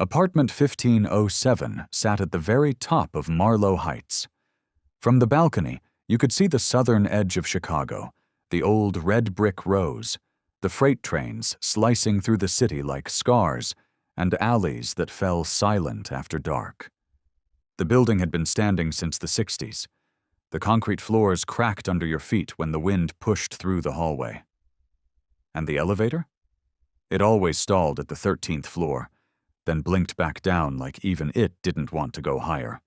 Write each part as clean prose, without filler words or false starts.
Apartment 1507 sat at the very top of Marlow Heights. From the balcony, you could see the southern edge of Chicago, the old red brick rows, the freight trains slicing through the city like scars, and alleys that fell silent after dark. The building had been standing since the 60s. The concrete floors cracked under your feet when the wind pushed through the hallway. And the elevator? It always stalled at the 13th floor, then blinked back down like even it didn't want to go higher.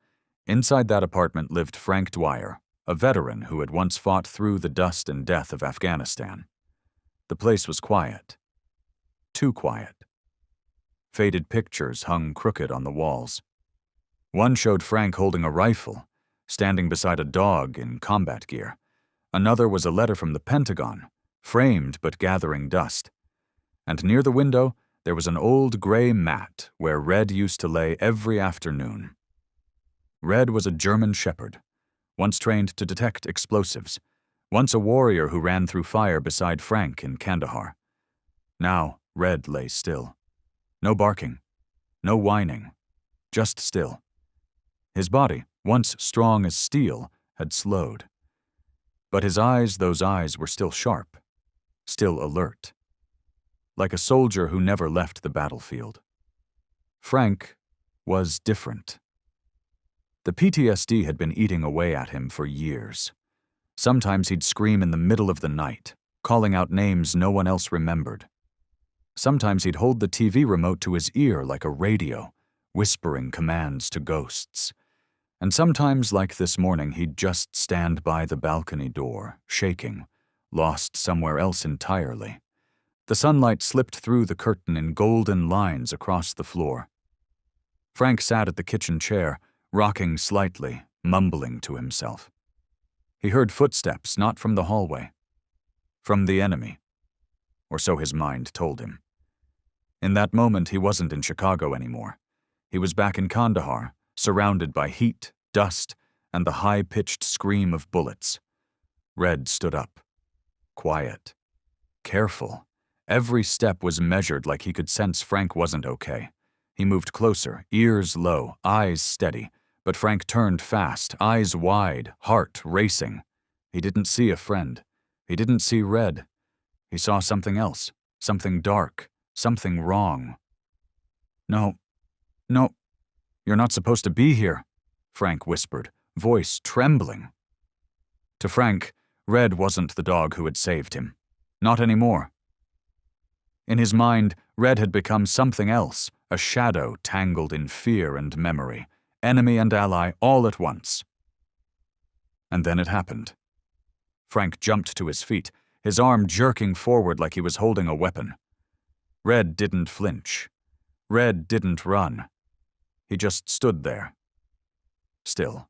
Inside that apartment lived Frank Dwyer, a veteran who had once fought through the dust and death of Afghanistan. The place was quiet. Too quiet. Faded pictures hung crooked on the walls. One showed Frank holding a rifle, standing beside a dog in combat gear. Another was a letter from the Pentagon, framed but gathering dust. And near the window, there was an old gray mat where Red used to lay every afternoon. Red was a German shepherd, once trained to detect explosives, once a warrior who ran through fire beside Frank in Kandahar. Now, Red lay still. No barking, no whining, just still. His body, once strong as steel, had slowed. But his eyes, those eyes, were still sharp, still alert. Like a soldier who never left the battlefield. Frank was different. The PTSD had been eating away at him for years. Sometimes he'd scream in the middle of the night, calling out names no one else remembered. Sometimes he'd hold the TV remote to his ear like a radio, whispering commands to ghosts. And sometimes, like this morning, he'd just stand by the balcony door, shaking, lost somewhere else entirely. The sunlight slipped through the curtain in golden lines across the floor. Frank sat at the kitchen chair, rocking slightly, mumbling to himself. He heard footsteps not from the hallway, from the enemy, or so his mind told him. In that moment, he wasn't in Chicago anymore. He was back in Kandahar, surrounded by heat, dust, and the high-pitched scream of bullets. Red stood up. Quiet. Careful. Every step was measured like he could sense Frank wasn't okay. He moved closer, ears low, eyes steady, but Frank turned fast, eyes wide, heart racing. He didn't see a friend. He didn't see Red. He saw something else, something dark, something wrong. No, you're not supposed to be here, Frank whispered, voice trembling. To Frank, Red wasn't the dog who had saved him. Not anymore. In his mind, Red had become something else, a shadow tangled in fear and memory, enemy and ally all at once. And then it happened. Frank jumped to his feet, his arm jerking forward like he was holding a weapon. Red didn't flinch. Red didn't run. He just stood there. Still.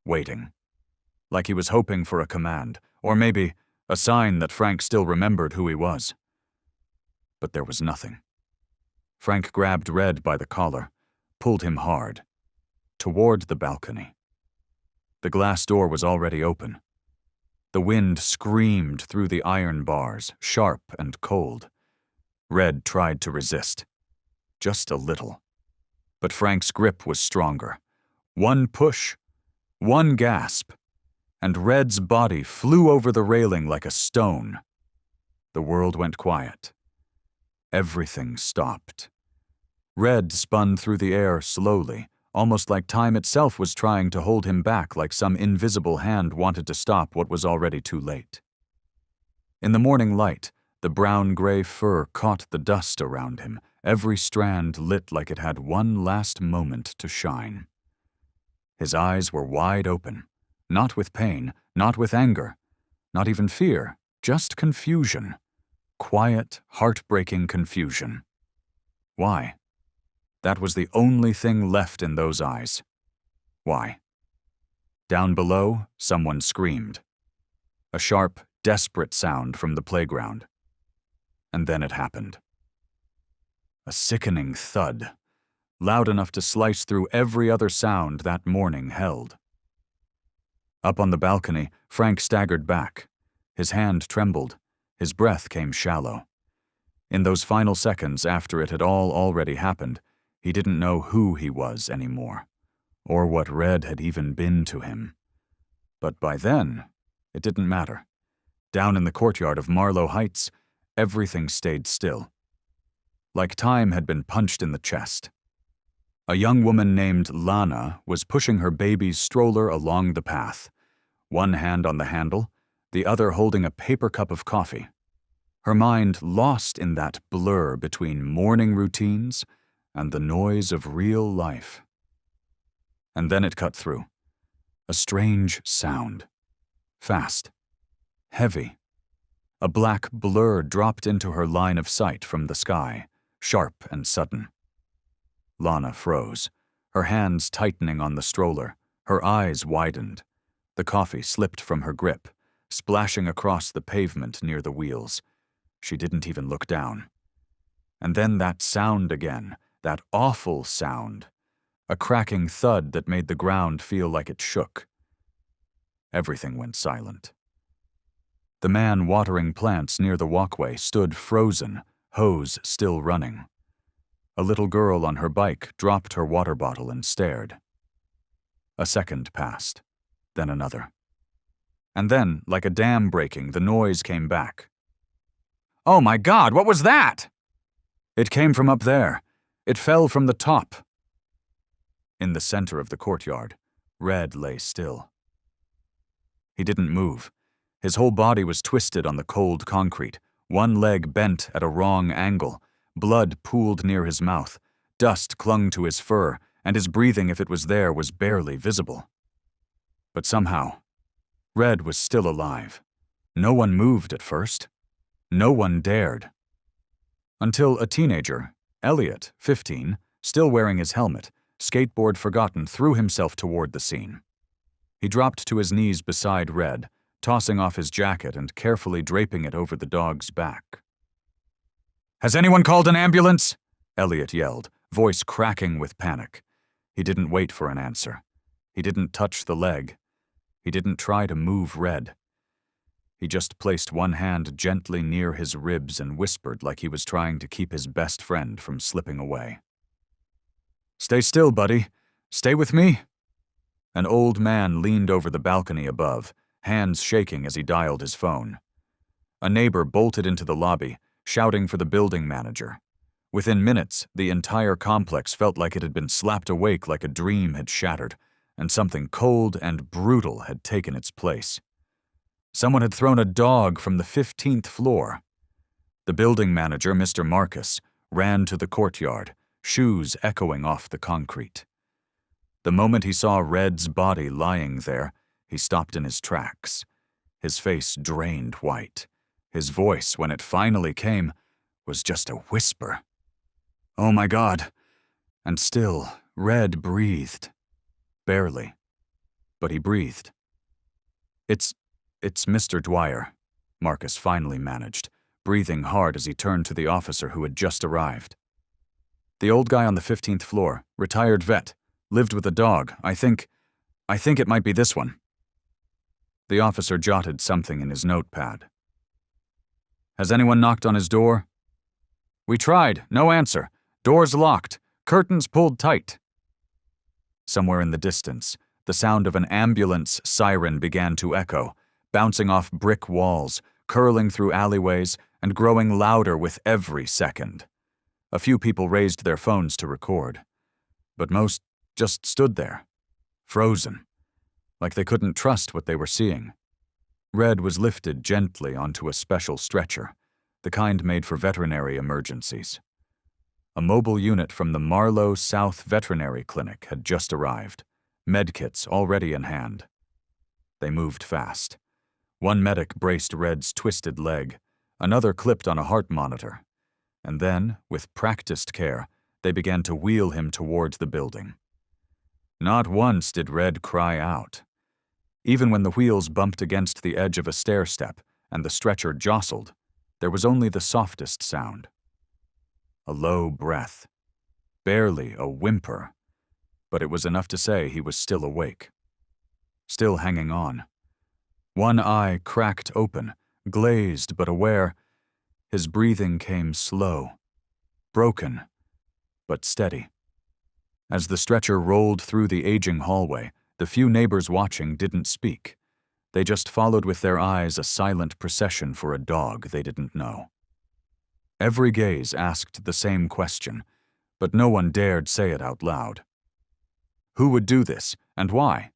Waiting. Like he was hoping for a command, or maybe a sign that Frank still remembered who he was. But there was nothing. Frank grabbed Red by the collar, pulled him hard, toward the balcony. The glass door was already open. The wind screamed through the iron bars, sharp and cold. Red tried to resist. Just a little. But Frank's grip was stronger. One push, one gasp, and Red's body flew over the railing like a stone. The world went quiet. Everything stopped. Red spun through the air slowly, almost like time itself was trying to hold him back, like some invisible hand wanted to stop what was already too late. In the morning light, the brown-gray fur caught the dust around him, every strand lit like it had one last moment to shine. His eyes were wide open, not with pain, not with anger, not even fear, just confusion. Quiet, heartbreaking confusion. Why? That was the only thing left in those eyes. Why? Down below, someone screamed. A sharp, desperate sound from the playground. And then it happened. A sickening thud, loud enough to slice through every other sound that morning held. Up on the balcony, Frank staggered back. His hand trembled. His breath came shallow. In those final seconds after it had all already happened, He didn't know who he was anymore, or what Red had even been to him. But by then, it didn't matter. Down in the courtyard of Marlow Heights, everything stayed still. Like time had been punched in the chest. A young woman named Lana was pushing her baby's stroller along the path, one hand on the handle, the other holding a paper cup of coffee. Her mind lost in that blur between morning routines and the noise of real life. And then it cut through. A strange sound. Fast. Heavy. A black blur dropped into her line of sight from the sky, sharp and sudden. Lana froze, her hands tightening on the stroller, her eyes widened. The coffee slipped from her grip, splashing across the pavement near the wheels. She didn't even look down. And then that sound again, that awful sound, a cracking thud that made the ground feel like it shook. Everything went silent. The man watering plants near the walkway stood frozen, hose still running. A little girl on her bike dropped her water bottle and stared. A second passed, then another. And then, like a dam breaking, the noise came back. "Oh my God, what was that?" "It came from up there. It fell from the top." In the center of the courtyard, Red lay still. He didn't move. His whole body was twisted on the cold concrete, one leg bent at a wrong angle. Blood pooled near his mouth, dust clung to his fur, and his breathing, if it was there, was barely visible. But somehow, Red was still alive. No one moved at first. No one dared. Until a teenager, Elliot, 15, still wearing his helmet, skateboard forgotten, threw himself toward the scene. He dropped to his knees beside Red, tossing off his jacket and carefully draping it over the dog's back. "Has anyone called an ambulance?" Elliot yelled, voice cracking with panic. He didn't wait for an answer. He didn't touch the leg. He didn't try to move Red. He just placed one hand gently near his ribs and whispered like he was trying to keep his best friend from slipping away. "Stay still, buddy. Stay with me." An old man leaned over the balcony above, hands shaking as he dialed his phone. A neighbor bolted into the lobby, shouting for the building manager. Within minutes, the entire complex felt like it had been slapped awake, like a dream had shattered, and something cold and brutal had taken its place. Someone had thrown a dog from the 15th floor. The building manager, Mr. Marcus, ran to the courtyard, shoes echoing off the concrete. The moment he saw Red's body lying there, he stopped in his tracks. His face drained white. His voice, when it finally came, was just a whisper. "Oh my God." And still, Red breathed. Barely. But he breathed. It's Mr. Dwyer," Marcus finally managed, breathing hard as he turned to the officer who had just arrived. "The old guy on the 15th floor, retired vet, lived with a dog. I think it might be this one." The officer jotted something in his notepad. "Has anyone knocked on his door?" "We tried, no answer. Doors locked, curtains pulled tight." Somewhere in the distance, the sound of an ambulance siren began to echo, bouncing off brick walls, curling through alleyways, and growing louder with every second. A few people raised their phones to record, but most just stood there, frozen, like they couldn't trust what they were seeing. Red was lifted gently onto a special stretcher, the kind made for veterinary emergencies. A mobile unit from the Marlow South Veterinary Clinic had just arrived, medkits already in hand. They moved fast. One medic braced Red's twisted leg, another clipped on a heart monitor, and then, with practiced care, they began to wheel him toward the building. Not once did Red cry out. Even when the wheels bumped against the edge of a stair step and the stretcher jostled, there was only the softest sound. A low breath. Barely a whimper, but it was enough to say he was still awake. Still hanging on. One eye cracked open, glazed but aware. His breathing came slow, broken, but steady. As the stretcher rolled through the aging hallway, the few neighbors watching didn't speak. They just followed with their eyes a silent procession for a dog they didn't know. Every gaze asked the same question, but no one dared say it out loud. Who would do this, and why?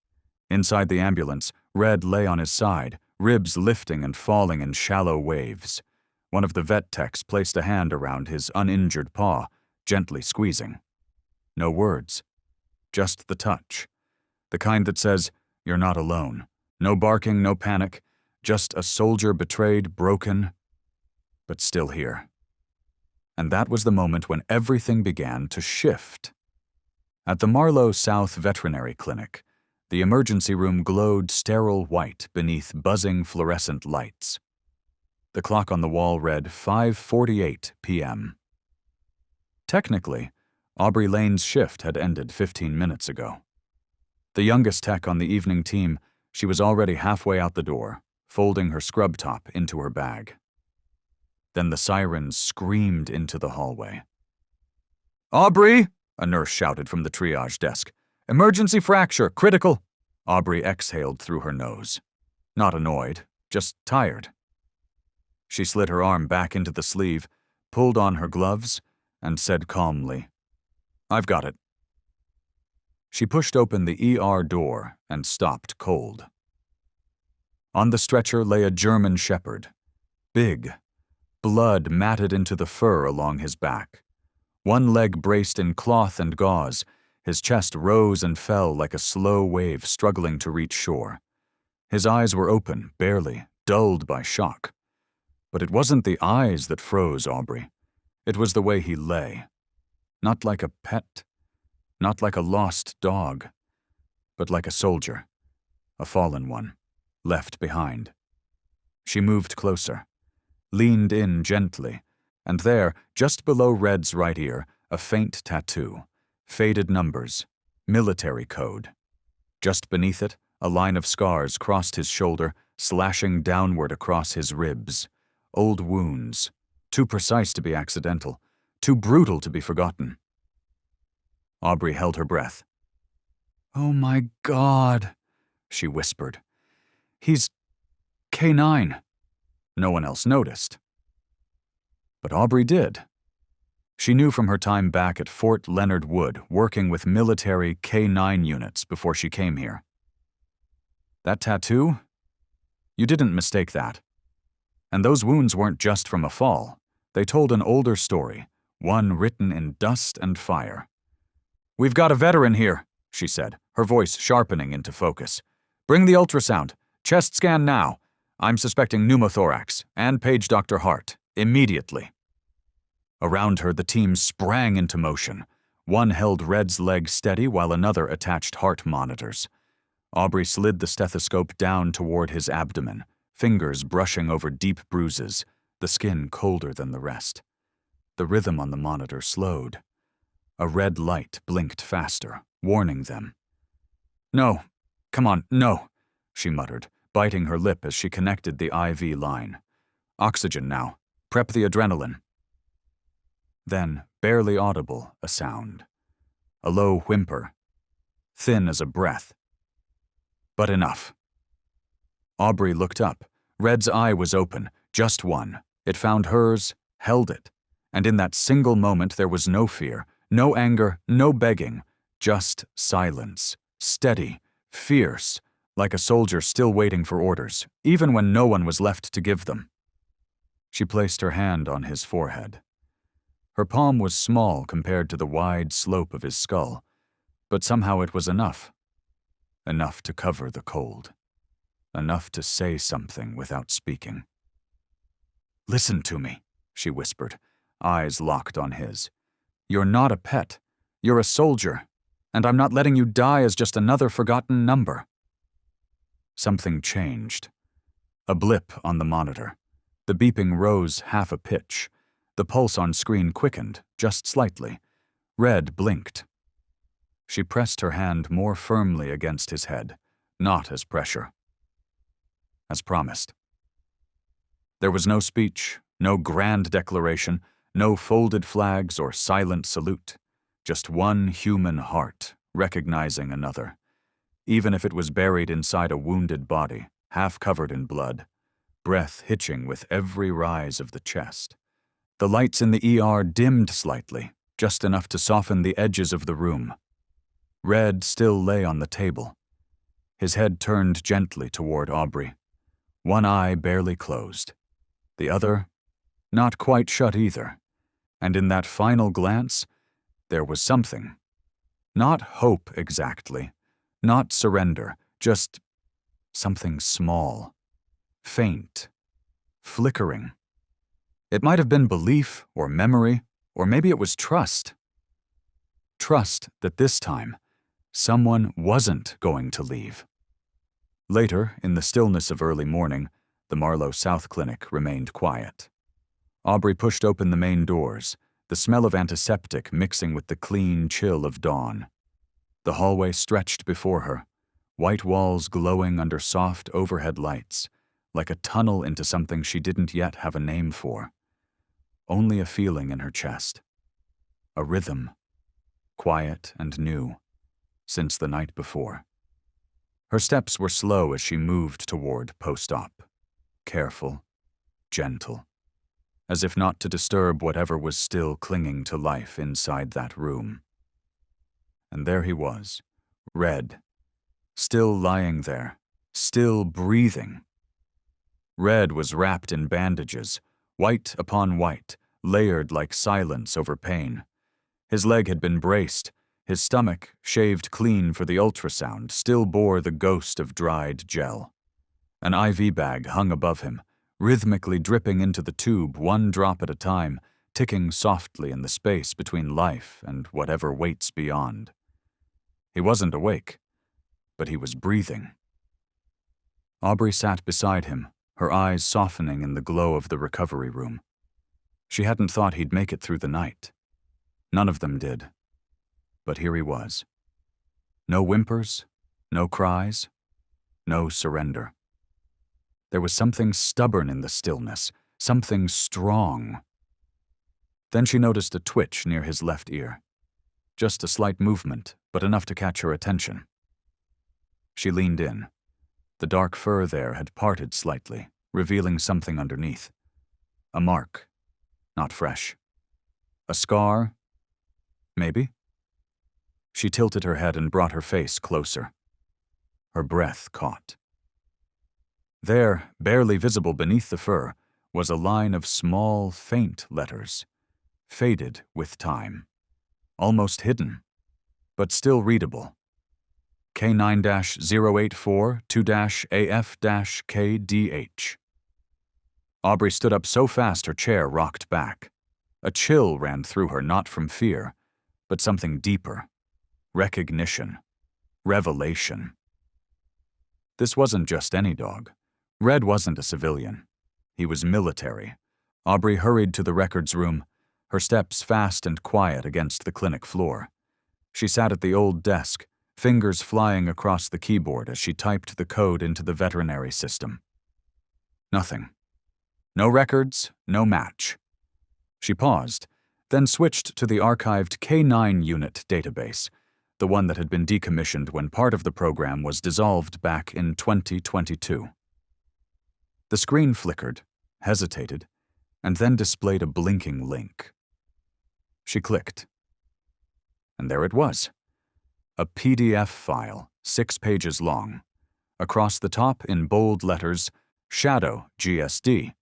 Inside the ambulance, Red lay on his side, ribs lifting and falling in shallow waves. One of the vet techs placed a hand around his uninjured paw, gently squeezing. No words, just the touch. The kind that says, "You're not alone." No barking, no panic, just a soldier betrayed, broken, but still here. And that was the moment when everything began to shift. At the Marlow South Veterinary Clinic, the emergency room glowed sterile white beneath buzzing fluorescent lights. The clock on the wall read 5:48 p.m. Technically, Aubrey Lane's shift had ended 15 minutes ago. The youngest tech on the evening team, she was already halfway out the door, folding her scrub top into her bag. Then the sirens screamed into the hallway. "Aubrey!" a nurse shouted from the triage desk. "Emergency fracture, critical!" Aubrey exhaled through her nose. Not annoyed, just tired. She slid her arm back into the sleeve, pulled on her gloves, and said calmly, "I've got it." She pushed open the ER door and stopped cold. On the stretcher lay a German shepherd. Big. Blood matted into the fur along his back. One leg braced in cloth and gauze, his chest rose and fell like a slow wave struggling to reach shore. His eyes were open, barely, dulled by shock. But it wasn't the eyes that froze Aubrey. It was the way he lay. Not like a pet, not like a lost dog, but like a soldier, a fallen one, left behind. She moved closer, leaned in gently, and there, just below Red's right ear, a faint tattoo, faded numbers, military code. Just beneath it, a line of scars crossed his shoulder, slashing downward across his ribs. Old wounds, too precise to be accidental, too brutal to be forgotten. Aubrey held her breath. "Oh my God," she whispered. "He's K9. No one else noticed. But Aubrey did. She knew from her time back at Fort Leonard Wood, working with military K9 units before she came here. That tattoo? You didn't mistake that. And those wounds weren't just from a fall. They told an older story, one written in dust and fire. "We've got a veteran here," she said, her voice sharpening into focus. "Bring the ultrasound. Chest scan now. I'm suspecting pneumothorax, and page Dr. Hart, immediately." Around her, the team sprang into motion. One held Red's leg steady while another attached heart monitors. Aubrey slid the stethoscope down toward his abdomen, fingers brushing over deep bruises, the skin colder than the rest. The rhythm on the monitor slowed. A red light blinked faster, warning them. "No, come on, no," she muttered, biting her lip as she connected the IV line. "Oxygen now. Prep the adrenaline." Then, barely audible, a sound. A low whimper, thin as a breath. But enough. Aubrey looked up. Red's eye was open, just one. It found hers, held it. And in that single moment there was no fear, no anger, no begging, just silence, steady, fierce, like a soldier still waiting for orders, even when no one was left to give them. She placed her hand on his forehead. Her palm was small compared to the wide slope of his skull, but somehow it was enough. Enough to cover the cold. Enough to say something without speaking. "Listen to me," she whispered, eyes locked on his. "You're not a pet. You're a soldier, and I'm not letting you die as just another forgotten number." Something changed. A blip on the monitor. The beeping rose half a pitch. The pulse on screen quickened, just slightly. Red blinked. She pressed her hand more firmly against his head, not as pressure. As promised. There was no speech, no grand declaration, no folded flags or silent salute. Just one human heart recognizing another, even if it was buried inside a wounded body, half covered in blood, breath hitching with every rise of the chest. The lights in the ER dimmed slightly, just enough to soften the edges of the room. Red still lay on the table, his head turned gently toward Aubrey, one eye barely closed, the other not quite shut either, and in that final glance, there was something. Not hope exactly, not surrender, just something small, faint, flickering. It might have been belief or memory, or maybe it was trust. Trust that this time, someone wasn't going to leave. Later, in the stillness of early morning, the Marlow South Clinic remained quiet. Aubrey pushed open the main doors, the smell of antiseptic mixing with the clean chill of dawn. The hallway stretched before her, white walls glowing under soft overhead lights, like a tunnel into something she didn't yet have a name for. Only a feeling in her chest. A rhythm, quiet and new, since the night before. Her steps were slow as she moved toward post-op, careful, gentle, as if not to disturb whatever was still clinging to life inside that room. And there he was, Red, still lying there, still breathing. Red was wrapped in bandages, white upon white, layered like silence over pain. His leg had been braced. His stomach, shaved clean for the ultrasound, still bore the ghost of dried gel. An IV bag hung above him, rhythmically dripping into the tube one drop at a time, ticking softly in the space between life and whatever waits beyond. He wasn't awake, but he was breathing. Aubrey sat beside him, her eyes softening in the glow of the recovery room. She hadn't thought he'd make it through the night. None of them did. But here he was. No whimpers, no cries, no surrender. There was something stubborn in the stillness, something strong. Then she noticed a twitch near his left ear. Just a slight movement, but enough to catch her attention. She leaned in. The dark fur there had parted slightly, revealing something underneath. A mark, not fresh. A scar, maybe? She tilted her head and brought her face closer. Her breath caught. There, barely visible beneath the fur, was a line of small, faint letters, faded with time, almost hidden, but still readable. K9-084-2-AF-KDH. Aubrey stood up so fast her chair rocked back. A chill ran through her, not from fear, but something deeper. Recognition. Revelation. This wasn't just any dog. Red wasn't a civilian. He was military. Aubrey hurried to the records room, her steps fast and quiet against the clinic floor. She sat at the old desk, fingers flying across the keyboard as she typed the code into the veterinary system. Nothing. No records, no match. She paused, then switched to the archived K9 unit database, the one that had been decommissioned when part of the program was dissolved back in 2022. The screen flickered, hesitated, and then displayed a blinking link. She clicked. And there it was. A PDF file, 6 pages long. Across the top, in bold letters, Shadow GSD,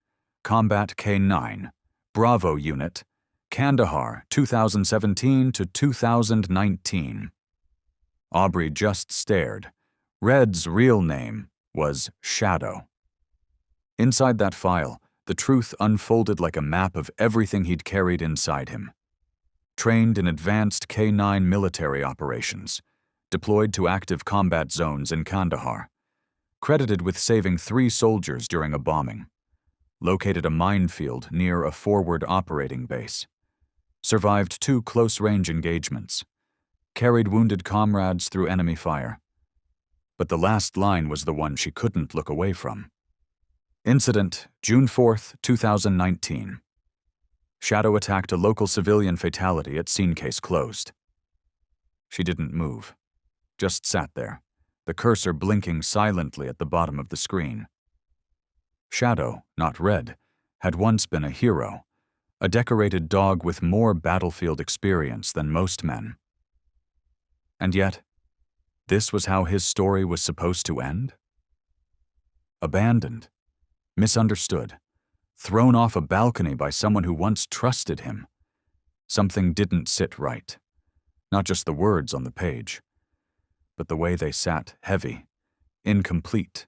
Combat K9, Bravo Unit, Kandahar 2017 to 2019. Aubrey just stared. Red's real name was Shadow. Inside that file, the truth unfolded like a map of everything he'd carried inside him. Trained in advanced K9 military operations, deployed to active combat zones in Kandahar, credited with saving 3 soldiers during a bombing, located a minefield near a forward operating base, survived 2 close-range engagements, carried wounded comrades through enemy fire. But the last line was the one she couldn't look away from. Incident, June 4th, 2019. Shadow attacked a local civilian fatality at scene case closed. She didn't move, just sat there, the cursor blinking silently at the bottom of the screen. Shadow, not Red, had once been a hero, a decorated dog with more battlefield experience than most men. And yet, this was how his story was supposed to end? Abandoned, misunderstood, thrown off a balcony by someone who once trusted him. Something didn't sit right. Not just the words on the page, but the way they sat, heavy, incomplete,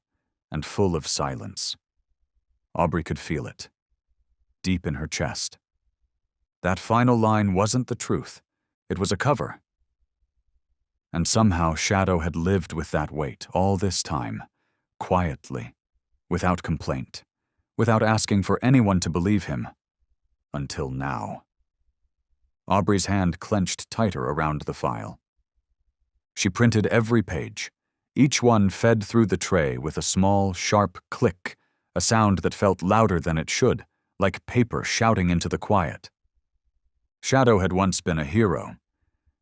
and full of silence. Aubrey could feel it, deep in her chest. That final line wasn't the truth. It was a cover. And somehow Shadow had lived with that weight all this time, quietly, without complaint, without asking for anyone to believe him. Until now. Aubrey's hand clenched tighter around the file. She printed every page, each one fed through the tray with a small, sharp click, a sound that felt louder than it should, like paper shouting into the quiet. Shadow had once been a hero.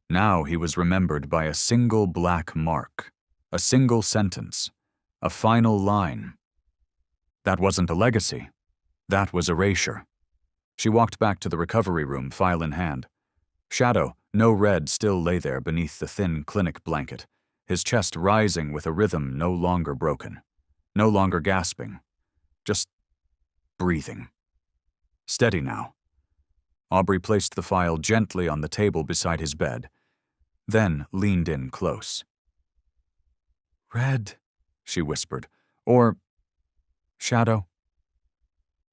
Now he was remembered by a single black mark, a single sentence, a final line. That wasn't a legacy. That was erasure. She walked back to the recovery room, file in hand. Shadow, no Red, still lay there beneath the thin clinic blanket, his chest rising with a rhythm no longer broken, no longer gasping, just breathing. Steady now. Aubrey placed the file gently on the table beside his bed, then leaned in close. "Red," she whispered, or Shadow.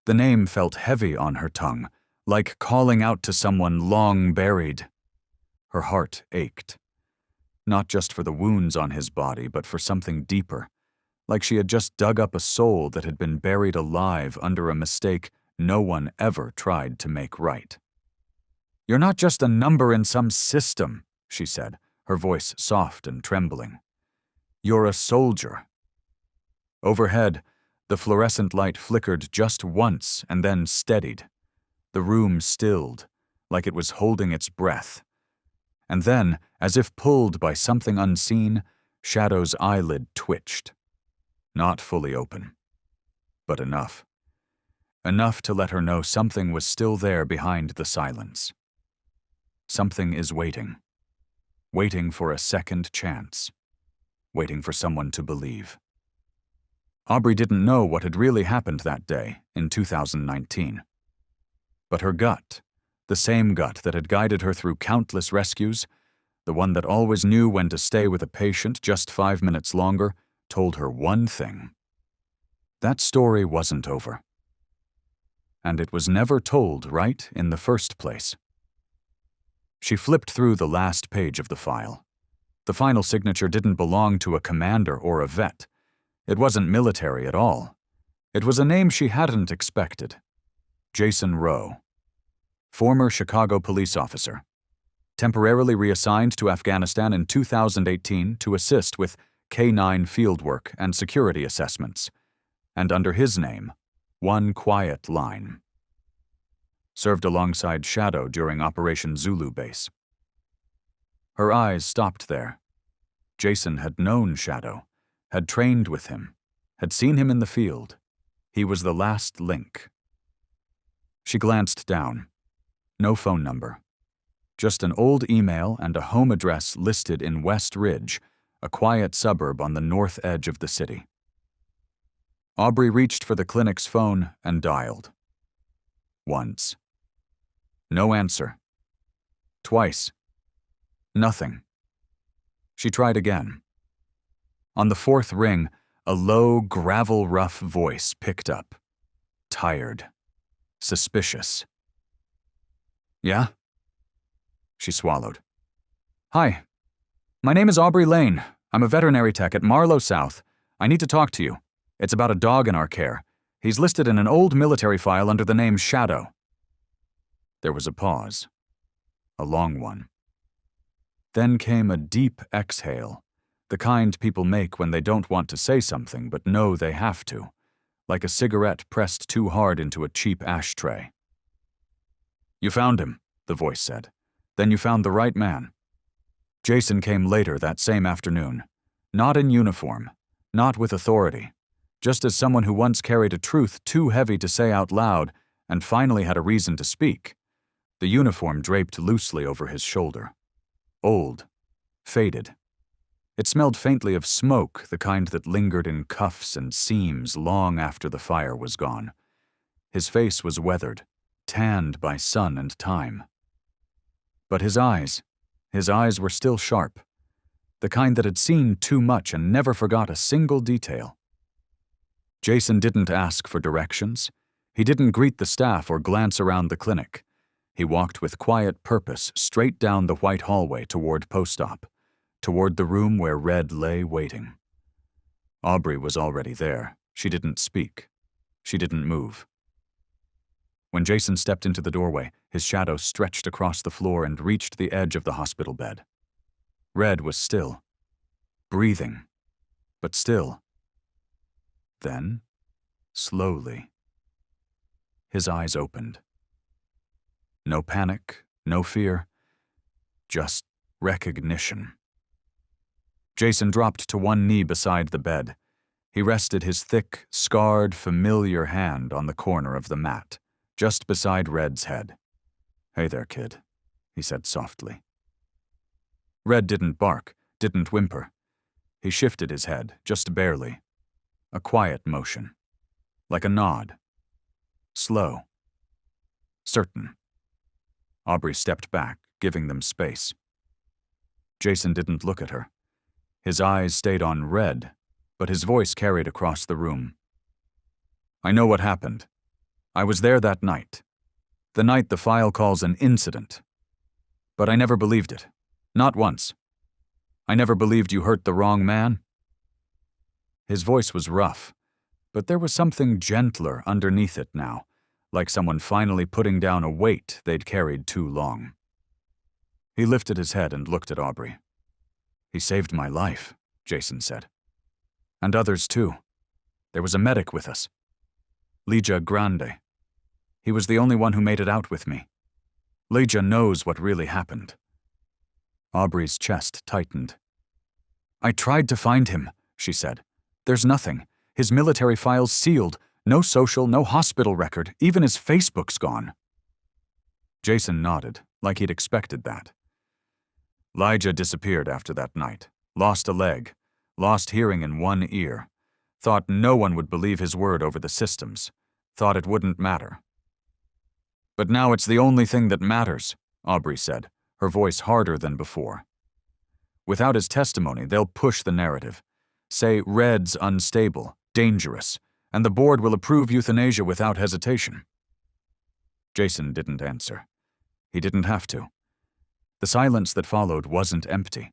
The name felt heavy on her tongue, like calling out to someone long buried. Her heart ached, not just for the wounds on his body, but for something deeper, like she had just dug up a soul that had been buried alive under a mistake no one ever tried to make right. "You're not just a number in some system," she said, her voice soft and trembling. "You're a soldier." Overhead, the fluorescent light flickered just once and then steadied. The room stilled, like it was holding its breath. And then, as if pulled by something unseen, Shadow's eyelid twitched. Not fully open, but enough. Enough to let her know something was still there behind the silence. Something is waiting. Waiting for a second chance. Waiting for someone to believe. Aubrey didn't know what had really happened that day in 2019. But her gut, the same gut that had guided her through countless rescues, the one that always knew when to stay with a patient just 5 minutes longer, told her one thing. That story wasn't over. And it was never told right in the first place. She flipped through the last page of the file. The final signature didn't belong to a commander or a vet. It wasn't military at all. It was a name she hadn't expected. Jason Rowe. Former Chicago police officer. Temporarily reassigned to Afghanistan in 2018 to assist with K-9 fieldwork and security assessments. And under his name, one quiet line. Served alongside Shadow during Operation Zulu Base. Her eyes stopped there. Jason had known Shadow, had trained with him, had seen him in the field. He was the last link. She glanced down. No phone number. Just an old email and a home address listed in West Ridge, a quiet suburb on the north edge of the city. Aubrey reached for the clinic's phone and dialed. Once. No answer. Twice. Nothing. She tried again. On the fourth ring, a low, gravel-rough voice picked up. Tired. Suspicious. "Yeah?" She swallowed. "Hi. My name is Aubrey Lane. I'm a veterinary tech at Marlow South. I need to talk to you. It's about a dog in our care. He's listed in an old military file under the name Shadow." There was a pause. A long one. Then came a deep exhale, the kind people make when they don't want to say something but know they have to, like a cigarette pressed too hard into a cheap ashtray. "You found him," the voice said. "Then you found the right man." Jason came later that same afternoon, not in uniform, not with authority, just as someone who once carried a truth too heavy to say out loud and finally had a reason to speak, the uniform draped loosely over his shoulder. Old, faded. It smelled faintly of smoke, the kind that lingered in cuffs and seams long after the fire was gone. His face was weathered, tanned by sun and time. But his eyes were still sharp, the kind that had seen too much and never forgot a single detail. Jason didn't ask for directions. He didn't greet the staff or glance around the clinic. He walked with quiet purpose straight down the white hallway toward post-op, toward the room where Red lay waiting. Aubrey was already there. She didn't speak. She didn't move. When Jason stepped into the doorway, his shadow stretched across the floor and reached the edge of the hospital bed. Red was still, breathing, but still. Then, slowly, his eyes opened. No panic, no fear, just recognition. Jason dropped to one knee beside the bed. He rested his thick, scarred, familiar hand on the corner of the mat, just beside Red's head. "Hey there, kid," he said softly. Red didn't bark, didn't whimper. He shifted his head, just barely. A quiet motion, like a nod. Slow. Certain. Aubrey stepped back, giving them space. Jason didn't look at her. His eyes stayed on Red, but his voice carried across the room. "I know what happened. I was there that night. The night the file calls an incident. But I never believed it. Not once. I never believed you hurt the wrong man." His voice was rough, but there was something gentler underneath it now, like someone finally putting down a weight they'd carried too long. He lifted his head and looked at Aubrey. "He saved my life," Jason said. "And others too. There was a medic with us. Legia Grande. He was the only one who made it out with me. Legia knows what really happened." Aubrey's chest tightened. "I tried to find him," she said. "There's nothing. His military file's sealed. No social, no hospital record. Even his Facebook's gone." Jason nodded, like he'd expected that. Legia disappeared after that night. Lost a leg. Lost hearing in one ear. Thought no one would believe his word over the systems. Thought it wouldn't matter. "But now it's the only thing that matters," Aubrey said, her voice harder than before. "Without his testimony, they'll push the narrative. Say Red's unstable, dangerous, and the board will approve euthanasia without hesitation." Jason didn't answer. He didn't have to. The silence that followed wasn't empty.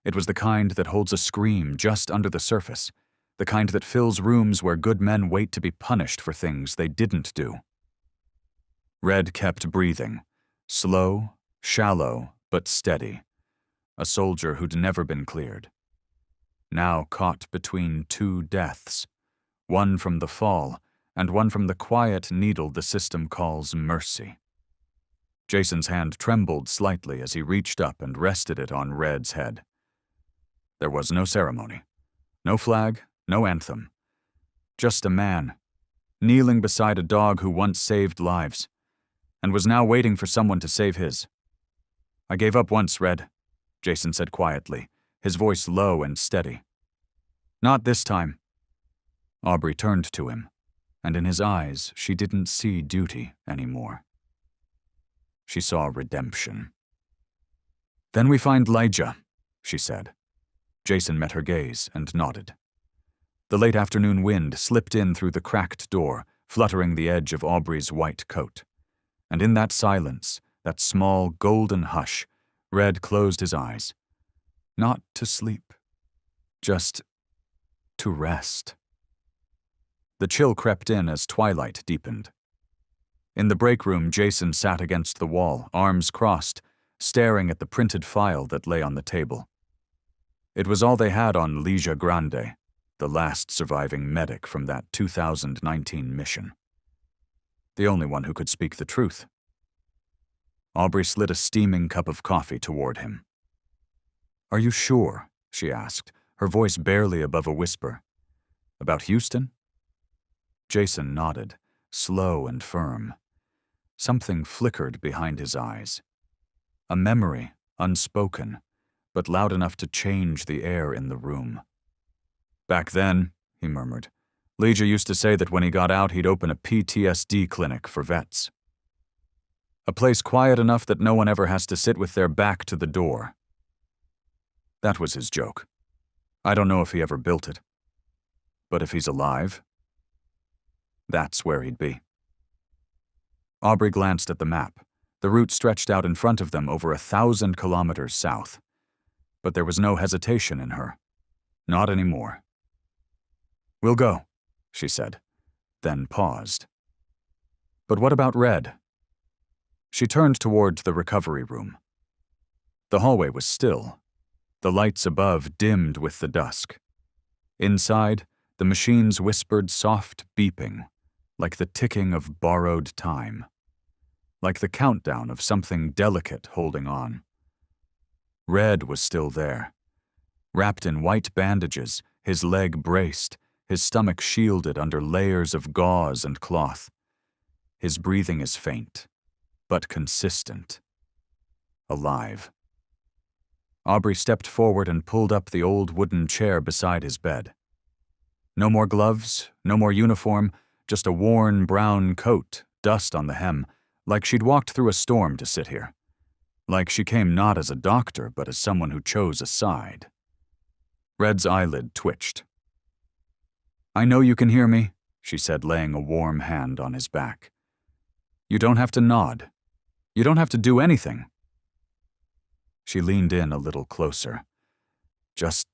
It was the kind that holds a scream just under the surface, the kind that fills rooms where good men wait to be punished for things they didn't do. Red kept breathing, slow, shallow, but steady. A soldier who'd never been cleared. Now caught between two deaths, one from the fall and one from the quiet needle the system calls mercy. Jason's hand trembled slightly as he reached up and rested it on Red's head. There was no ceremony, no flag, no anthem. Just a man, kneeling beside a dog who once saved lives, and was now waiting for someone to save his. "I gave up once, Red," Jason said quietly, his voice low and steady. "Not this time." Aubrey turned to him, and in his eyes she didn't see duty anymore. She saw redemption. "Then we find Legia," she said. Jason met her gaze and nodded. The late afternoon wind slipped in through the cracked door, fluttering the edge of Aubrey's white coat. And in that silence, that small golden hush, Red closed his eyes. Not to sleep, just to rest. The chill crept in as twilight deepened. In the break room, Jason sat against the wall, arms crossed, staring at the printed file that lay on the table. It was all they had on Legia Grande, the last surviving medic from that 2019 mission. The only one who could speak the truth. Aubrey slid a steaming cup of coffee toward him. "Are you sure?" she asked, her voice barely above a whisper. "About Houston?" Jason nodded, slow and firm. Something flickered behind his eyes. A memory, unspoken, but loud enough to change the air in the room. "Back then," he murmured, "Leisure used to say that when he got out he'd open a PTSD clinic for vets. A place quiet enough that no one ever has to sit with their back to the door." That was his joke. I don't know if he ever built it. But if he's alive, that's where he'd be. Aubrey glanced at the map. The route stretched out in front of them over 1,000 kilometers south. But there was no hesitation in her. Not anymore. "We'll go," she said, then paused. "But what about Red?" She turned toward the recovery room. The hallway was still. The lights above dimmed with the dusk. Inside, the machines whispered soft beeping, like the ticking of borrowed time, like the countdown of something delicate holding on. Red was still there, wrapped in white bandages, his leg braced, his stomach shielded under layers of gauze and cloth. His breathing is faint, but consistent. Alive. Aubrey stepped forward and pulled up the old wooden chair beside his bed. No more gloves, no more uniform, just a worn brown coat, dust on the hem, like she'd walked through a storm to sit here. Like she came not as a doctor, but as someone who chose a side. Red's eyelid twitched. "I know you can hear me," she said, laying a warm hand on his back. "You don't have to nod. You don't have to do anything." She leaned in a little closer. "Just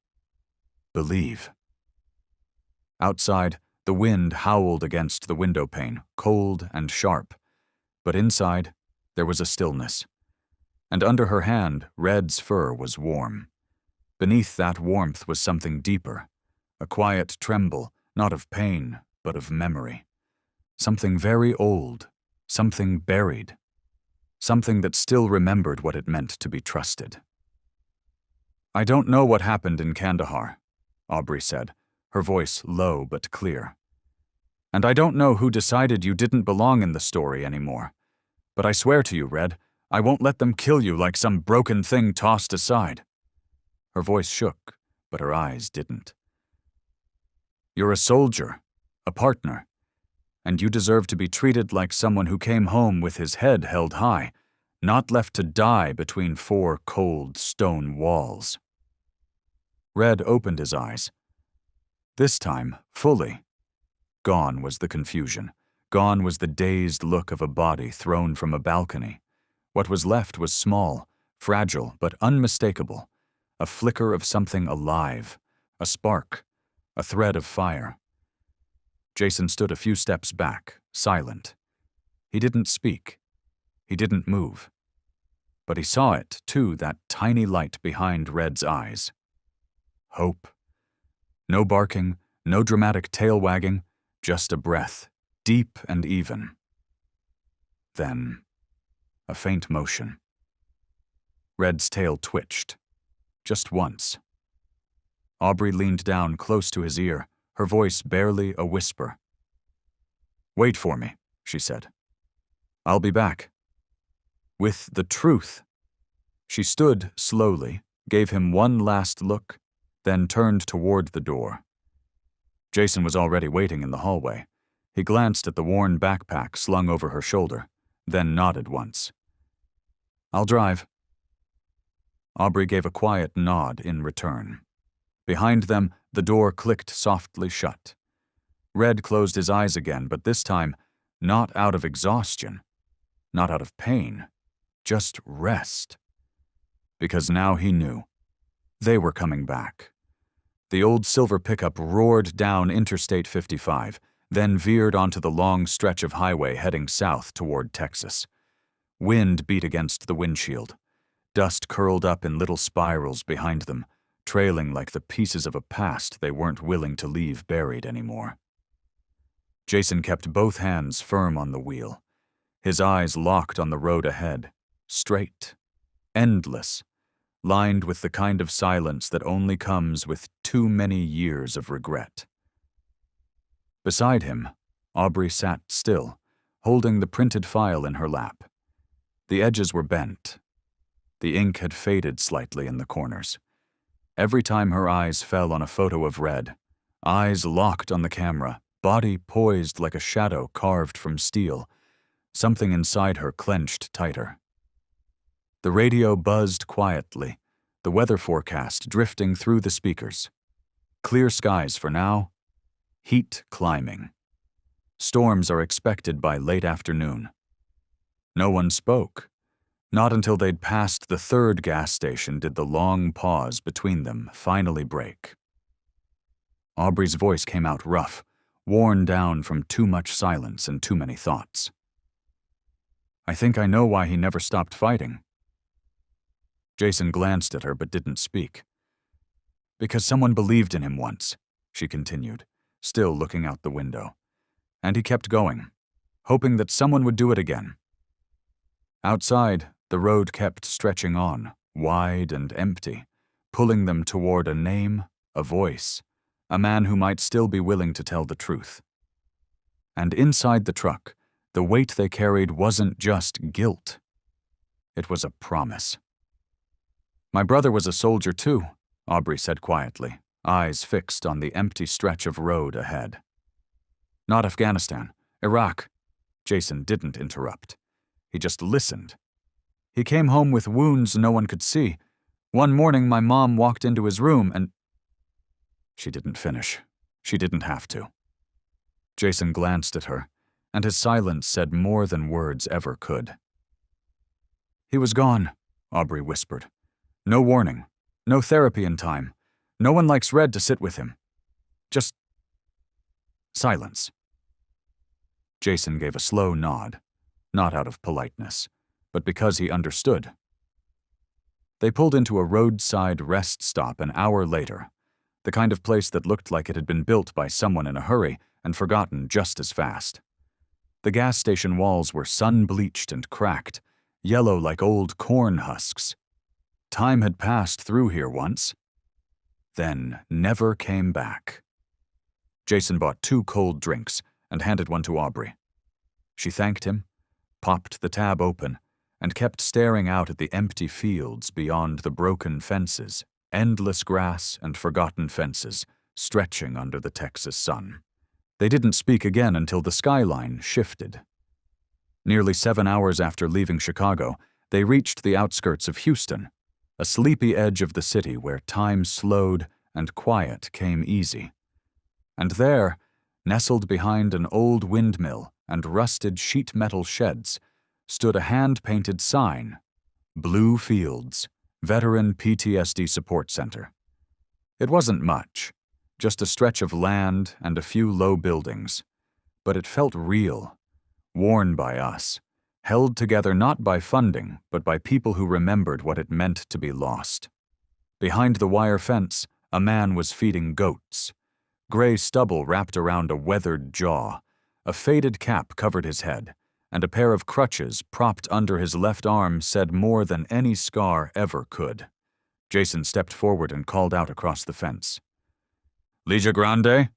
believe." Outside, the wind howled against the window pane, cold and sharp. But inside, there was a stillness. And under her hand, Red's fur was warm. Beneath that warmth was something deeper, a quiet tremble, not of pain, but of memory. Something very old, something buried. Something that still remembered what it meant to be trusted. "I don't know what happened in Kandahar," Aubrey said, her voice low but clear. "And I don't know who decided you didn't belong in the story anymore. But I swear to you, Red, I won't let them kill you like some broken thing tossed aside." Her voice shook, but her eyes didn't. "You're a soldier, a partner. And you deserve to be treated like someone who came home with his head held high, not left to die between 4 cold stone walls." Red opened his eyes. This time, fully. Gone was the confusion. Gone was the dazed look of a body thrown from a balcony. What was left was small, fragile, but unmistakable. A flicker of something alive, a spark, a thread of fire. Jason stood a few steps back, silent. He didn't speak. He didn't move. But he saw it, too, that tiny light behind Red's eyes. Hope. No barking, no dramatic tail wagging, just a breath, deep and even. Then, a faint motion. Red's tail twitched. Just once. Aubrey leaned down close to his ear, her voice barely a whisper. "Wait for me," she said. "I'll be back." With the truth. She stood slowly, gave him one last look, then turned toward the door. Jason was already waiting in the hallway. He glanced at the worn backpack slung over her shoulder, then nodded once. "I'll drive." Aubrey gave a quiet nod in return. Behind them, the door clicked softly shut. Red closed his eyes again, but this time, not out of exhaustion, not out of pain, just rest. Because now he knew. They were coming back. The old silver pickup roared down Interstate 55, then veered onto the long stretch of highway heading south toward Texas. Wind beat against the windshield. Dust curled up in little spirals behind them, trailing like the pieces of a past they weren't willing to leave buried anymore. Jason kept both hands firm on the wheel. His eyes locked on the road ahead, straight, endless, lined with the kind of silence that only comes with too many years of regret. Beside him, Aubrey sat still, holding the printed file in her lap. The edges were bent. The ink had faded slightly in the corners. Every time her eyes fell on a photo of Red, eyes locked on the camera, body poised like a shadow carved from steel, something inside her clenched tighter. The radio buzzed quietly, the weather forecast drifting through the speakers. Clear skies for now, heat climbing. Storms are expected by late afternoon. No one spoke. Not until they'd passed the third gas station did the long pause between them finally break. Aubrey's voice came out rough, worn down from too much silence and too many thoughts. "I think I know why he never stopped fighting." Jason glanced at her but didn't speak. "Because someone believed in him once," she continued, still looking out the window. "And he kept going, hoping that someone would do it again." Outside, the road kept stretching on, wide and empty, pulling them toward a name, a voice, a man who might still be willing to tell the truth. And inside the truck, the weight they carried wasn't just guilt. It was a promise. "My brother was a soldier too," Aubrey said quietly, eyes fixed on the empty stretch of road ahead. "Not Afghanistan, Iraq." Jason didn't interrupt. He just listened. "He came home with wounds no one could see. One morning my mom walked into his room and—" She didn't finish. She didn't have to. Jason glanced at her, and his silence said more than words ever could. "He was gone," Aubrey whispered. "No warning. No therapy in time. No one likes Red to sit with him. Just silence." Jason gave a slow nod, not out of politeness, but because he understood. They pulled into a roadside rest stop an hour later, the kind of place that looked like it had been built by someone in a hurry and forgotten just as fast. The gas station walls were sun-bleached and cracked, yellow like old corn husks. Time had passed through here once, then never came back. Jason bought 2 cold drinks and handed one to Aubrey. She thanked him, popped the tab open, and kept staring out at the empty fields beyond the broken fences, endless grass and forgotten fences, stretching under the Texas sun. They didn't speak again until the skyline shifted. Nearly 7 hours after leaving Chicago, they reached the outskirts of Houston, a sleepy edge of the city where time slowed and quiet came easy. And there, nestled behind an old windmill and rusted sheet metal sheds, stood a hand-painted sign, "Blue Fields, Veteran PTSD Support Center." It wasn't much, just a stretch of land and a few low buildings, but it felt real, worn by us, held together not by funding, but by people who remembered what it meant to be lost. Behind the wire fence, a man was feeding goats. Gray stubble wrapped around a weathered jaw, a faded cap covered his head, and a pair of crutches propped under his left arm said more than any scar ever could. Jason stepped forward and called out across the fence. "Ligia Grande?"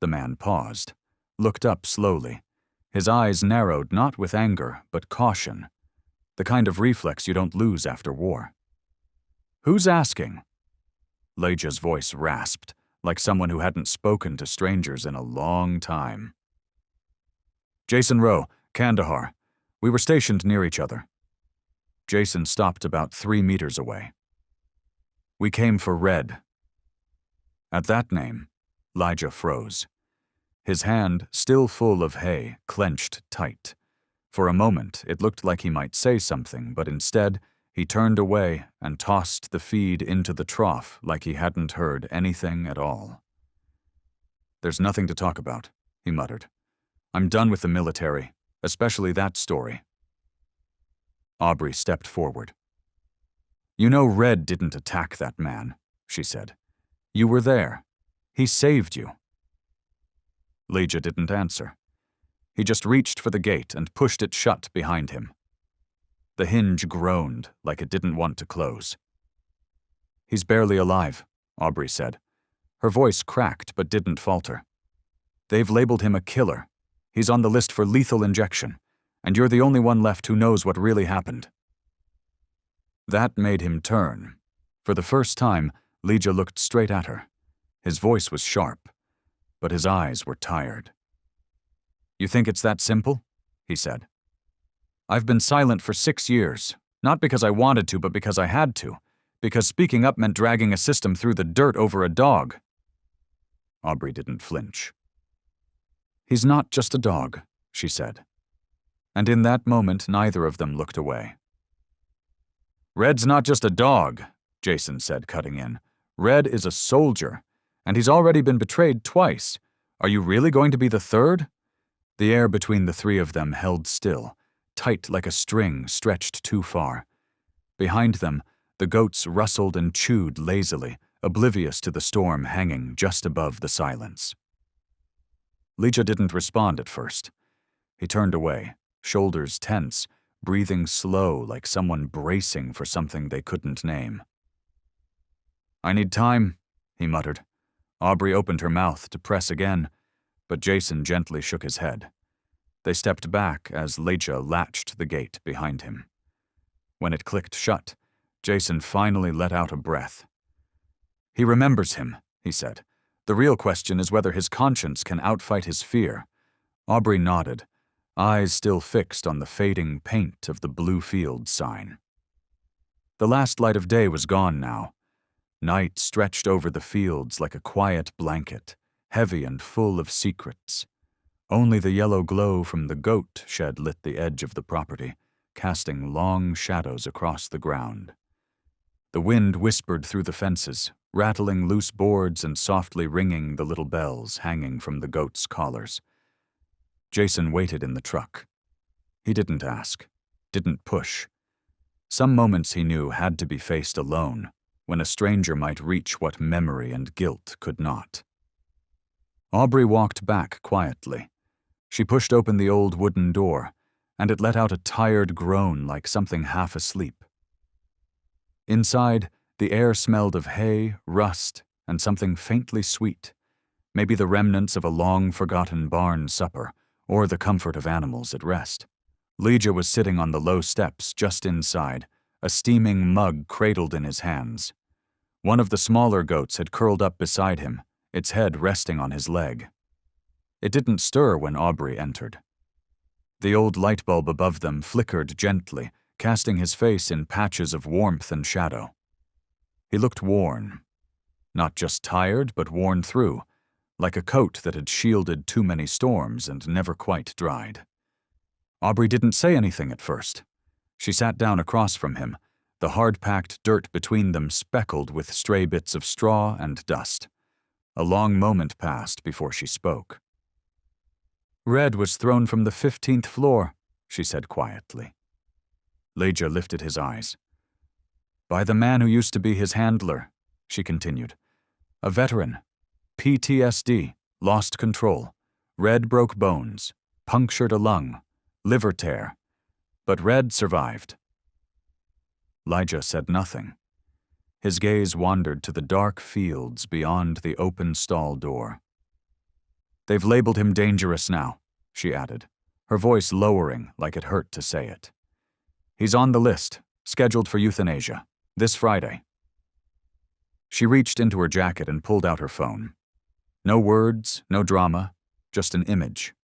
The man paused, looked up slowly. His eyes narrowed not with anger, but caution, the kind of reflex you don't lose after war. "Who's asking?" Ligia's voice rasped, like someone who hadn't spoken to strangers in a long time. "Jason Rowe, Kandahar. We were stationed near each other." Jason stopped about 3 meters away. "We came for Red." At that name, Ligia froze. His hand, still full of hay, clenched tight. For a moment, it looked like he might say something, but instead, he turned away and tossed the feed into the trough like he hadn't heard anything at all. "There's nothing to talk about," he muttered. "I'm done with the military, especially that story." Aubrey stepped forward. "You know Red didn't attack that man," she said. "You were there. He saved you." Ligia didn't answer. He just reached for the gate and pushed it shut behind him. The hinge groaned like it didn't want to close. He's barely alive, Aubrey said. Her voice cracked but didn't falter. They've labeled him a killer. He's on the list for lethal injection, and you're the only one left who knows what really happened. That made him turn. For the first time, Legia looked straight at her. His voice was sharp, but his eyes were tired. You think it's that simple? He said. I've been silent for 6 years, not because I wanted to, but because I had to, because speaking up meant dragging a system through the dirt over a dog. Aubrey didn't flinch. He's not just a dog, she said. And in that moment, neither of them looked away. Red's not just a dog, Jason said, cutting in. Red is a soldier, and he's already been betrayed twice. Are you really going to be the third? The air between the three of them held still, tight like a string stretched too far. Behind them, the goats rustled and chewed lazily, oblivious to the storm hanging just above the silence. Legia didn't respond at first. He turned away, shoulders tense, breathing slow like someone bracing for something they couldn't name. I need time, he muttered. Aubrey opened her mouth to press again, but Jason gently shook his head. They stepped back as Legia latched the gate behind him. When it clicked shut, Jason finally let out a breath. He remembers him, he said. The real question is whether his conscience can outfight his fear. Aubrey nodded, eyes still fixed on the fading paint of the Blue Field sign. The last light of day was gone now. Night stretched over the fields like a quiet blanket, heavy and full of secrets. Only the yellow glow from the goat shed lit the edge of the property, casting long shadows across the ground. The wind whispered through the fences, rattling loose boards and softly ringing the little bells hanging from the goats' collars. Jason waited in the truck. He didn't ask, didn't push. Some moments he knew had to be faced alone, when a stranger might reach what memory and guilt could not. Aubrey walked back quietly. She pushed open the old wooden door, and it let out a tired groan like something half asleep. Inside, the air smelled of hay, rust, and something faintly sweet, maybe the remnants of a long-forgotten barn supper, or the comfort of animals at rest. Legia was sitting on the low steps just inside, a steaming mug cradled in his hands. One of the smaller goats had curled up beside him, its head resting on his leg. It didn't stir when Aubrey entered. The old light bulb above them flickered gently, casting his face in patches of warmth and shadow. He looked worn. Not just tired, but worn through, like a coat that had shielded too many storms and never quite dried. Aubrey didn't say anything at first. She sat down across from him, the hard-packed dirt between them speckled with stray bits of straw and dust. A long moment passed before she spoke. Red was thrown from the 15th floor, she said quietly. Legia lifted his eyes. By the man who used to be his handler, she continued. A veteran. PTSD, lost control. Red broke bones, punctured a lung, liver tear. But Red survived. Legia said nothing. His gaze wandered to the dark fields beyond the open stall door. They've labeled him dangerous now, she added, her voice lowering like it hurt to say it. He's on the list, scheduled for euthanasia, this Friday. She reached into her jacket and pulled out her phone. No words, no drama, just an image.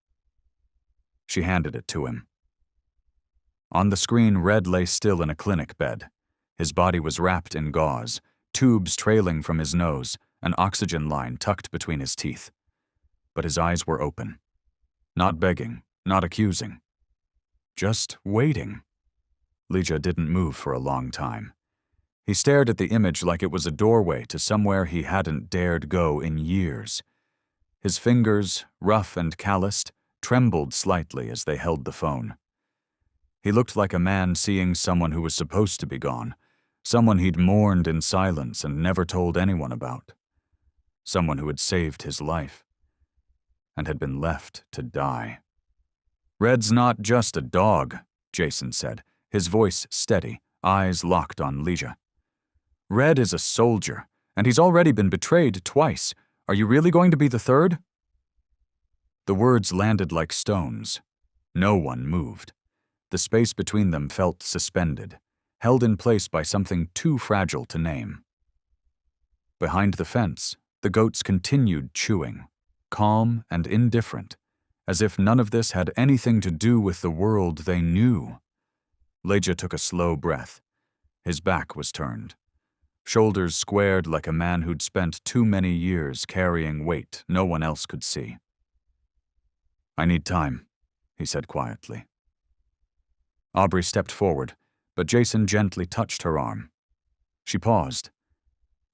She handed it to him. On the screen, Red lay still in a clinic bed. His body was wrapped in gauze, tubes trailing from his nose, an oxygen line tucked between his teeth. But his eyes were open. Not begging, not accusing. Just waiting. Legia didn't move for a long time. He stared at the image like it was a doorway to somewhere he hadn't dared go in years. His fingers, rough and calloused, trembled slightly as they held the phone. He looked like a man seeing someone who was supposed to be gone, someone he'd mourned in silence and never told anyone about. Someone who had saved his life and had been left to die. Red's not just a dog, Jason said, his voice steady, eyes locked on Legia. Red is a soldier, and he's already been betrayed twice. Are you really going to be the third? The words landed like stones. No one moved. The space between them felt suspended, held in place by something too fragile to name. Behind the fence, the goats continued chewing, calm and indifferent, as if none of this had anything to do with the world they knew. Leja took a slow breath. His back was turned, shoulders squared like a man who'd spent too many years carrying weight no one else could see. "I need time," he said quietly. Aubrey stepped forward, but Jason gently touched her arm. She paused.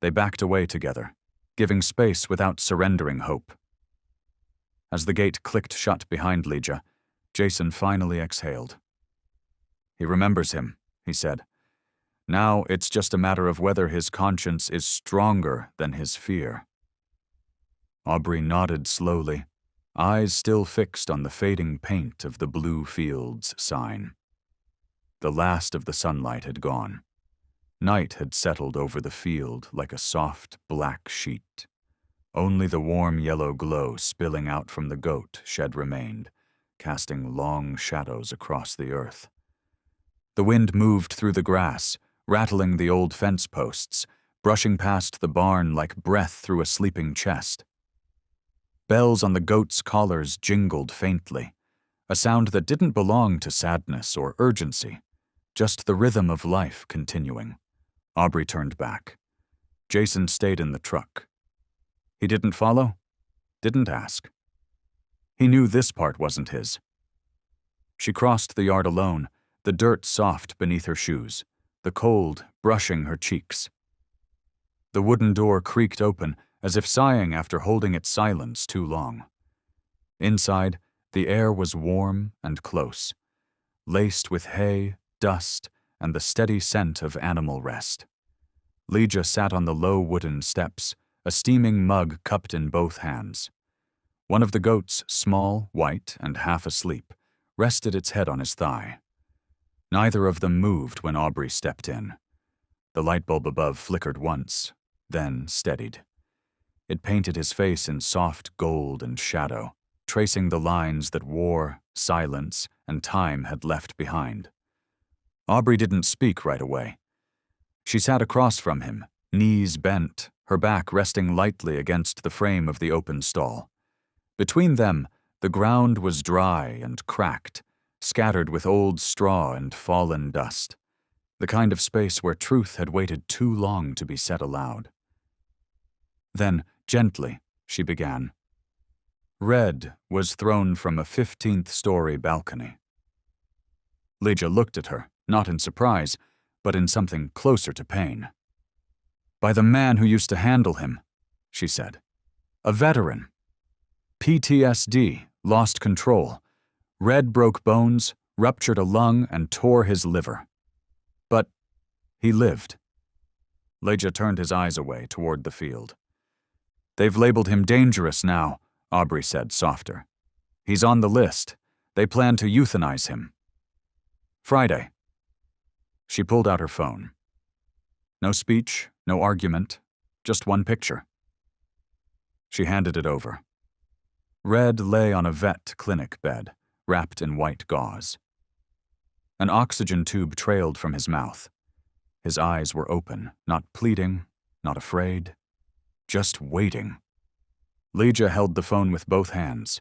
They backed away together, giving space without surrendering hope. As the gate clicked shut behind Leja, Jason finally exhaled. "He remembers him," he said. "Now it's just a matter of whether his conscience is stronger than his fear." Aubrey nodded slowly, eyes still fixed on the fading paint of the Blue Fields sign. The last of the sunlight had gone. Night had settled over the field like a soft, black sheet. Only the warm yellow glow spilling out from the goat shed remained, casting long shadows across the earth. The wind moved through the grass, rattling the old fence posts, brushing past the barn like breath through a sleeping chest. Bells on the goats' collars jingled faintly, a sound that didn't belong to sadness or urgency, just the rhythm of life continuing. Aubrey turned back. Jason stayed in the truck. He didn't follow, didn't ask. He knew this part wasn't his. She crossed the yard alone, the dirt soft beneath her shoes, the cold brushing her cheeks. The wooden door creaked open, as if sighing after holding its silence too long. Inside, the air was warm and close, laced with hay, dust, and the steady scent of animal rest. Leja sat on the low wooden steps, a steaming mug cupped in both hands. One of the goats, small, white, and half asleep, rested its head on his thigh. Neither of them moved when Aubrey stepped in. The light bulb above flickered once, then steadied. It painted his face in soft gold and shadow, tracing the lines that war, silence, and time had left behind. Aubrey didn't speak right away. She sat across from him, knees bent, her back resting lightly against the frame of the open stall. Between them, the ground was dry and cracked, scattered with old straw and fallen dust, the kind of space where truth had waited too long to be said aloud. Then, gently, she began. Red was thrown from a 15th-story balcony. Leja looked at her, not in surprise, but in something closer to pain. "By the man who used to handle him," she said. "A veteran. PTSD, lost control. Red broke bones, ruptured a lung, and tore his liver. But he lived." Leja turned his eyes away toward the field. "They've labeled him dangerous now," Aubrey said, softer. "He's on the list. They plan to euthanize him. Friday." She pulled out her phone. No speech, no argument, just one picture. She handed it over. Red lay on a vet clinic bed, wrapped in white gauze. An oxygen tube trailed from his mouth. His eyes were open, not pleading, not afraid, just waiting. Leja held the phone with both hands,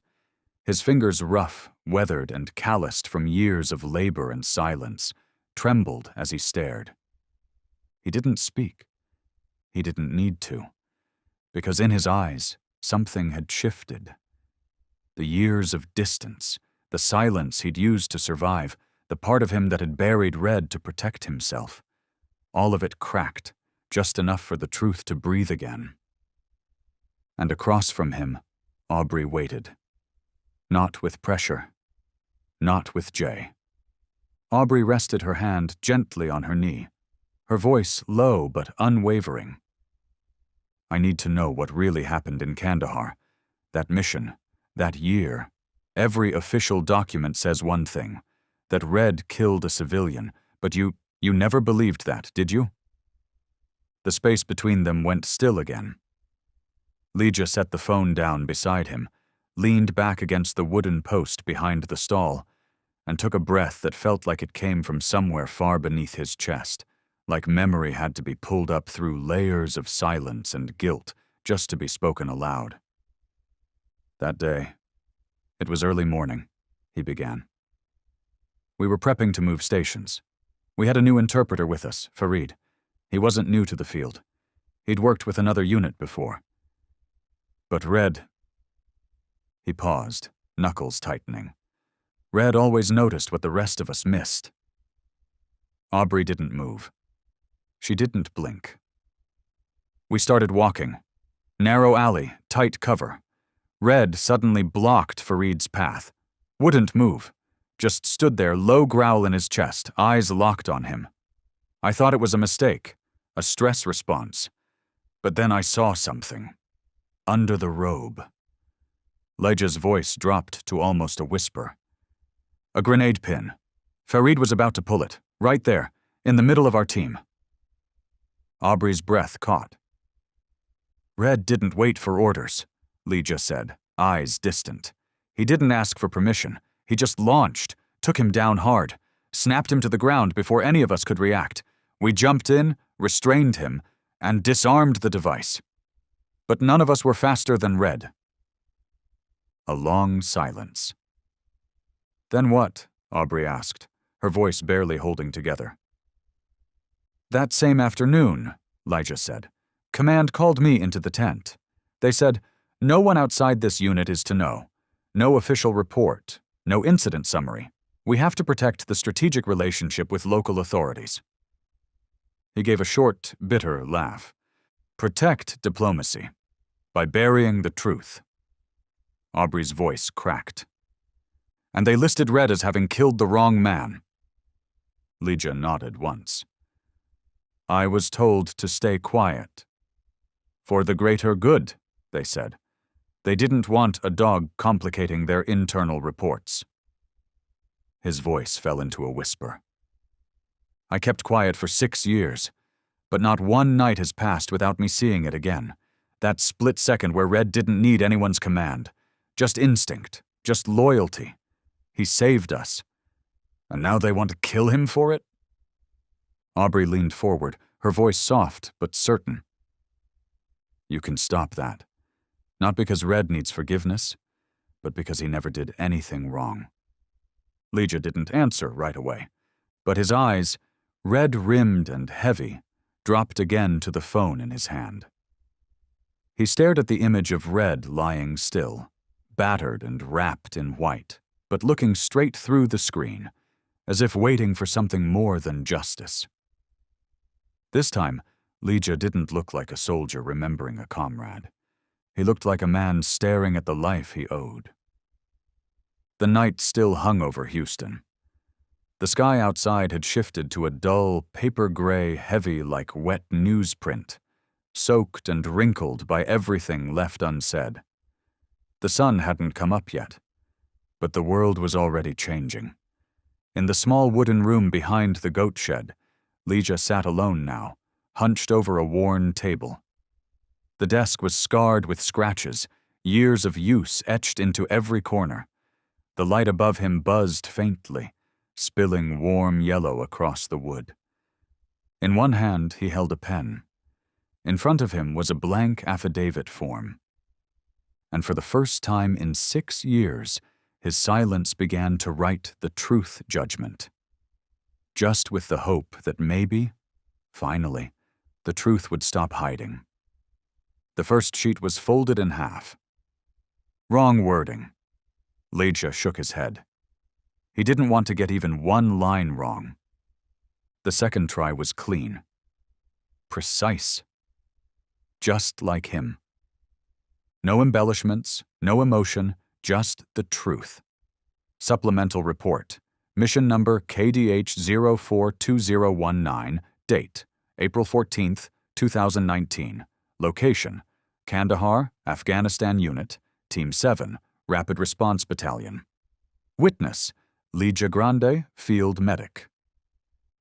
his fingers rough, weathered, and calloused from years of labor and silence, trembled as he stared. He didn't speak. He didn't need to, because in his eyes, something had shifted. The years of distance, the silence he'd used to survive, the part of him that had buried Red to protect himself. All of it cracked, just enough for the truth to breathe again. And across from him, Aubrey waited. Not with pressure. Not with Jay. Aubrey rested her hand gently on her knee, her voice low but unwavering. "I need to know what really happened in Kandahar. That mission, that year. Every official document says one thing, that Red killed a civilian, but you never believed that, did you?" The space between them went still again. Legia set the phone down beside him, leaned back against the wooden post behind the stall, and took a breath that felt like it came from somewhere far beneath his chest, like memory had to be pulled up through layers of silence and guilt just to be spoken aloud. That day, it was early morning, he began. We were prepping to move stations. We had a new interpreter with us, Farid. He wasn't new to the field. He'd worked with another unit before. But Red... He paused, knuckles tightening. Red always noticed what the rest of us missed. Aubrey didn't move. She didn't blink. We started walking. Narrow alley, tight cover. Red suddenly blocked Farid's path. Wouldn't move. Just stood there, low growl in his chest, eyes locked on him. I thought it was a mistake, a stress response. But then I saw something. Under the robe. Leja's voice dropped to almost a whisper. A grenade pin. Farid was about to pull it, right there, in the middle of our team. Aubrey's breath caught. Red didn't wait for orders, Leja said, eyes distant. He didn't ask for permission. He just launched, took him down hard, snapped him to the ground before any of us could react. We jumped in, restrained him, and disarmed the device. But none of us were faster than Red. A long silence. Then what? Aubrey asked, her voice barely holding together. That same afternoon, Leja said, Command called me into the tent. They said, no one outside this unit is to know. No official report. No incident summary. We have to protect the strategic relationship with local authorities. He gave a short, bitter laugh. Protect diplomacy. By burying the truth. Aubrey's voice cracked. And they listed Red as having killed the wrong man. Leja nodded once. I was told to stay quiet. For the greater good, they said. They didn't want a dog complicating their internal reports. His voice fell into a whisper. I kept quiet for 6 years, but not one night has passed without me seeing it again. That split second where Red didn't need anyone's command. Just instinct, just loyalty. He saved us. And now they want to kill him for it? Aubrey leaned forward, her voice soft but certain. You can stop that. Not because Red needs forgiveness, but because he never did anything wrong. Leja didn't answer right away, but his eyes, red-rimmed and heavy, dropped again to the phone in his hand. He stared at the image of Red lying still, battered and wrapped in white, but looking straight through the screen, as if waiting for something more than justice. This time, Leja didn't look like a soldier remembering a comrade. He looked like a man staring at the life he owed. The night still hung over Houston. The sky outside had shifted to a dull, paper-gray, heavy like wet newsprint, soaked and wrinkled by everything left unsaid. The sun hadn't come up yet, but the world was already changing. In the small wooden room behind the goat shed, Leja sat alone now, hunched over a worn table. The desk was scarred with scratches, years of use etched into every corner. The light above him buzzed faintly, spilling warm yellow across the wood. In one hand, he held a pen. In front of him was a blank affidavit form. And for the first time in 6 years, his silence began to write the truth judgment. Just with the hope that maybe, finally, the truth would stop hiding. The first sheet was folded in half. Wrong wording. Leja shook his head. He didn't want to get even one line wrong. The second try was clean. Precise. Just like him. No embellishments, no emotion, just the truth. Supplemental report. Mission number KDH042019. Date, April 14th, 2019. Location, Kandahar, Afghanistan Unit, Team 7, Rapid Response Battalion. Witness, Leja Grande, Field Medic.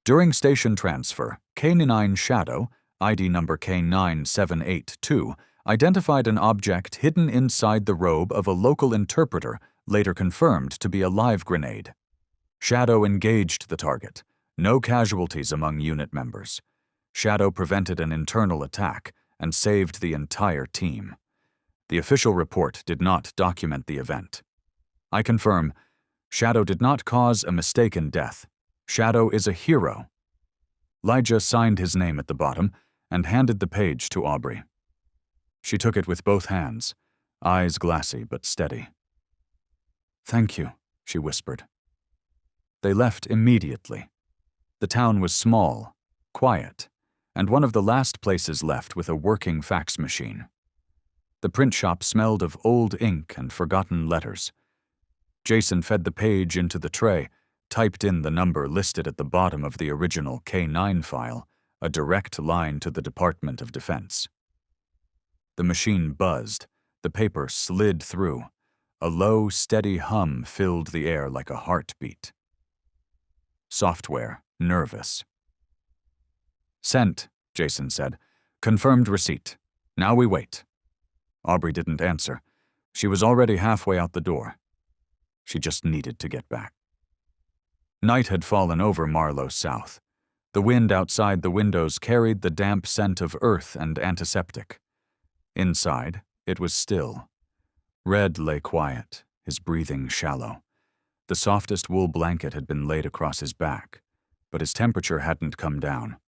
During station transfer, K-9 Shadow, ID number K9782, identified an object hidden inside the robe of a local interpreter, later confirmed to be a live grenade. Shadow engaged the target. No casualties among unit members. Shadow prevented an internal attack and saved the entire team. The official report did not document the event. I confirm, Shadow did not cause a mistaken death. Shadow is a hero. Lijah signed his name at the bottom and handed the page to Aubrey. She took it with both hands, eyes glassy but steady. "Thank you," she whispered. They left immediately. The town was small, quiet, and one of the last places left with a working fax machine. The print shop smelled of old ink and forgotten letters. Jason fed the page into the tray, typed in the number listed at the bottom of the original K9 file, a direct line to the Department of Defense. The machine buzzed, the paper slid through. A low, steady hum filled the air like a heartbeat. Software, nervous. "Sent," Jason said. "Confirmed receipt. Now we wait." Aubrey didn't answer. She was already halfway out the door. She just needed to get back. Night had fallen over Marlow South. The wind outside the windows carried the damp scent of earth and antiseptic. Inside, it was still. Red lay quiet, his breathing shallow. The softest wool blanket had been laid across his back, but his temperature hadn't come down.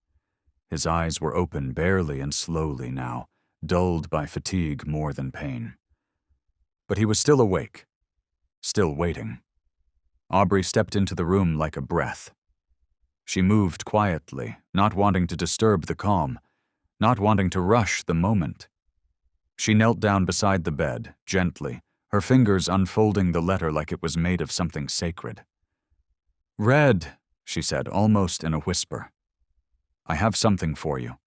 His eyes were open barely and slowly now, dulled by fatigue more than pain. But he was still awake, still waiting. Aubrey stepped into the room like a breath. She moved quietly, not wanting to disturb the calm, not wanting to rush the moment. She knelt down beside the bed, gently, her fingers unfolding the letter like it was made of something sacred. "Red," she said, almost in a whisper. "I have something for you."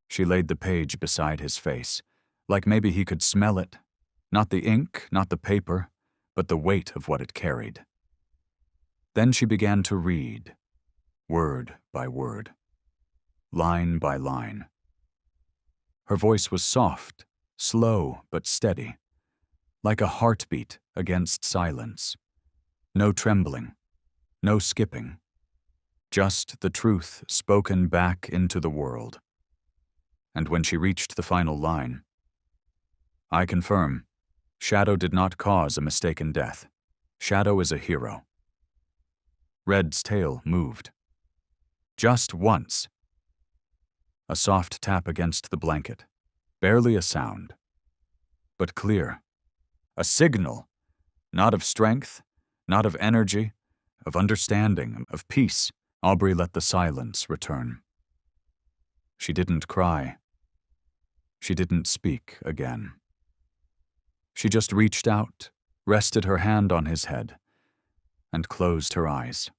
She laid the page beside his face, like maybe he could smell it. Not the ink, not the paper, but the weight of what it carried. Then she began to read, word by word, line by line. Her voice was soft, slow but steady, like a heartbeat against silence. No trembling, no skipping, just the truth spoken back into the world. And when she reached the final line, "I confirm, Shadow did not cause a mistaken death. Shadow is a hero." Red's tail moved. Just once. A soft tap against the blanket, barely a sound, but clear. A signal, not of strength, not of energy, of understanding, of peace. Aubrey let the silence return. She didn't cry. She didn't speak again. She just reached out, rested her hand on his head, and closed her eyes.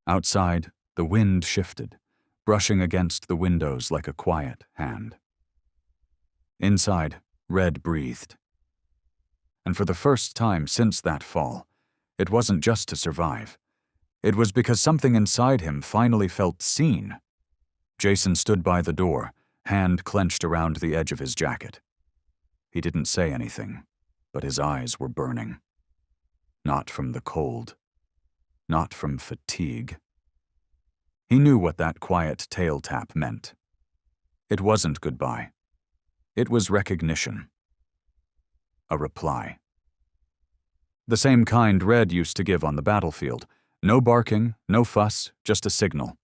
Outside, the wind shifted, brushing against the windows like a quiet hand. Inside, Red breathed. And for the first time since that fall, it wasn't just to survive. It was because something inside him finally felt seen. Jason stood by the door, hand clenched around the edge of his jacket. He didn't say anything, but his eyes were burning. Not from the cold. Not from fatigue. He knew what that quiet tail tap meant. It wasn't goodbye. It was recognition. A reply. The same kind Red used to give on the battlefield. No barking, no fuss, just a signal.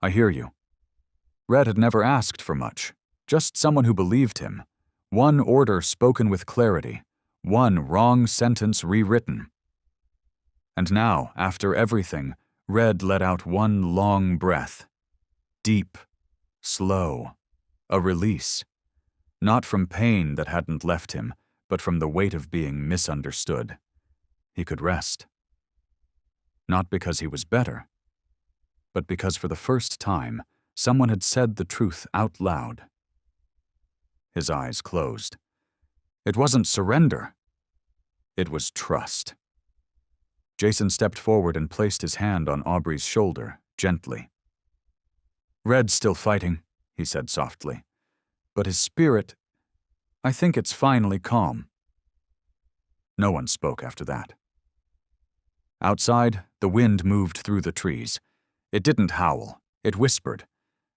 "I hear you." Red had never asked for much, just someone who believed him. One order spoken with clarity, one wrong sentence rewritten. And now, after everything, Red let out one long breath. Deep, slow, a release. Not from pain that hadn't left him, but from the weight of being misunderstood. He could rest. Not because he was better, but because for the first time, someone had said the truth out loud. His eyes closed. It wasn't surrender. It was trust. Jason stepped forward and placed his hand on Aubrey's shoulder, gently. Red's still fighting, he said softly. But his spirit, I think it's finally calm. No one spoke after that. Outside, the wind moved through the trees. It didn't howl, it whispered.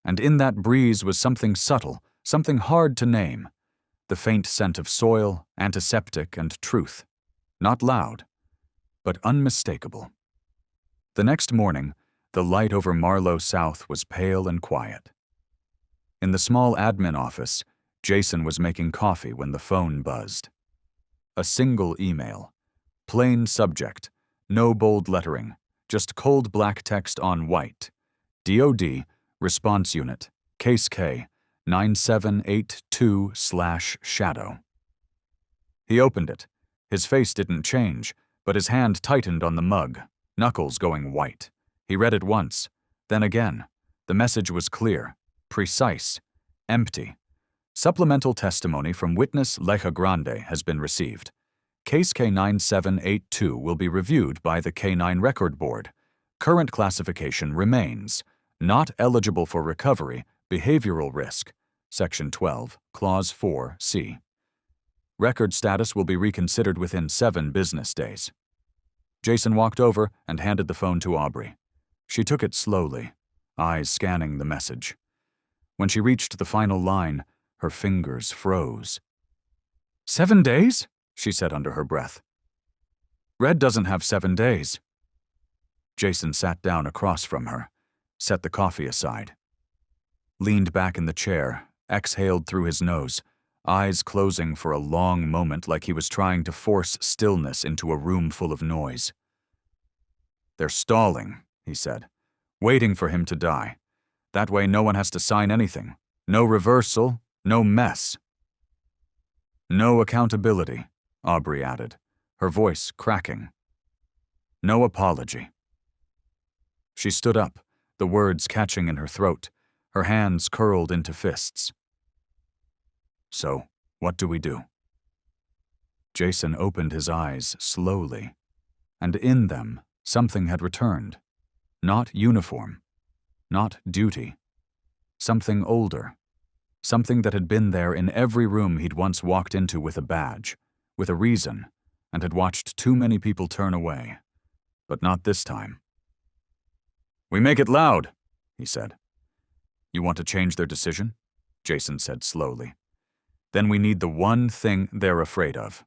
And in that breeze was something subtle, something hard to name. The faint scent of soil, antiseptic, and truth. Not loud, but unmistakable. The next morning, the light over Marlow South was pale and quiet. In the small admin office, Jason was making coffee when the phone buzzed. A single email. Plain subject, no bold lettering, just cold black text on white. DOD, Response Unit, Case K, 9782/Shadow. He opened it. His face didn't change, but his hand tightened on the mug, knuckles going white. He read it once, then again. The message was clear, precise, empty. Supplemental testimony from witness Leja Grande has been received. Case K9782 will be reviewed by the K9 Record Board. Current classification remains. Not eligible for recovery, behavioral risk. Section 12, Clause 4C. Record status will be reconsidered within 7 business days. Jason walked over and handed the phone to Aubrey. She took it slowly, eyes scanning the message. When she reached the final line, her fingers froze. 7 days? She said under her breath. Red doesn't have 7 days. Jason sat down across from her, set the coffee aside. Leaned back in the chair, exhaled through his nose, eyes closing for a long moment like he was trying to force stillness into a room full of noise. They're stalling, he said, waiting for him to die. That way no one has to sign anything. No reversal, no mess. No accountability, Aubrey added, her voice cracking. No apology. She stood up, the words catching in her throat, her hands curled into fists. So, what do we do? Jason opened his eyes slowly, and in them, something had returned. Not uniform, not duty. Something older. Something that had been there in every room he'd once walked into with a badge, with a reason, and had watched too many people turn away. But not this time. We make it loud, he said. You want to change their decision? Jason said slowly. Then we need the one thing they're afraid of.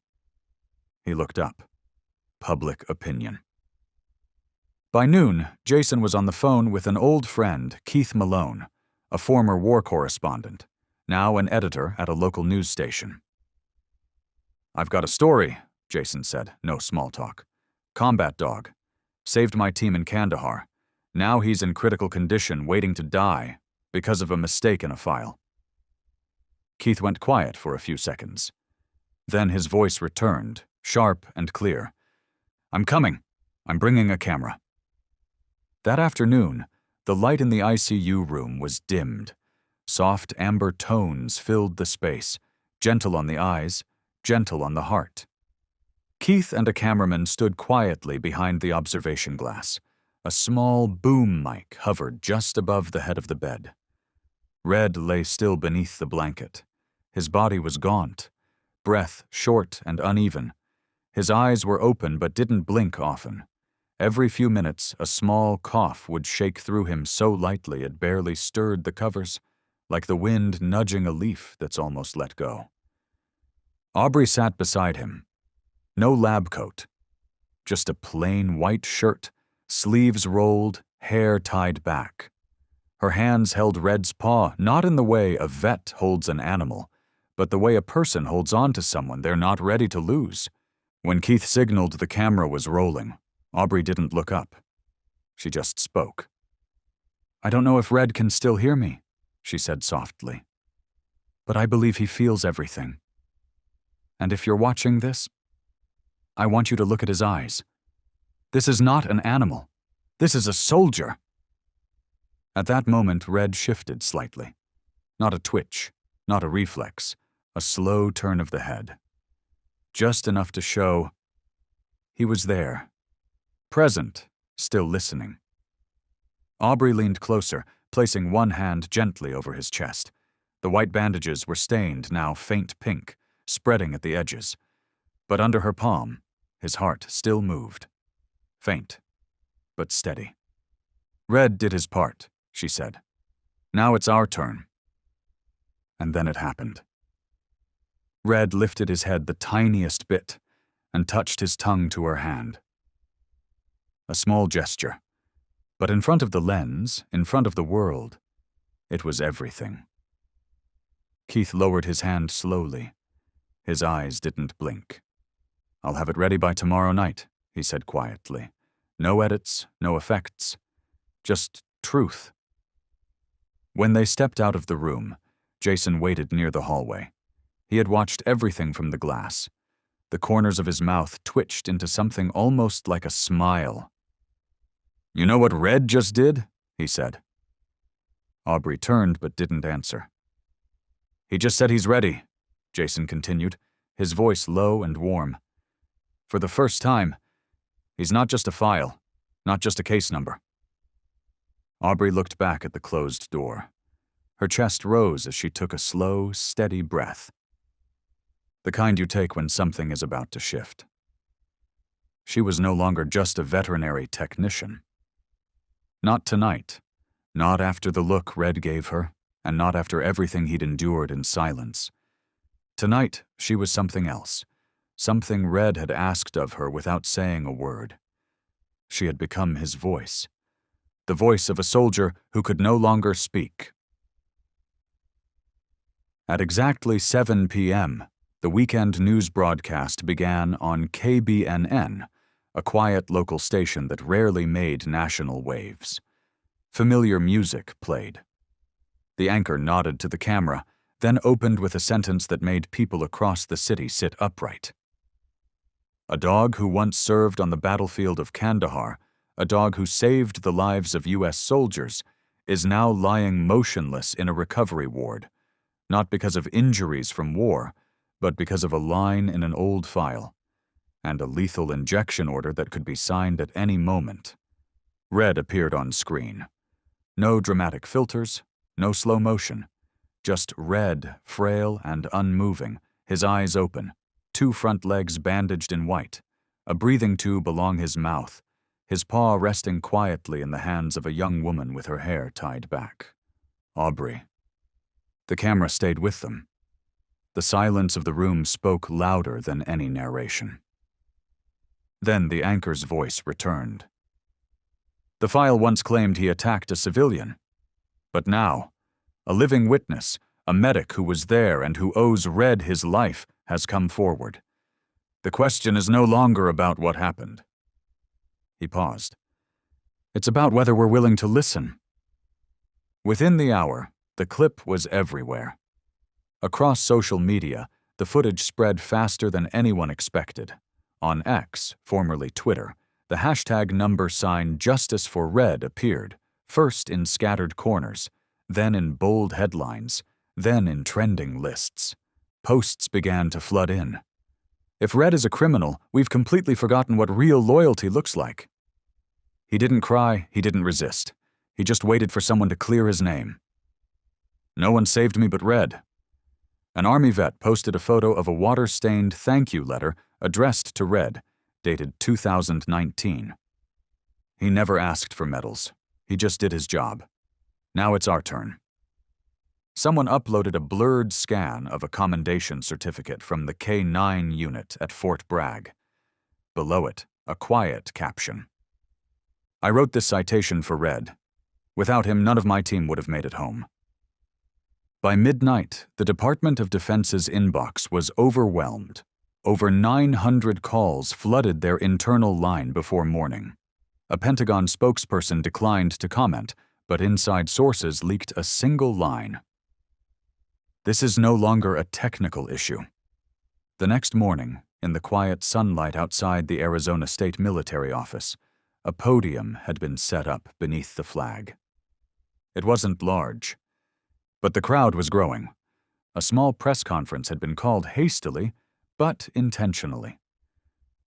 He looked up. Public opinion. By noon, Jason was on the phone with an old friend, Keith Malone, a former war correspondent, now an editor at a local news station. I've got a story, Jason said, no small talk. Combat dog. Saved my team in Kandahar. Now he's in critical condition waiting to die because of a mistake in a file. Keith went quiet for a few seconds. Then his voice returned, sharp and clear. I'm coming. I'm bringing a camera. That afternoon, the light in the ICU room was dimmed. Soft amber tones filled the space, gentle on the eyes, gentle on the heart. Keith and a cameraman stood quietly behind the observation glass. A small boom mic hovered just above the head of the bed. Red lay still beneath the blanket. His body was gaunt, breath short and uneven. His eyes were open but didn't blink often. Every few minutes, a small cough would shake through him so lightly it barely stirred the covers, like the wind nudging a leaf that's almost let go. Aubrey sat beside him. No lab coat. Just a plain white shirt, sleeves rolled, hair tied back. Her hands held Red's paw, not in the way a vet holds an animal, but the way a person holds on to someone they're not ready to lose. When Keith signaled the camera was rolling, Aubrey didn't look up. She just spoke. I don't know if Red can still hear me, she said softly. But I believe he feels everything. And if you're watching this, I want you to look at his eyes. This is not an animal. This is a soldier. At that moment, Red shifted slightly. Not a twitch, not a reflex, a slow turn of the head. Just enough to show he was there, present, still listening. Aubrey leaned closer, placing one hand gently over his chest. The white bandages were stained, now faint pink, spreading at the edges. But under her palm, his heart still moved. Faint, but steady. "Red did his part," she said. "Now it's our turn." And then it happened. Red lifted his head the tiniest bit and touched his tongue to her hand. A small gesture, but in front of the lens, in front of the world, it was everything. Keith lowered his hand slowly. His eyes didn't blink. "I'll have it ready by tomorrow night," he said quietly. "No edits, no effects, just truth." When they stepped out of the room, Jason waited near the hallway. He had watched everything from the glass. The corners of his mouth twitched into something almost like a smile. "You know what Red just did?" he said. Aubrey turned but didn't answer. "He just said he's ready," Jason continued, his voice low and warm. "For the first time, he's not just a file, not just a case number." Aubrey looked back at the closed door. Her chest rose as she took a slow, steady breath. The kind you take when something is about to shift. She was no longer just a veterinary technician. Not tonight, not after the look Red gave her, and not after everything he'd endured in silence. Tonight, she was something else, something Red had asked of her without saying a word. She had become his voice, the voice of a soldier who could no longer speak. At exactly 7 p.m., the weekend news broadcast began on KBNN, a quiet local station that rarely made national waves. Familiar music played. The anchor nodded to the camera, then opened with a sentence that made people across the city sit upright. "A dog who once served on the battlefield of Kandahar, a dog who saved the lives of U.S. soldiers, is now lying motionless in a recovery ward, not because of injuries from war, but because of a line in an old file, and a lethal injection order that could be signed at any moment." Red appeared on screen. No dramatic filters, no slow motion. Just Red, frail and unmoving, his eyes open, 2 front legs bandaged in white, a breathing tube along his mouth, his paw resting quietly in the hands of a young woman with her hair tied back. Aubrey. The camera stayed with them. The silence of the room spoke louder than any narration. Then the anchor's voice returned. "The file once claimed he attacked a civilian. But now, a living witness, a medic who was there and who owes Red his life, has come forward. The question is no longer about what happened." He paused. "It's about whether we're willing to listen." Within the hour, the clip was everywhere. Across social media, the footage spread faster than anyone expected. On X, formerly Twitter, the hashtag #Justice for Red appeared, first in scattered corners, then in bold headlines, then in trending lists. Posts began to flood in. "If Red is a criminal, we've completely forgotten what real loyalty looks like. He didn't cry, he didn't resist. He just waited for someone to clear his name. No one saved me but Red." An Army vet posted a photo of a water-stained thank you letter addressed to Red, dated 2019. "He never asked for medals. He just did his job. Now it's our turn." Someone uploaded a blurred scan of a commendation certificate from the K-9 unit at Fort Bragg. Below it, a quiet caption. "I wrote this citation for Red. Without him, none of my team would have made it home." By midnight, the Department of Defense's inbox was overwhelmed. Over 900 calls flooded their internal line before morning. A Pentagon spokesperson declined to comment, but inside sources leaked a single line. "This is no longer a technical issue." The next morning, in the quiet sunlight outside the Arizona State Military Office, a podium had been set up beneath the flag. It wasn't large, but the crowd was growing. A small press conference had been called hastily, but intentionally.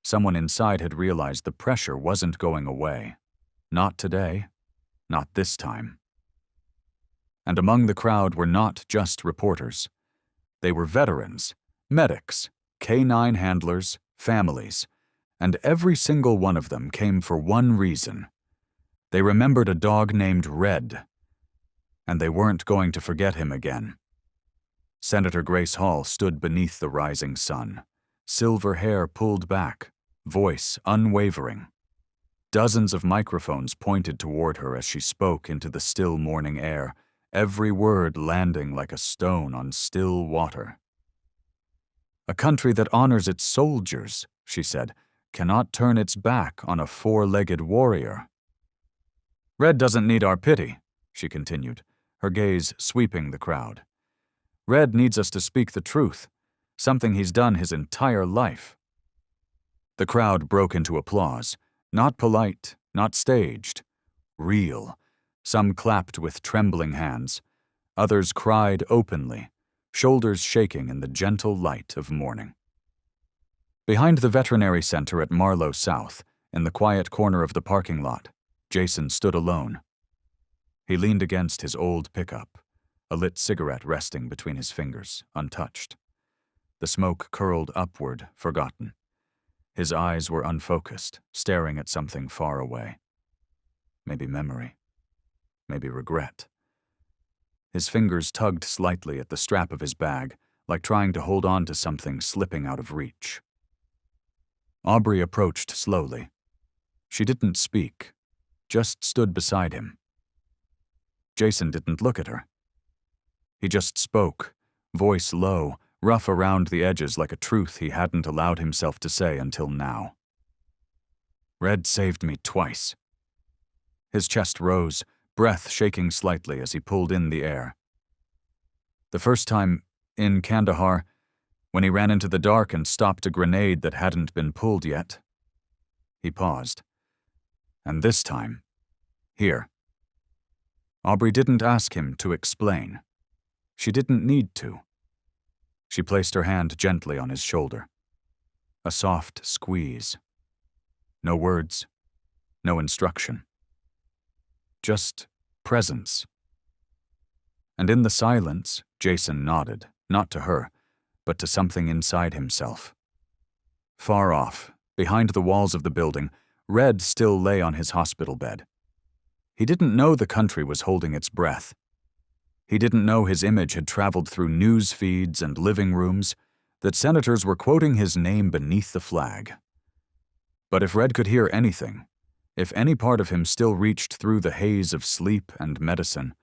Someone inside had realized the pressure wasn't going away. Not today. Not this time. And among the crowd were not just reporters. They were veterans, medics, K-9 handlers, families, and every single one of them came for one reason. They remembered a dog named Red, and they weren't going to forget him again. Senator Grace Hall stood beneath the rising sun, silver hair pulled back, voice unwavering. Dozens of microphones pointed toward her as she spoke into the still morning air, every word landing like a stone on still water. "A country that honors its soldiers," she said, "cannot turn its back on a four-legged warrior." "Red doesn't need our pity," she continued, her gaze sweeping the crowd. "Red needs us to speak the truth, something he's done his entire life." The crowd broke into applause, not polite, not staged, real. Some clapped with trembling hands. Others cried openly, shoulders shaking in the gentle light of morning. Behind the veterinary center at Marlow South, in the quiet corner of the parking lot, Jason stood alone. He leaned against his old pickup, a lit cigarette resting between his fingers, untouched. The smoke curled upward, forgotten. His eyes were unfocused, staring at something far away. Maybe memory. Maybe regret. His fingers tugged slightly at the strap of his bag, like trying to hold on to something slipping out of reach. Aubrey approached slowly. She didn't speak, just stood beside him. Jason didn't look at her. He just spoke, voice low, rough around the edges like a truth he hadn't allowed himself to say until now. "Red saved me twice." His chest rose, breath shaking slightly as he pulled in the air. "The first time, in Kandahar, when he ran into the dark and stopped a grenade that hadn't been pulled yet." He paused. "And this time, here." Aubrey didn't ask him to explain. She didn't need to. She placed her hand gently on his shoulder. A soft squeeze. No words, no instruction. Just presence. And in the silence, Jason nodded, not to her, but to something inside himself. Far off, behind the walls of the building, Red still lay on his hospital bed. He didn't know the country was holding its breath. He didn't know his image had traveled through news feeds and living rooms, that senators were quoting his name beneath the flag. But if Red could hear anything, if any part of him still reached through the haze of sleep and medicine,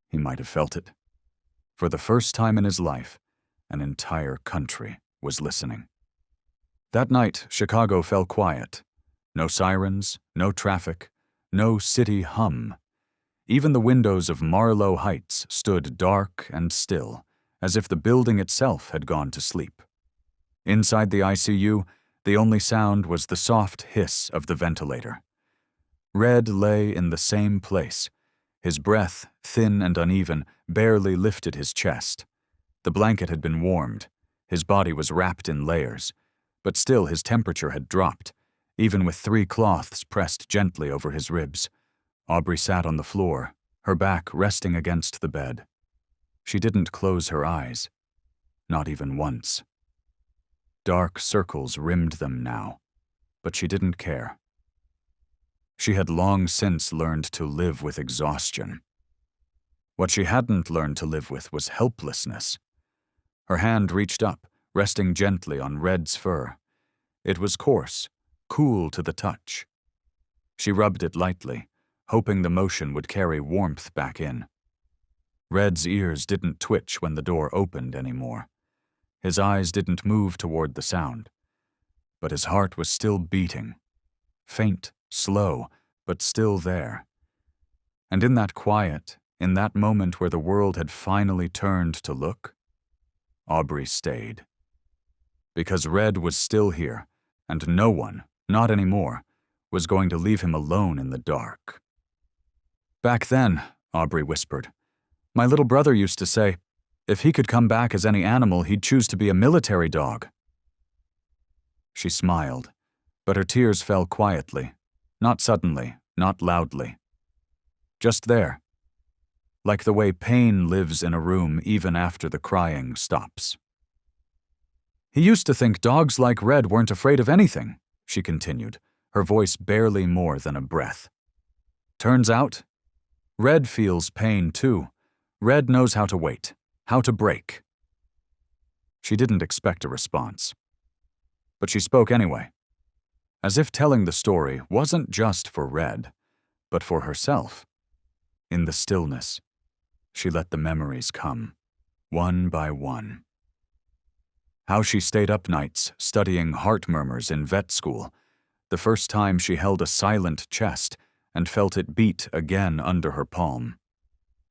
he might have felt it. For the first time in his life, an entire country was listening. That night, Chicago fell quiet. No sirens, no traffic, no city hum. Even the windows of Marlow Heights stood dark and still, as if the building itself had gone to sleep. Inside the ICU, the only sound was the soft hiss of the ventilator. Red lay in the same place. His breath, thin and uneven, barely lifted his chest. The blanket had been warmed. His body was wrapped in layers, but still his temperature had dropped, even with 3 cloths pressed gently over his ribs. Aubrey sat on the floor, her back resting against the bed. She didn't close her eyes, not even once. Dark circles rimmed them now, but she didn't care. She had long since learned to live with exhaustion. What she hadn't learned to live with was helplessness. Her hand reached up, resting gently on Red's fur. It was coarse, cool to the touch. She rubbed it lightly, hoping the motion would carry warmth back in. Red's ears didn't twitch when the door opened anymore. His eyes didn't move toward the sound. But his heart was still beating. Faint, slow, but still there. And in that quiet, in that moment where the world had finally turned to look, Aubrey stayed. Because Red was still here, and no one, not anymore, was going to leave him alone in the dark. "Back then," Aubrey whispered, "my little brother used to say, if he could come back as any animal, he'd choose to be a military dog." She smiled, but her tears fell quietly, not suddenly, not loudly. Just there. like the way pain lives in a room even after the crying stops. "He used to think dogs like Red weren't afraid of anything," she continued, her voice barely more than a breath. "Turns out, Red feels pain too. Red knows how to wait, how to break." She didn't expect a response, but she spoke anyway, as if telling the story wasn't just for Red, but for herself. In the stillness, she let the memories come, one by one. How she stayed up nights studying heart murmurs in vet school, the first time she held a silent chest and felt it beat again under her palm.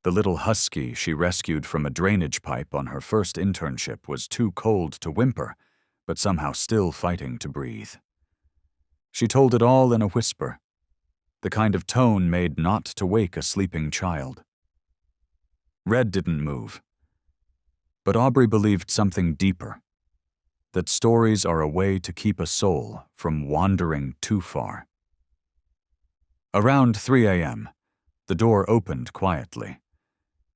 The little husky she rescued from a drainage pipe on her first internship was too cold to whimper, but somehow still fighting to breathe. She told it all in a whisper, the kind of tone made not to wake a sleeping child. Red didn't move, but Aubrey believed something deeper, that stories are a way to keep a soul from wandering too far. Around 3 a.m., the door opened quietly.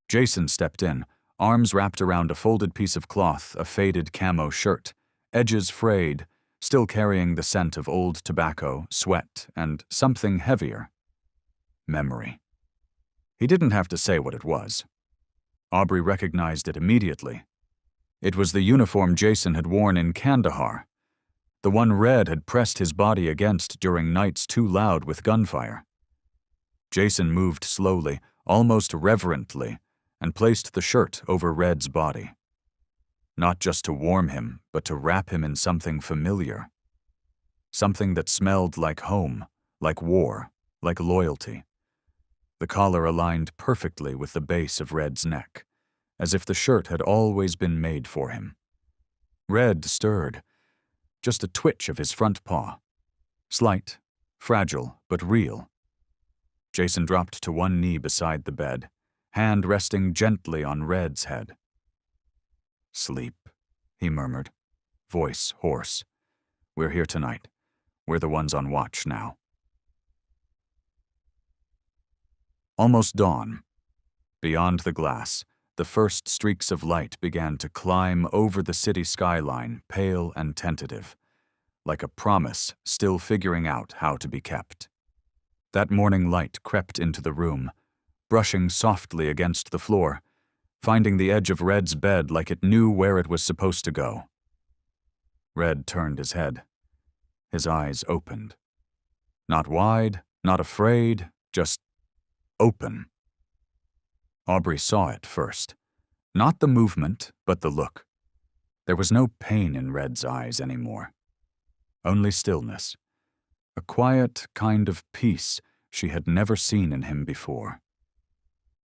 Jason stepped in, arms wrapped around a folded piece of cloth, a faded camo shirt, edges frayed, still carrying the scent of old tobacco, sweat, and something heavier. Memory. He didn't have to say what it was. Aubrey recognized it immediately. It was the uniform Jason had worn in Kandahar, the one Red had pressed his body against during nights too loud with gunfire. Jason moved slowly, almost reverently, and placed the shirt over Red's body. Not just to warm him, but to wrap him in something familiar. Something that smelled like home, like war, like loyalty. The collar aligned perfectly with the base of Red's neck, as if the shirt had always been made for him. Red stirred, just a twitch of his front paw. Slight, fragile, but real. Jason dropped to one knee beside the bed, hand resting gently on Red's head. "Sleep," he murmured, voice hoarse. "We're here tonight. We're the ones on watch now." Almost dawn. Beyond the glass, the first streaks of light began to climb over the city skyline, pale and tentative, like a promise still figuring out how to be kept. That morning light crept into the room, brushing softly against the floor, finding the edge of Red's bed like it knew where it was supposed to go. Red turned his head. His eyes opened. Not wide, not afraid, just open. Aubrey saw it first. Not the movement, but the look. There was no pain in Red's eyes anymore. Only stillness. A quiet kind of peace she had never seen in him before.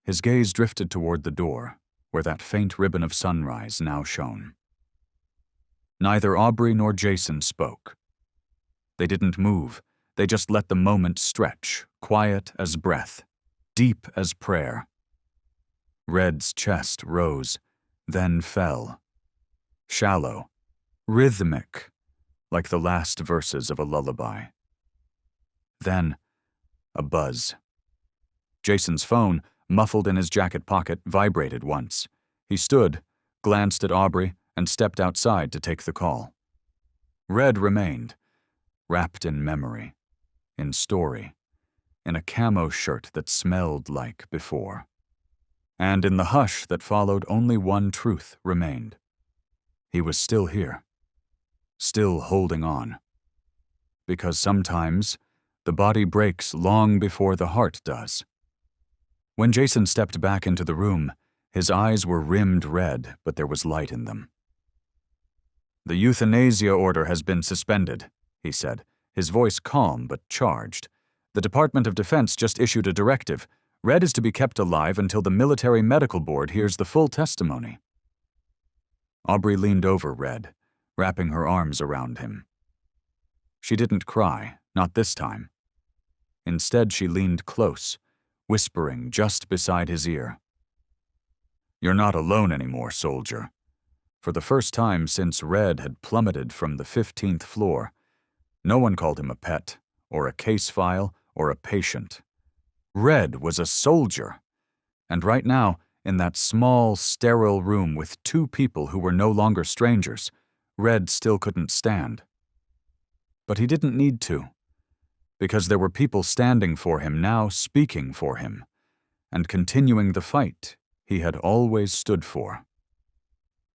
His gaze drifted toward the door, where that faint ribbon of sunrise now shone. Neither Aubrey nor Jason spoke. They didn't move. They just let the moment stretch, quiet as breath, deep as prayer. Red's chest rose, then fell. Shallow, rhythmic, like the last verses of a lullaby. Then, a buzz. Jason's phone, muffled in his jacket pocket, vibrated once. He stood, glanced at Aubrey, and stepped outside to take the call. Red remained, wrapped in memory, in story, in a camo shirt that smelled like before. And in the hush that followed, only one truth remained. He was still here, still holding on. Because sometimes, the body breaks long before the heart does. When Jason stepped back into the room, his eyes were rimmed red, but there was light in them. "The euthanasia order has been suspended," he said, his voice calm but charged. "The Department of Defense just issued a directive. Red is to be kept alive until the Military Medical Board hears the full testimony." Aubrey leaned over Red, wrapping her arms around him. She didn't cry, not this time. Instead, she leaned close, whispering just beside his ear. "You're not alone anymore, soldier." For the first time since Red had plummeted from the 15th floor, no one called him a pet, or a case file, or a patient. Red was a soldier, And right now, in that small, sterile room with two people who were no longer strangers, Red still couldn't stand. But he didn't need to, because there were people standing for him now, speaking for him, and continuing the fight he had always stood for.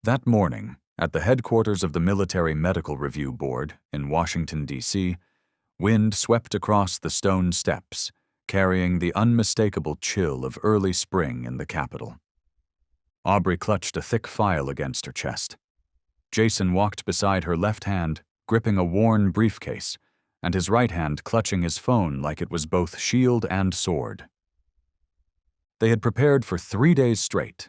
That morning, at the headquarters of the Military Medical Review Board in Washington, D.C., wind swept across the stone steps, carrying the unmistakable chill of early spring in the Capitol. Aubrey clutched a thick file against her chest. Jason walked beside her left hand, gripping a worn briefcase, and his right hand clutching his phone like it was both shield and sword. They had prepared for 3 days straight.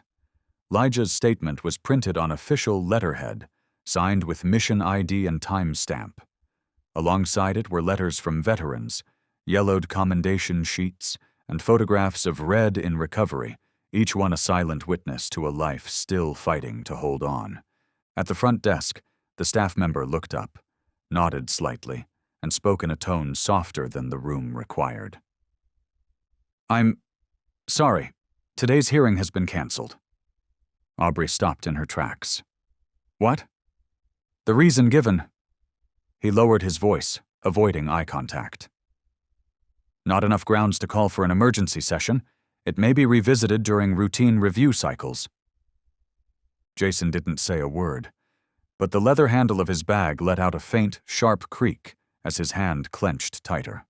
Lijah's statement was printed on official letterhead, signed with mission ID and timestamp. Alongside it were letters from veterans, yellowed commendation sheets, and photographs of Red in recovery, each one a silent witness to a life still fighting to hold on. At the front desk, the staff member looked up, nodded slightly, and spoke in a tone softer than the room required. "I'm sorry. Today's hearing has been canceled." Aubrey stopped in her tracks. "What?" "The reason given." He lowered his voice, avoiding eye contact. "Not enough grounds to call for an emergency session. It may be revisited during routine review cycles." Jason didn't say a word, but the leather handle of his bag let out a faint, sharp creak as his hand clenched tighter.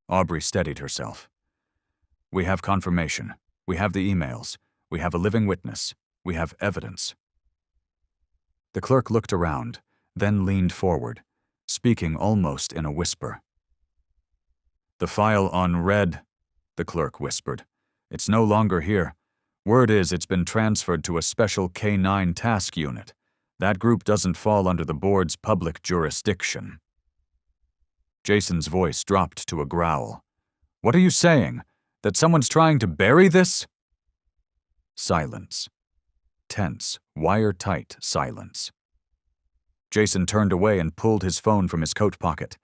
Aubrey steadied herself. "We have confirmation. We have the emails. We have a living witness. We have evidence." The clerk looked around, then leaned forward, speaking almost in a whisper. "The file on Red," the clerk whispered. "It's no longer here. Word is it's been transferred to a special K-9 task unit. That group doesn't fall under the board's public jurisdiction." Jason's voice dropped to a growl. "What are you saying? That someone's trying to bury this?" Silence. Tense, wire-tight silence. Jason turned away and pulled his phone from his coat pocket.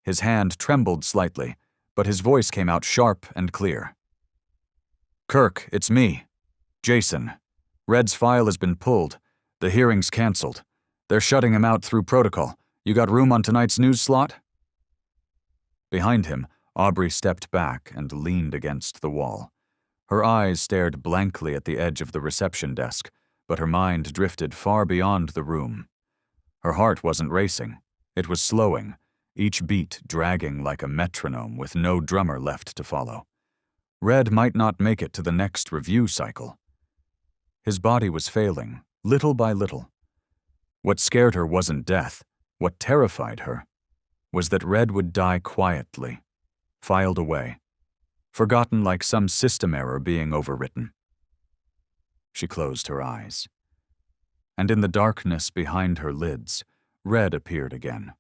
His hand trembled slightly, but his voice came out sharp and clear. "Kirk, it's me. Jason. Red's file has been pulled. The hearing's canceled. They're shutting him out through protocol. You got room on tonight's news slot?" Behind him, Aubrey stepped back and leaned against the wall. Her eyes stared blankly at the edge of the reception desk, but her mind drifted far beyond the room. Her heart wasn't racing. It was slowing, each beat dragging like a metronome with no drummer left to follow. Red might not make it to the next review cycle. His body was failing, little by little. What scared her wasn't death. What terrified her was that Red would die quietly, filed away, forgotten like some system error being overwritten. She closed her eyes. And in the darkness behind her lids, Red appeared again,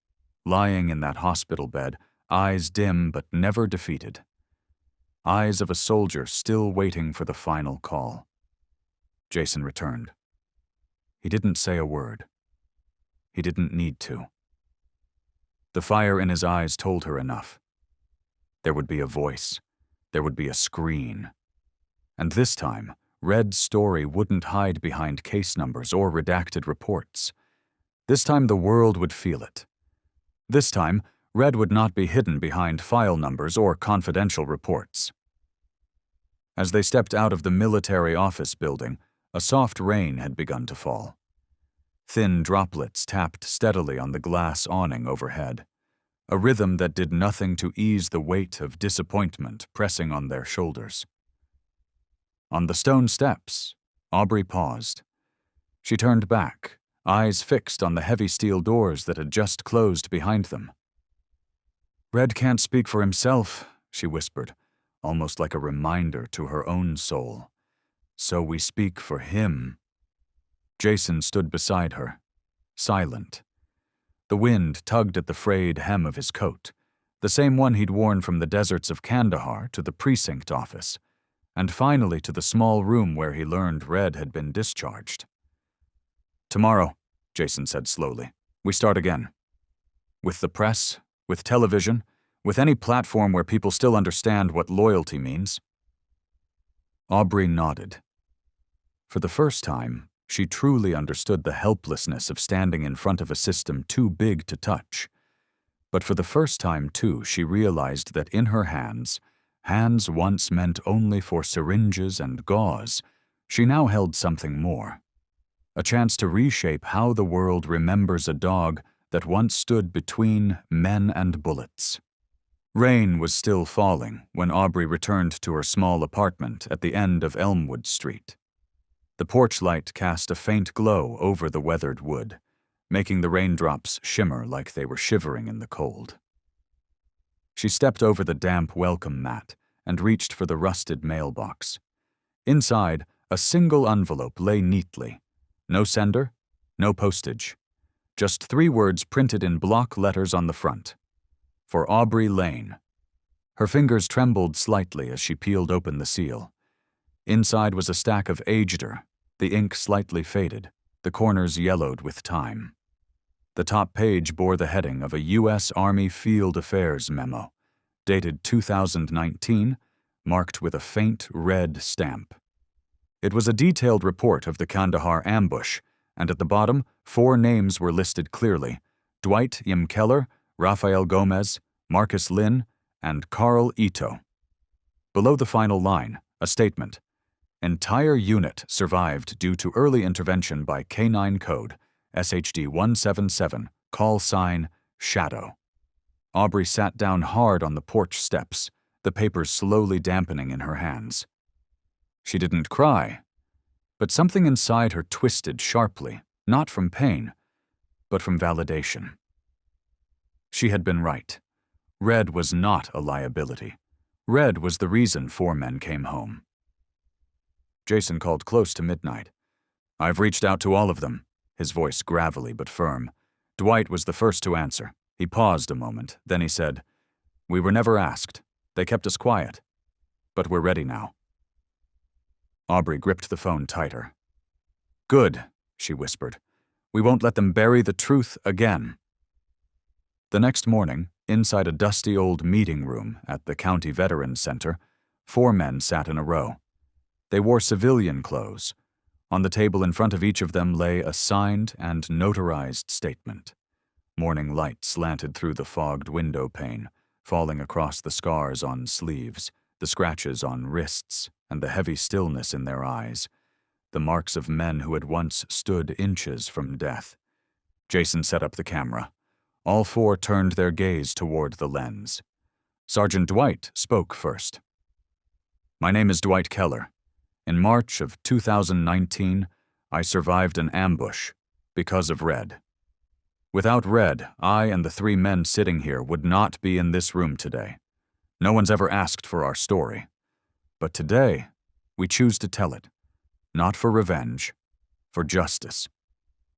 lying in that hospital bed, eyes dim but never defeated. Eyes of a soldier still waiting for the final call. Jason returned. He didn't say a word. He didn't need to. The fire in his eyes told her enough. There would be a voice. There would be a screen. And this time, Red's story wouldn't hide behind case numbers or redacted reports. This time the world would feel it. This time, Red would not be hidden behind file numbers or confidential reports. As they stepped out of the military office building, a soft rain had begun to fall. Thin droplets tapped steadily on the glass awning overhead, a rhythm that did nothing to ease the weight of disappointment pressing on their shoulders. On the stone steps, Aubrey paused. She turned back, eyes fixed on the heavy steel doors that had just closed behind them. "Red can't speak for himself," she whispered, almost like a reminder to her own soul. "So we speak for him." Jason stood beside her, silent. The wind tugged at the frayed hem of his coat, the same one he'd worn from the deserts of Kandahar to the precinct office, and finally to the small room where he learned Red had been discharged. "Tomorrow," Jason said slowly, "we start again. With the press, with television, with any platform where people still understand what loyalty means." Aubrey nodded. For the first time, she truly understood the helplessness of standing in front of a system too big to touch. But for the first time, too, she realized that in her hands once meant only for syringes and gauze, she now held something more. A chance to reshape how the world remembers a dog that once stood between men and bullets. Rain was still falling when Aubrey returned to her small apartment at the end of Elmwood Street. The porch light cast a faint glow over the weathered wood, making the raindrops shimmer like they were shivering in the cold. She stepped over the damp welcome mat and reached for the rusted mailbox. Inside, a single envelope lay neatly. No sender, no postage. Just 3 words printed in block letters on the front. For Aubrey Lane. Her fingers trembled slightly as she peeled open the seal. Inside was a stack of Ageder, the ink slightly faded, the corners yellowed with time. The top page bore the heading of a U.S. Army Field Affairs memo, dated 2019, marked with a faint red stamp. It was a detailed report of the Kandahar ambush, and at the bottom, 4 names were listed clearly: Dwight Keller, Rafael Gomez, Marcus Lynn, and Carl Ito. Below the final line, a statement: entire unit survived due to early intervention by K9 code, SHD 177, call sign, Shadow. Aubrey sat down hard on the porch steps, the papers slowly dampening in her hands. She didn't cry, but something inside her twisted sharply, not from pain, but from validation. She had been right. Red was not a liability. Red was the reason 4 men came home. Jason called close to midnight. "I've reached out to all of them," his voice gravelly but firm. Dwight was the first to answer. He paused a moment, then he said, "We were never asked. They kept us quiet. But we're ready now." Aubrey gripped the phone tighter. "Good," she whispered. "We won't let them bury the truth again." The next morning, inside a dusty old meeting room at the County Veterans Center, 4 men sat in a row. They wore civilian clothes. On the table in front of each of them lay a signed and notarized statement. Morning light slanted through the fogged window pane, falling across the scars on sleeves, the scratches on wrists, and the heavy stillness in their eyes, the marks of men who had once stood inches from death. Jason set up the camera. All 4 turned their gaze toward the lens. Sergeant Dwight spoke first. "My name is Dwight Keller. In March of 2019, I survived an ambush because of Red. Without Red, I and the 3 men sitting here would not be in this room today. No one's ever asked for our story. But today, we choose to tell it. Not for revenge, for justice."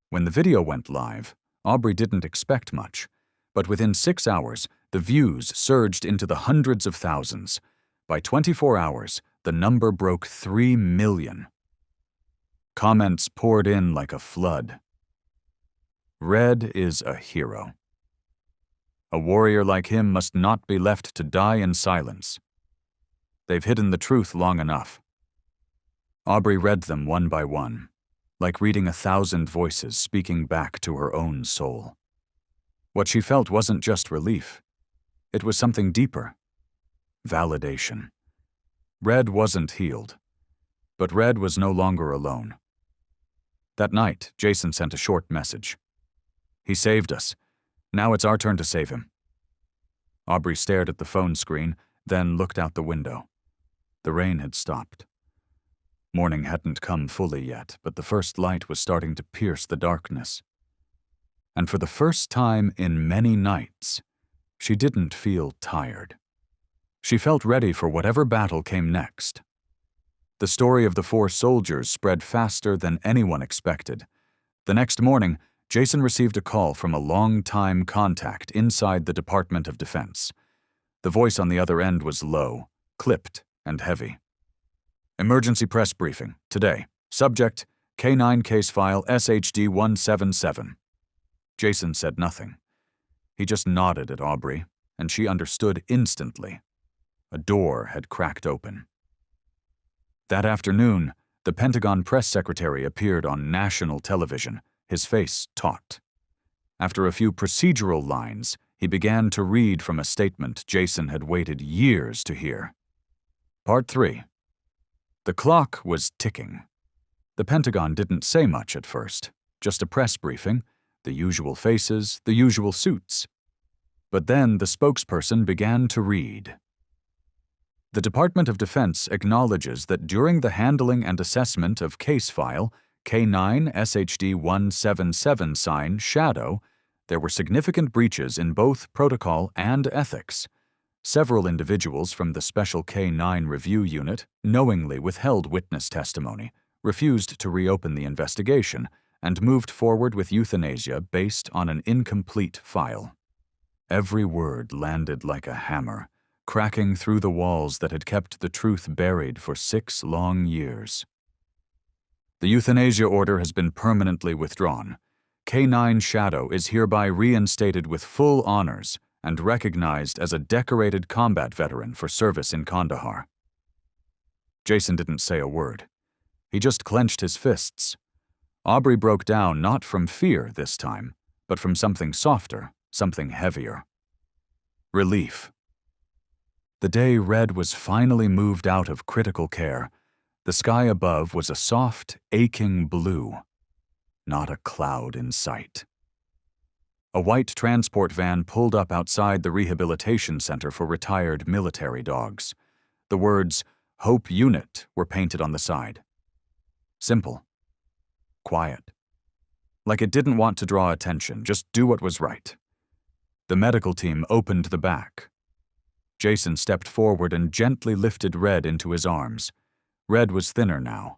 When the video went live, Aubrey didn't expect much, but within 6 hours, the views surged into the hundreds of thousands. By 24 hours, the number broke 3 million. Comments poured in like a flood. Red is a hero. A warrior like him must not be left to die in silence. They've hidden the truth long enough. Aubrey read them one by one, like reading 1,000 voices speaking back to her own soul. What she felt wasn't just relief. It was something deeper. Validation. Red wasn't healed, but Red was no longer alone. That night, Jason sent a short message. "He saved us. Now it's our turn to save him." Aubrey stared at the phone screen, then looked out the window. The rain had stopped. Morning hadn't come fully yet, but the first light was starting to pierce the darkness. And for the first time in many nights, she didn't feel tired. She felt ready for whatever battle came next. The story of the 4 soldiers spread faster than anyone expected. The next morning, Jason received a call from a long-time contact inside the Department of Defense. The voice on the other end was low, clipped, and heavy. "Emergency press briefing, today. Subject, K9 case file SHD 177. Jason said nothing. He just nodded at Aubrey, and she understood instantly. A door had cracked open. That afternoon, the Pentagon press secretary appeared on national television, his face taut. After a few procedural lines, he began to read from a statement Jason had waited years to hear. Part 3. The clock was ticking. The Pentagon didn't say much at first, just a press briefing, the usual faces, the usual suits. But then the spokesperson began to read. The Department of Defense acknowledges that during the handling and assessment of case file K9 SHD 177 sign Shadow, there were significant breaches in both protocol and ethics. Several individuals from the Special K9 Review Unit knowingly withheld witness testimony, refused to reopen the investigation, and moved forward with euthanasia based on an incomplete file. Every word landed like a hammer, cracking through the walls that had kept the truth buried for 6 long years. The euthanasia order has been permanently withdrawn. K9 Shadow is hereby reinstated with full honors and recognized as a decorated combat veteran for service in Kandahar. Jason didn't say a word. He just clenched his fists. Aubrey broke down not from fear this time, but from something softer, something heavier. Relief. The day Red was finally moved out of critical care, the sky above was a soft, aching blue. Not a cloud in sight. A white transport van pulled up outside the rehabilitation center for retired military dogs. The words, Hope Unit, were painted on the side. Simple. Quiet. Like it didn't want to draw attention, just do what was right. The medical team opened the back. Jason stepped forward and gently lifted Red into his arms. Red was thinner now,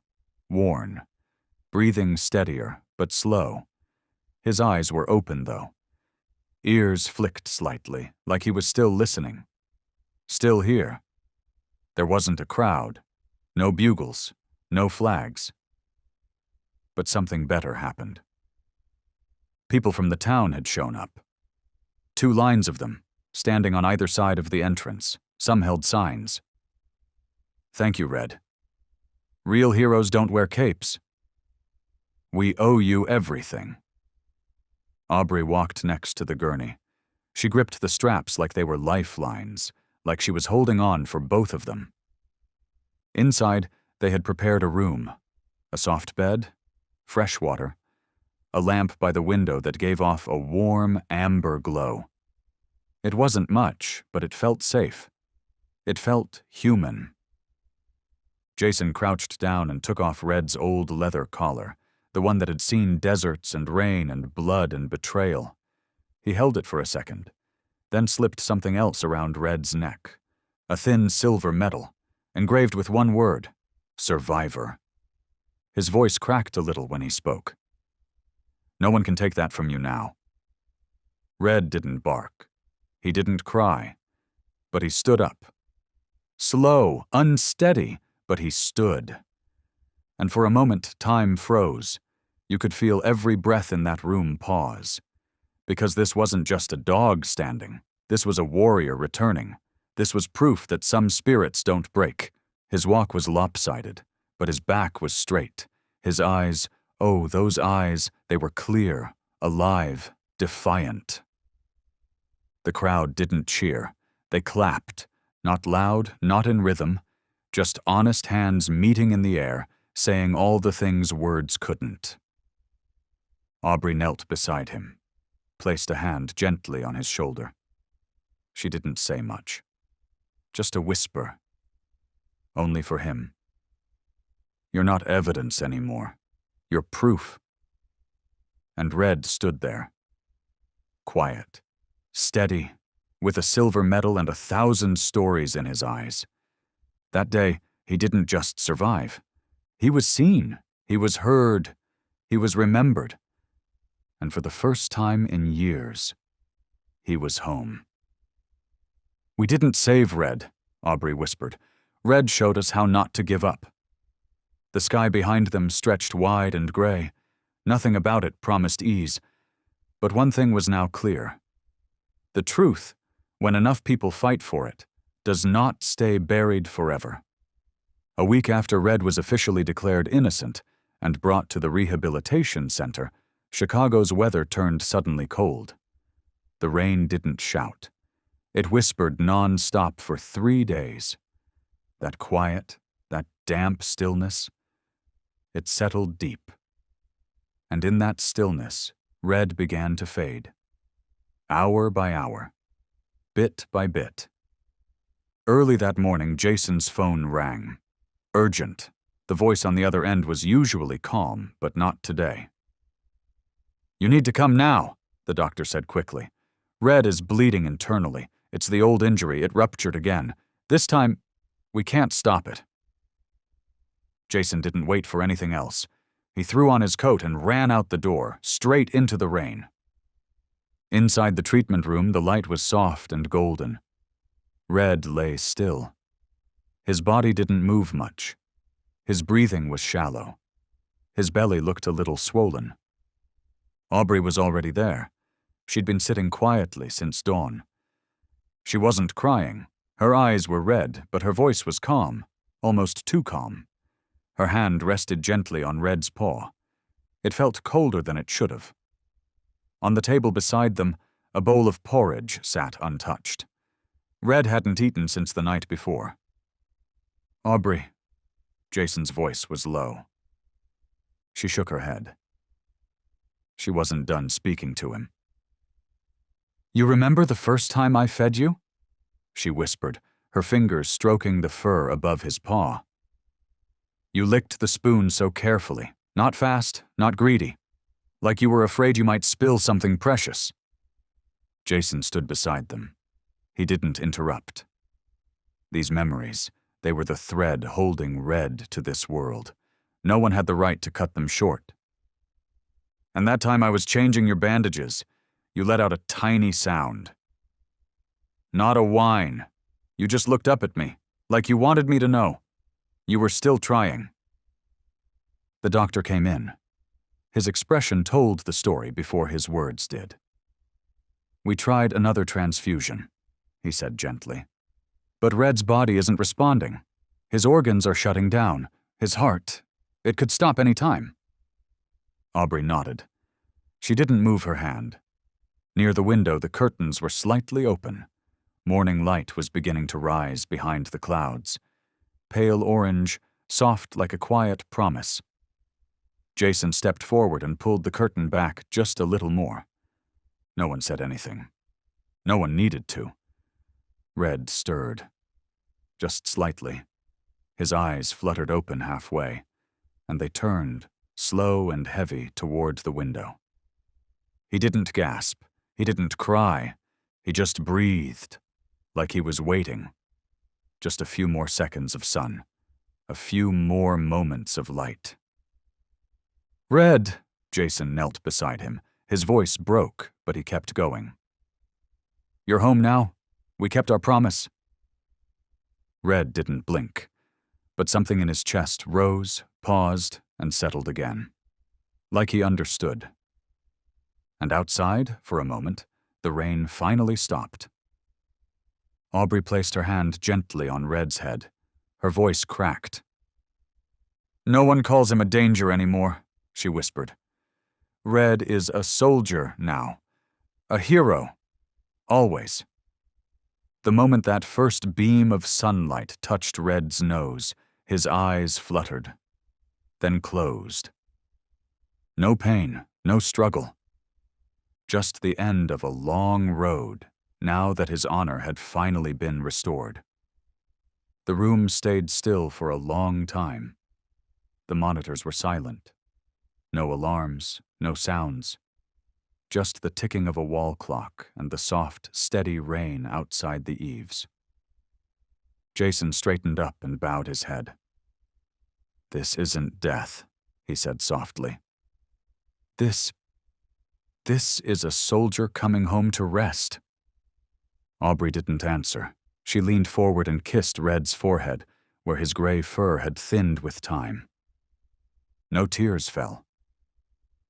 worn, breathing steadier, but slow. His eyes were open, though. Ears flicked slightly, like he was still listening. Still here. There wasn't a crowd, no bugles, no flags. But something better happened. People from the town had shown up. 2 lines of them, standing on either side of the entrance. Some held signs. Thank you, Red. Real heroes don't wear capes. We owe you everything. Aubrey walked next to the gurney. She gripped the straps like they were lifelines, like she was holding on for both of them. Inside, they had prepared a room, a soft bed, fresh water, a lamp by the window that gave off a warm, amber glow. It wasn't much, but it felt safe. It felt human. Jason crouched down and took off Red's old leather collar, the one that had seen deserts and rain and blood and betrayal. He held it for a second, then slipped something else around Red's neck, a thin silver medal, engraved with one word, Survivor. His voice cracked a little when he spoke. No one can take that from you now. Red didn't bark. He didn't cry. But he stood up. Slow, unsteady, but he stood. And for a moment, time froze. You could feel every breath in that room pause. Because this wasn't just a dog standing. This was a warrior returning. This was proof that some spirits don't break. His walk was lopsided, but his back was straight. His eyes, oh, those eyes, they were clear, alive, defiant. The crowd didn't cheer. They clapped, not loud, not in rhythm, just honest hands meeting in the air, saying all the things words couldn't. Aubrey knelt beside him, placed a hand gently on his shoulder. She didn't say much. Just a whisper. Only for him. You're not evidence anymore. You're proof. And Red stood there. Quiet. Steady. With a silver medal and 1,000 stories in his eyes. That day, he didn't just survive. He was seen. He was heard. He was remembered. And for the first time in years, he was home. We didn't save Red, Aubrey whispered. Red showed us how not to give up. The sky behind them stretched wide and gray. Nothing about it promised ease. But one thing was now clear. The truth, when enough people fight for it, does not stay buried forever. A week after Red was officially declared innocent and brought to the rehabilitation center, Chicago's weather turned suddenly cold. The rain didn't shout. It whispered non-stop for 3 days. That quiet, that damp stillness, it settled deep. And in that stillness, Red began to fade. Hour by hour, bit by bit. Early that morning, Jason's phone rang. Urgent. The voice on the other end was usually calm, but not today. "You need to come now," the doctor said quickly. "Red is bleeding internally. It's the old injury. It ruptured again. This time, we can't stop it." Jason didn't wait for anything else. He threw on his coat and ran out the door, straight into the rain. Inside the treatment room, the light was soft and golden. Red lay still. His body didn't move much. His breathing was shallow. His belly looked a little swollen. Aubrey was already there. She'd been sitting quietly since dawn. She wasn't crying. Her eyes were red, but her voice was calm, almost too calm. Her hand rested gently on Red's paw. It felt colder than it should have. On the table beside them, a bowl of porridge sat untouched. Red hadn't eaten since the night before. "Aubrey," Jason's voice was low. She shook her head. She wasn't done speaking to him. "You remember the first time I fed you?" she whispered, her fingers stroking the fur above his paw. "You licked the spoon so carefully, not fast, not greedy, like you were afraid you might spill something precious." Jason stood beside them. He didn't interrupt. These memories, they were the thread holding Red to this world. No one had the right to cut them short. "And that time I was changing your bandages, you let out a tiny sound. Not a whine. You just looked up at me, like you wanted me to know. You were still trying." The doctor came in. His expression told the story before his words did. "We tried another transfusion," he said gently. "But Red's body isn't responding. His organs are shutting down. His heart, it could stop any time." Aubrey nodded. She didn't move her hand. Near the window, the curtains were slightly open. Morning light was beginning to rise behind the clouds. Pale orange, soft like a quiet promise. Jason stepped forward and pulled the curtain back just a little more. No one said anything. No one needed to. Red stirred. Just slightly. His eyes fluttered open halfway, and they turned, slow and heavy, toward the window. He didn't gasp. He didn't cry. He just breathed, like he was waiting. Just a few more seconds of sun. A few more moments of light. "Red!" Jason knelt beside him. His voice broke, but he kept going. "You're home now? We kept our promise." Red didn't blink, but something in his chest rose, paused, and settled again. Like he understood. And outside, for a moment, the rain finally stopped. Aubrey placed her hand gently on Red's head. Her voice cracked. "No one calls him a danger anymore," she whispered. "Red is a soldier now. A hero. Always." The moment that first beam of sunlight touched Red's nose, his eyes fluttered, then closed. No pain, no struggle. Just the end of a long road, now that his honor had finally been restored. The room stayed still for a long time. The monitors were silent. No alarms, no sounds. Just the ticking of a wall clock and the soft, steady rain outside the eaves. Jason straightened up and bowed his head. "This isn't death," he said softly. This is a soldier coming home to rest." Aubrey didn't answer. She leaned forward and kissed Red's forehead, where his gray fur had thinned with time. No tears fell.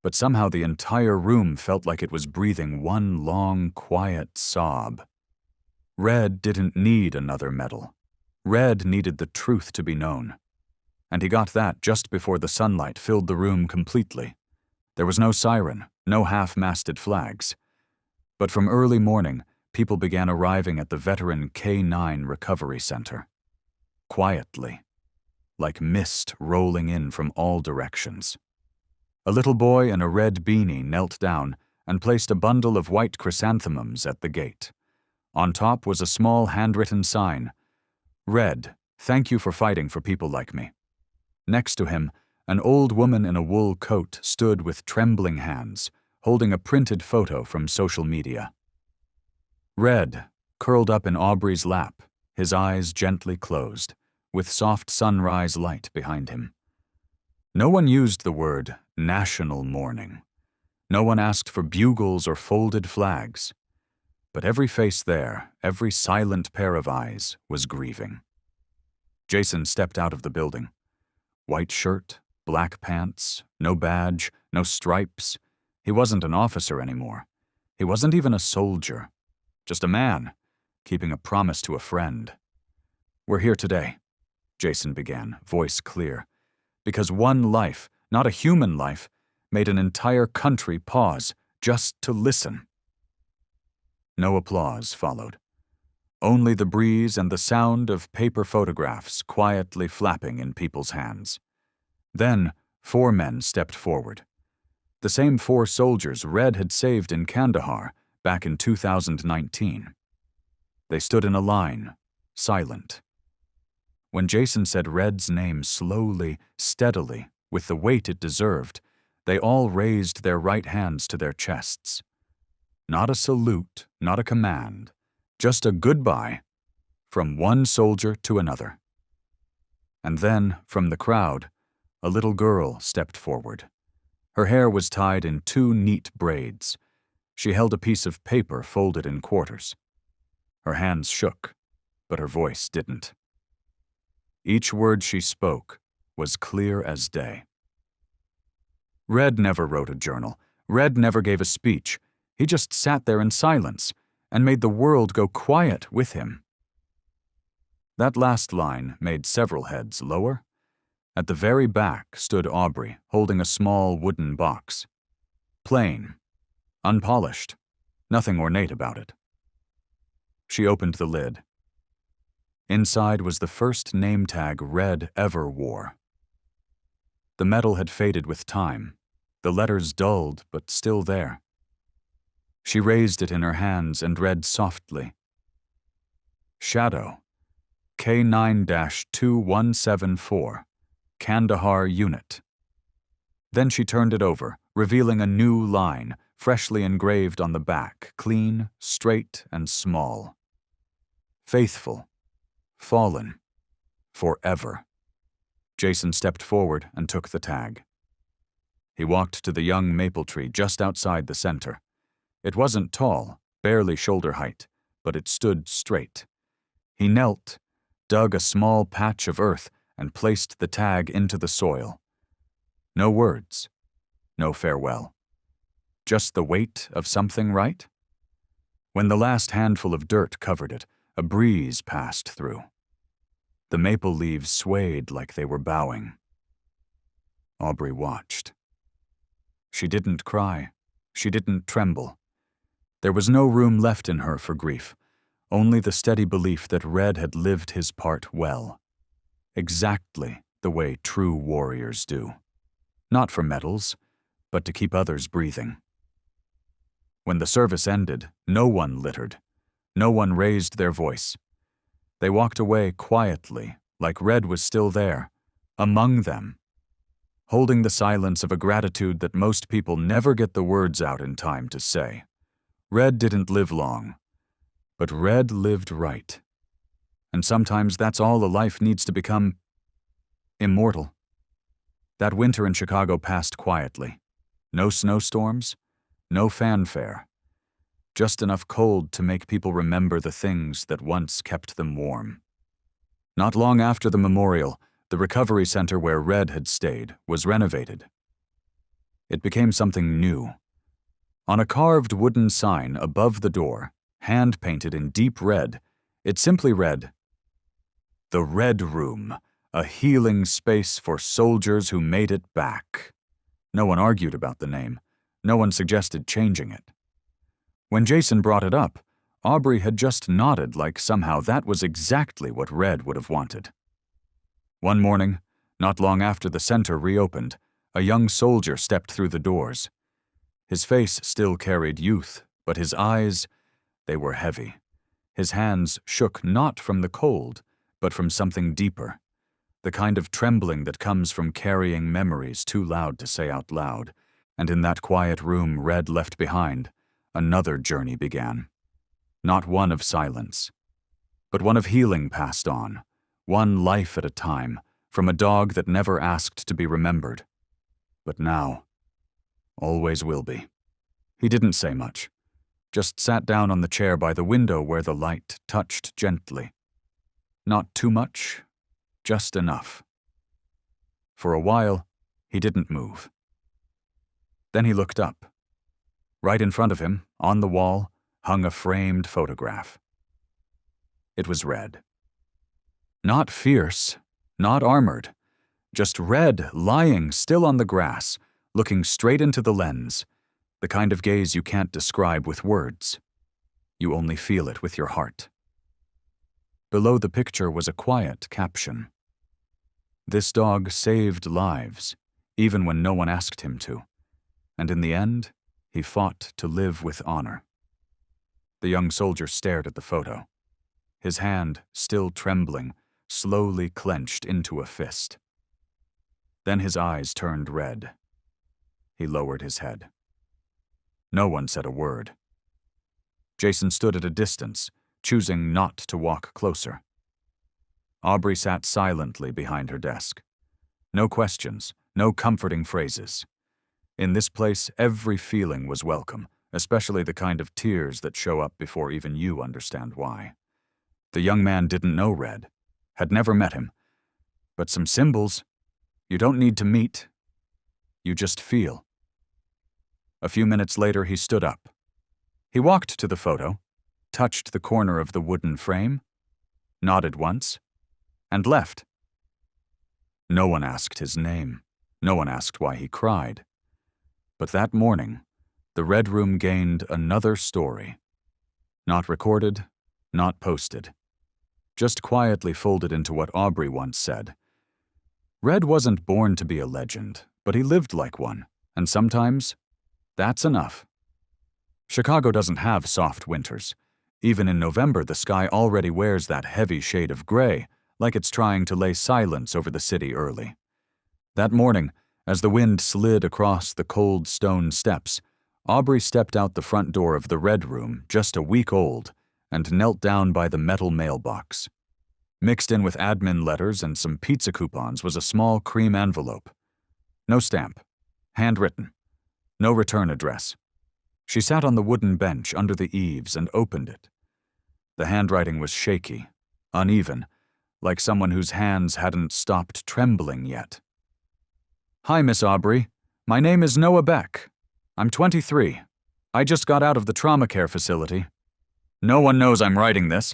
But somehow the entire room felt like it was breathing one long, quiet sob. Red didn't need another medal. Red needed the truth to be known. And he got that just before the sunlight filled the room completely. There was no siren, no half-masted flags. But from early morning, people began arriving at the veteran K9 Recovery Center. Quietly, like mist rolling in from all directions. A little boy in a red beanie knelt down and placed a bundle of white chrysanthemums at the gate. On top was a small handwritten sign, "Red, thank you for fighting for people like me." Next to him, an old woman in a wool coat stood with trembling hands, holding a printed photo from social media. Red, curled up in Aubrey's lap, his eyes gently closed, with soft sunrise light behind him. No one used the word national mourning. No one asked for bugles or folded flags. But every face there, every silent pair of eyes, was grieving. Jason stepped out of the building. White shirt, black pants, no badge, no stripes. He wasn't an officer anymore. He wasn't even a soldier. Just a man, keeping a promise to a friend. "We're here today," Jason began, voice clear, "because one life, not a human life, made an entire country pause just to listen." No applause followed. Only the breeze and the sound of paper photographs quietly flapping in people's hands. Then, 4 men stepped forward. The same 4 soldiers Red had saved in Kandahar back in 2019. They stood in a line, silent. When Jason said Red's name slowly, steadily, with the weight it deserved, they all raised their right hands to their chests. Not a salute, not a command, just a goodbye from one soldier to another. And then, from the crowd, a little girl stepped forward. Her hair was tied in 2 neat braids. She held a piece of paper folded in quarters. Her hands shook, but her voice didn't. Each word she spoke was clear as day. Red never wrote a journal. Red never gave a speech. He just sat there in silence and made the world go quiet with him. That last line made several heads lower. At the very back stood Aubrey, holding a small wooden box. Plain, unpolished, nothing ornate about it. She opened the lid. Inside was the first name tag Red ever wore. The metal had faded with time, the letters dulled but still there. She raised it in her hands and read softly, "Shadow, K9-2174, Kandahar Unit." Then she turned it over, revealing a new line, freshly engraved on the back, clean, straight, and small. "Faithful, fallen, forever." Jason stepped forward and took the tag. He walked to the young maple tree just outside the center. It wasn't tall, barely shoulder height, but it stood straight. He knelt, dug a small patch of earth, and placed the tag into the soil. No words, no farewell. Just the weight of something, right? When the last handful of dirt covered it, a breeze passed through. The maple leaves swayed like they were bowing. Aubrey watched. She didn't cry. She didn't tremble. There was no room left in her for grief, only the steady belief that Red had lived his part well. Exactly the way true warriors do. Not for medals, but to keep others breathing. When the service ended, no one littered. No one raised their voice. They walked away quietly, like Red was still there, among them, holding the silence of a gratitude that most people never get the words out in time to say. Red didn't live long, but Red lived right. And sometimes that's all a life needs to become: immortal. That winter in Chicago passed quietly. No snowstorms, no fanfare. Just enough cold to make people remember the things that once kept them warm. Not long after the memorial, the recovery center where Red had stayed was renovated. It became something new. On a carved wooden sign above the door, hand-painted in deep red, it simply read, "The Red Room, a healing space for soldiers who made it back. No one argued about the name. No one suggested changing it. When Jason brought it up, Aubrey had just nodded like somehow that was exactly what Red would have wanted. One morning, not long after the center reopened, a young soldier stepped through the doors. His face still carried youth, but his eyes, they were heavy. His hands shook not from the cold, but from something deeper, the kind of trembling that comes from carrying memories too loud to say out loud. And in that quiet room Red left behind, another journey began. Not one of silence, but one of healing passed on, one life at a time, from a dog that never asked to be remembered. But now, always will be. He didn't say much, just sat down on the chair by the window where the light touched gently. Not too much, just enough. For a while, he didn't move. Then he looked up. Right in front of him, on the wall, hung a framed photograph. It was Red. Not fierce, not armored, just Red lying still on the grass, looking straight into the lens, the kind of gaze you can't describe with words. You only feel it with your heart. Below the picture was a quiet caption. This dog saved lives, even when no one asked him to, and in the end, he fought to live with honor. The young soldier stared at the photo. His hand, still trembling, slowly clenched into a fist. Then his eyes turned red. He lowered his head. No one said a word. Jason stood at a distance, choosing not to walk closer. Aubrey sat silently behind her desk. No questions, no comforting phrases. In this place, every feeling was welcome, especially the kind of tears that show up before even you understand why. The young man didn't know Red, had never met him. But some symbols, you don't need to meet. You just feel. A few minutes later, he stood up. He walked to the photo, touched the corner of the wooden frame, nodded once, and left. No one asked his name. No one asked why he cried. But that morning, the Red Room gained another story. Not recorded, not posted. Just quietly folded into what Aubrey once said. Red wasn't born to be a legend, but he lived like one, and sometimes, that's enough. Chicago doesn't have soft winters. Even in November, the sky already wears that heavy shade of gray, like it's trying to lay silence over the city early. That morning, as the wind slid across the cold stone steps, Aubrey stepped out the front door of the Red Room, just a week old, and knelt down by the metal mailbox. Mixed in with admin letters and some pizza coupons was a small cream envelope. No stamp. Handwritten. No return address. She sat on the wooden bench under the eaves and opened it. The handwriting was shaky, uneven, like someone whose hands hadn't stopped trembling yet. Hi, Miss Aubrey. My name is Noah Beck. I'm 23. I just got out of the trauma care facility. No one knows I'm writing this,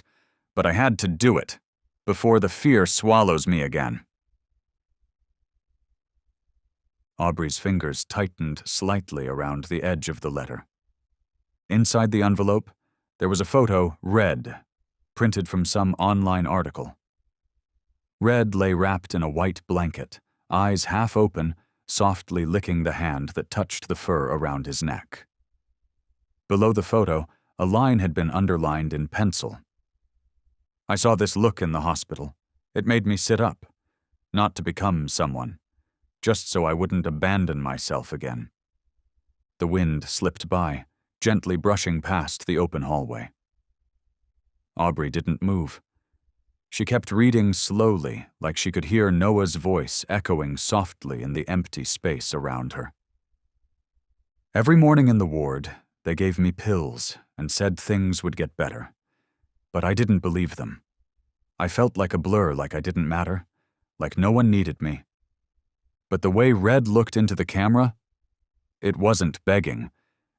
but I had to do it, before the fear swallows me again. Aubrey's fingers tightened slightly around the edge of the letter. Inside the envelope, there was a photo, Red, printed from some online article. Red lay wrapped in a white blanket, eyes half open, softly licking the hand that touched the fur around his neck. Below the photo, a line had been underlined in pencil. I saw this look in the hospital. It made me sit up, not to become someone, just so I wouldn't abandon myself again. The wind slipped by, gently brushing past the open hallway. Aubrey didn't move. She kept reading slowly, like she could hear Noah's voice echoing softly in the empty space around her. Every morning in the ward, they gave me pills and said things would get better. But I didn't believe them. I felt like a blur, like I didn't matter, like no one needed me. But the way Red looked into the camera, it wasn't begging.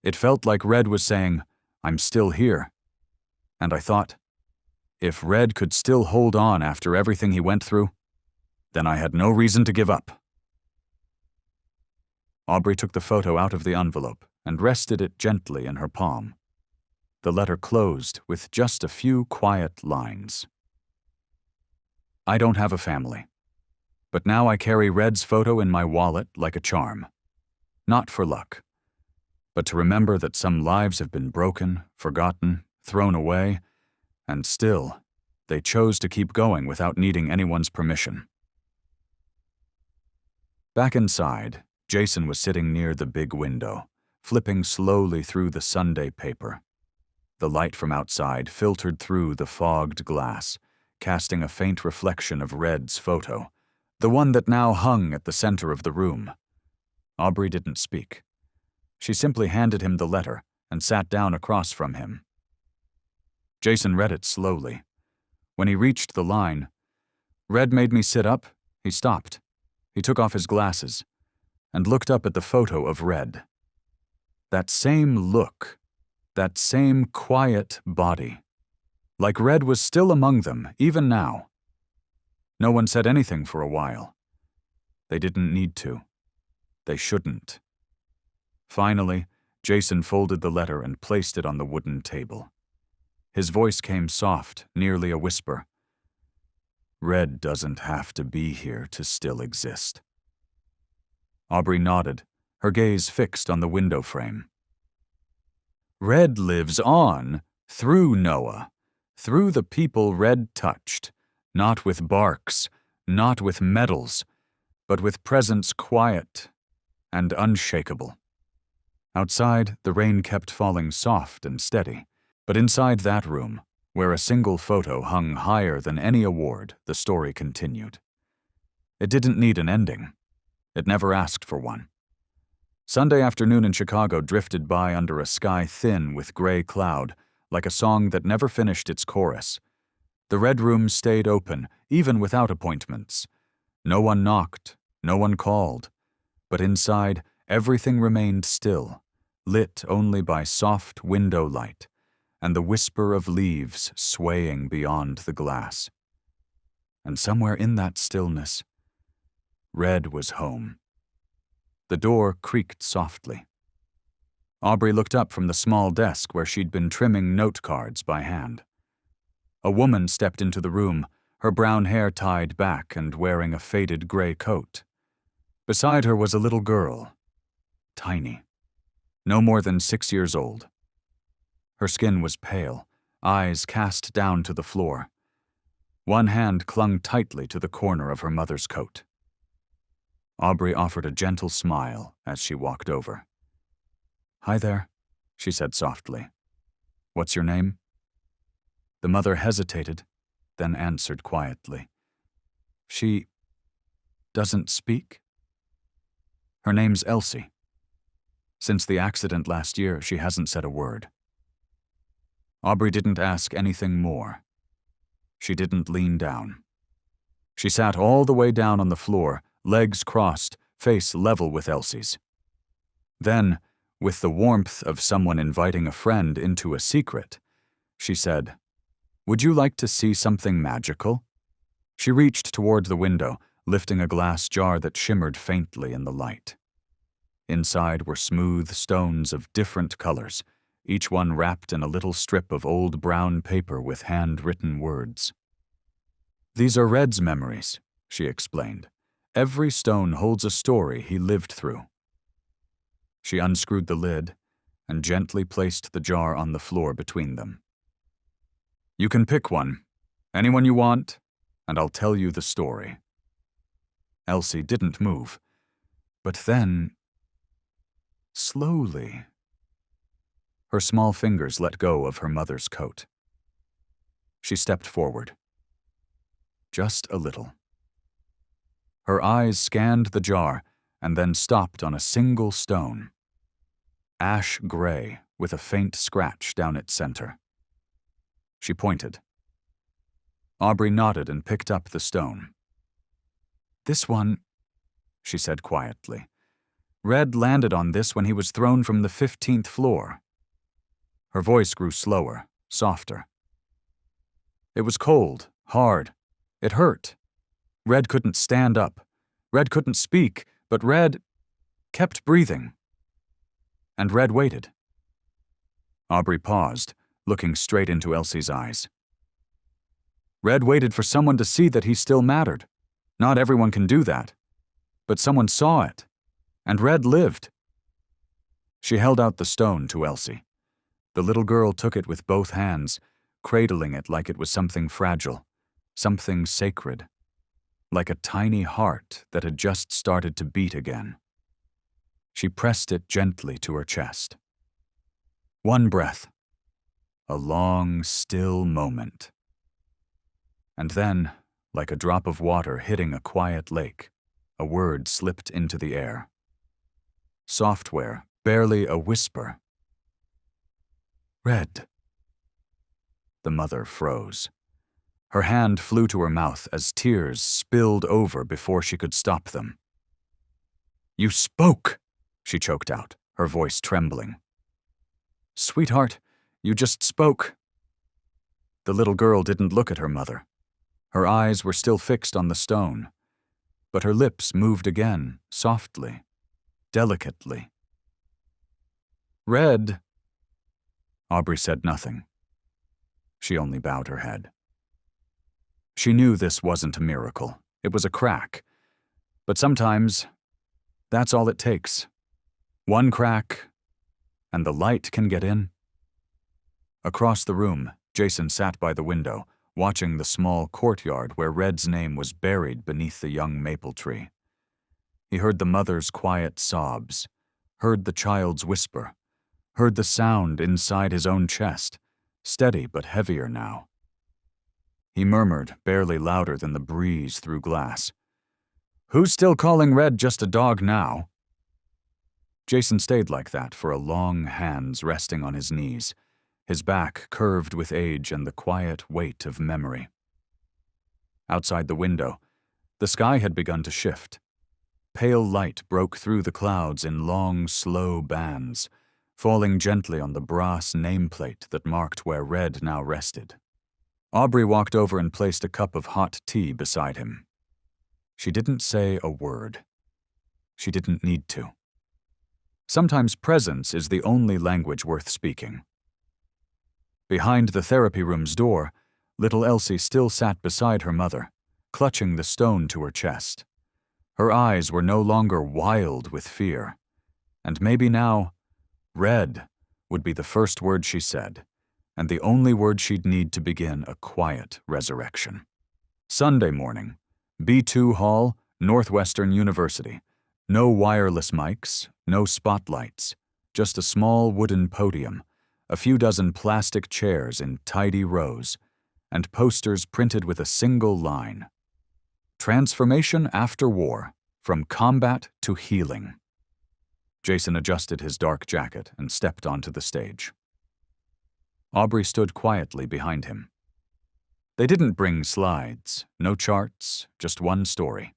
It felt like Red was saying, I'm still here. And I thought, if Red could still hold on after everything he went through, Then I had no reason to give up. Aubrey took the photo out of the envelope and rested it gently in her palm. The letter closed with just a few quiet lines. I don't have a family, but now I carry Red's photo in my wallet like a charm. Not for luck, but to remember that some lives have been broken, forgotten, thrown away, and still, they chose to keep going without needing anyone's permission. Back inside, Jason was sitting near the big window, flipping slowly through the Sunday paper. The light from outside filtered through the fogged glass, casting a faint reflection of Red's photo, the one that now hung at the center of the room. Aubrey didn't speak. She simply handed him the letter and sat down across from him. Jason read it slowly. When he reached the line, "Red made me sit up," he stopped. He took off his glasses and looked up at the photo of Red. That same look, that same quiet body. Like Red was still among them, even now. No one said anything for a while. They didn't need to. They shouldn't. Finally, Jason folded the letter and placed it on the wooden table. His voice came soft, nearly a whisper. Red doesn't have to be here to still exist. Aubrey nodded, her gaze fixed on the window frame. Red lives on through Noah, through the people Red touched, not with barks, not with medals, but with presence quiet and unshakable. Outside, the rain kept falling soft and steady, but inside that room, where a single photo hung higher than any award, the story continued. It didn't need an ending. It never asked for one. Sunday afternoon in Chicago drifted by under a sky thin with gray cloud, like a song that never finished its chorus. The Red Room stayed open, even without appointments. No one knocked, no one called, but inside, everything remained still, lit only by soft window light and the whisper of leaves swaying beyond the glass. And somewhere in that stillness, Red was home. The door creaked softly. Aubrey looked up from the small desk where she'd been trimming note cards by hand. A woman stepped into the room, her brown hair tied back and wearing a faded gray coat. Beside her was a little girl, tiny, no more than 6 years old. Her skin was pale, eyes cast down to the floor. One hand clung tightly to the corner of her mother's coat. Aubrey offered a gentle smile as she walked over. "Hi there," she said softly. "What's your name?" The mother hesitated, then answered quietly. "She doesn't speak?" "Her name's Elsie. Since the accident last year, she hasn't said a word." Aubrey didn't ask anything more. She didn't lean down. She sat all the way down on the floor, legs crossed, face level with Elsie's. Then, with the warmth of someone inviting a friend into a secret, she said, "Would you like to see something magical?" She reached toward the window, lifting a glass jar that shimmered faintly in the light. Inside were smooth stones of different colors, each one wrapped in a little strip of old brown paper with handwritten words. "These are Red's memories," she explained. "Every stone holds a story he lived through." She unscrewed the lid and gently placed the jar on the floor between them. "You can pick one, anyone you want, and I'll tell you the story." Elsie didn't move, but then, slowly, her small fingers let go of her mother's coat. She stepped forward. Just a little. Her eyes scanned the jar and then stopped on a single stone. Ash gray with a faint scratch down its center. She pointed. Aubrey nodded and picked up the stone. "This one," she said quietly. "Red landed on this when he was thrown from the 15th floor." Her voice grew slower, softer. "It was cold, hard. It hurt. Red couldn't stand up. Red couldn't speak, but Red kept breathing. And Red waited. Aubrey paused, looking straight into Elsie's eyes. Red waited for someone to see that he still mattered. Not everyone can do that. But someone saw it, and Red lived. She held out the stone to Elsie. The little girl took it with both hands, cradling it like it was something fragile, something sacred, like a tiny heart that had just started to beat again. She pressed it gently to her chest. One breath. A long, still moment. And then, like a drop of water hitting a quiet lake, a word slipped into the air. Software, barely a whisper. Red. The mother froze. Her hand flew to her mouth as tears spilled over before she could stop them. You spoke, she choked out, her voice trembling. Sweetheart, you just spoke. The little girl didn't look at her mother. Her eyes were still fixed on the stone, but her lips moved again, softly, delicately. Red. Aubrey said nothing. She only bowed her head. She knew this wasn't a miracle. It was a crack. But sometimes, that's all it takes. One crack, and the light can get in. Across the room, Jason sat by the window, watching the small courtyard where Red's name was buried beneath the young maple tree. He heard the mother's quiet sobs, heard the child's whisper, heard the sound inside his own chest, steady but heavier now. He murmured, barely louder than the breeze through glass. Who's still calling Red just a dog now? Jason stayed like that for a long, hands resting on his knees, his back curved with age and the quiet weight of memory. Outside the window, the sky had begun to shift. Pale light broke through the clouds in long, slow bands, falling gently on the brass nameplate that marked where Red now rested. Aubrey walked over and placed a cup of hot tea beside him. She didn't say a word. She didn't need to. Sometimes presence is the only language worth speaking. Behind the therapy room's door, little Elsie still sat beside her mother, clutching the stone to her chest. Her eyes were no longer wild with fear, and maybe now, Red would be the first word she said, and the only word she'd need to begin a quiet resurrection. Sunday morning, B2 Hall, Northwestern University. No wireless mics, no spotlights, just a small wooden podium, a few dozen plastic chairs in tidy rows, and posters printed with a single line. Transformation after war, from combat to healing. Jason adjusted his dark jacket and stepped onto the stage. Aubrey stood quietly behind him. They didn't bring slides, no charts, just one story.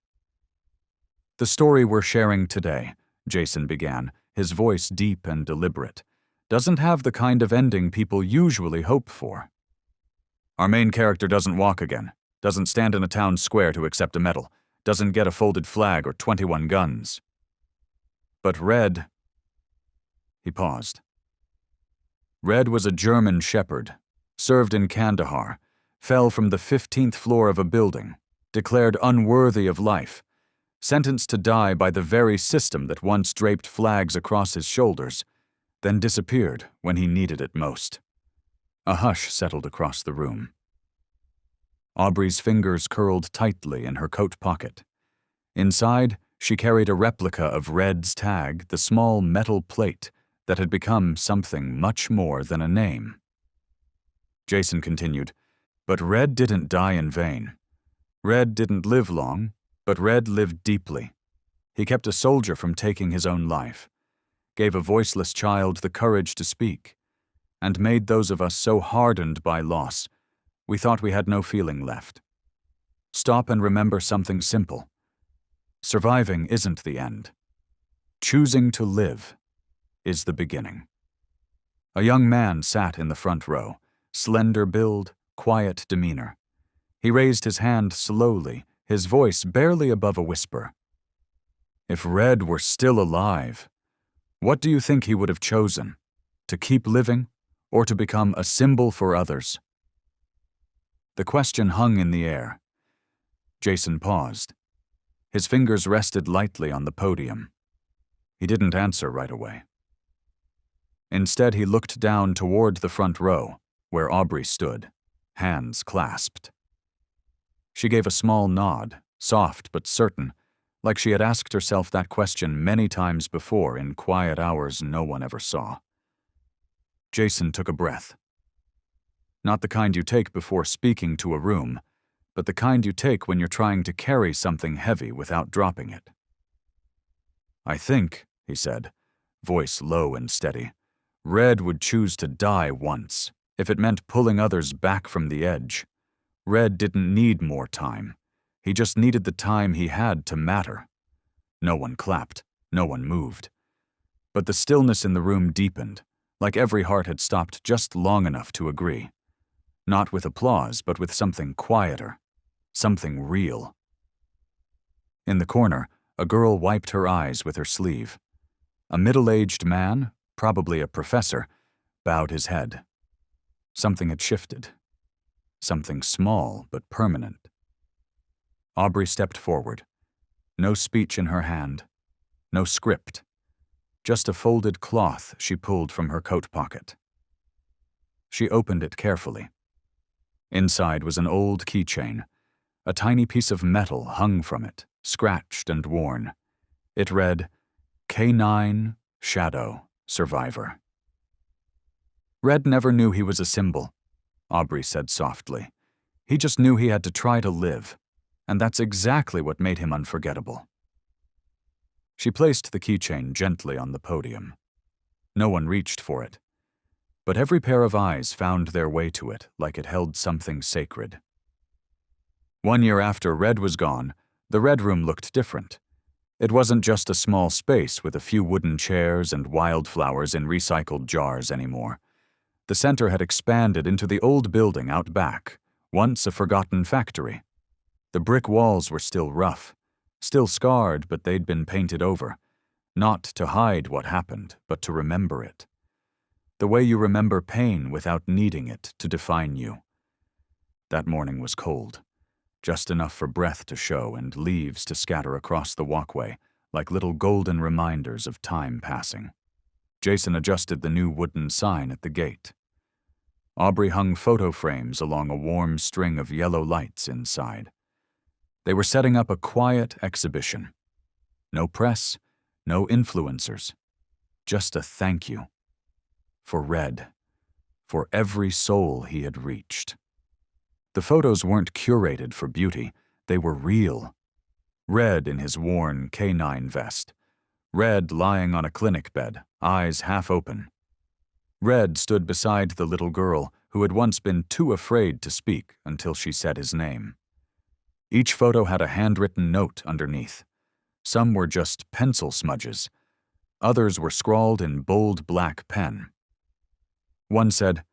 The story we're sharing today, Jason began, his voice deep and deliberate, doesn't have the kind of ending people usually hope for. Our main character doesn't walk again, doesn't stand in a town square to accept a medal, doesn't get a folded flag or 21 guns. But Red... He paused. Red was a German shepherd, served in Kandahar, fell from the 15th floor of a building, declared unworthy of life, sentenced to die by the very system that once draped flags across his shoulders, then disappeared when he needed it most. A hush settled across the room. Aubrey's fingers curled tightly in her coat pocket. Inside, she carried a replica of Red's tag, the small metal plate that had become something much more than a name. Jason continued, but Red didn't die in vain. Red didn't live long, but Red lived deeply. He kept a soldier from taking his own life, gave a voiceless child the courage to speak, and made those of us so hardened by loss, we thought we had no feeling left. Stop and remember something simple. Surviving isn't the end. Choosing to live is the beginning. A young man sat in the front row, slender build, quiet demeanor. He raised his hand slowly, his voice barely above a whisper. If Red were still alive, what do you think he would have chosen? To keep living, or to become a symbol for others? The question hung in the air. Jason paused. His fingers rested lightly on the podium. He didn't answer right away. Instead, he looked down toward the front row, where Aubrey stood, hands clasped. She gave a small nod, soft but certain, like she had asked herself that question many times before in quiet hours no one ever saw. Jason took a breath. Not the kind you take before speaking to a room, but the kind you take when you're trying to carry something heavy without dropping it. I think, he said, voice low and steady, Red would choose to die once, if it meant pulling others back from the edge. Red didn't need more time. He just needed the time he had to matter. No one clapped, no one moved. But the stillness in the room deepened, like every heart had stopped just long enough to agree. Not with applause, but with something quieter, something real. In the corner, a girl wiped her eyes with her sleeve. A middle-aged man, probably a professor, bowed his head. Something had shifted. Something small but permanent. Aubrey stepped forward. No speech in her hand. No script. Just a folded cloth she pulled from her coat pocket. She opened it carefully. Inside was an old keychain. A tiny piece of metal hung from it, scratched and worn. It read, K9 Shadow Survivor. Red never knew he was a symbol, Aubrey said softly. He just knew he had to try to live, and that's exactly what made him unforgettable. She placed the keychain gently on the podium. No one reached for it, but every pair of eyes found their way to it like it held something sacred. 1 year after Red was gone, the Red Room looked different. It wasn't just a small space with a few wooden chairs and wildflowers in recycled jars anymore. The center had expanded into the old building out back, once a forgotten factory. The brick walls were still rough, still scarred, but they'd been painted over, not to hide what happened, but to remember it. The way you remember pain without needing it to define you. That morning was cold, just enough for breath to show and leaves to scatter across the walkway like little golden reminders of time passing. Jason adjusted the new wooden sign at the gate. Aubrey hung photo frames along a warm string of yellow lights inside. They were setting up a quiet exhibition. No press, no influencers. Just a thank you. For Red. For every soul he had reached. The photos weren't curated for beauty. They were real. Red in his worn K9 vest. Red lying on a clinic bed, eyes half open. Red stood beside the little girl who had once been too afraid to speak until she said his name. Each photo had a handwritten note underneath. Some were just pencil smudges. Others were scrawled in bold black pen. One said,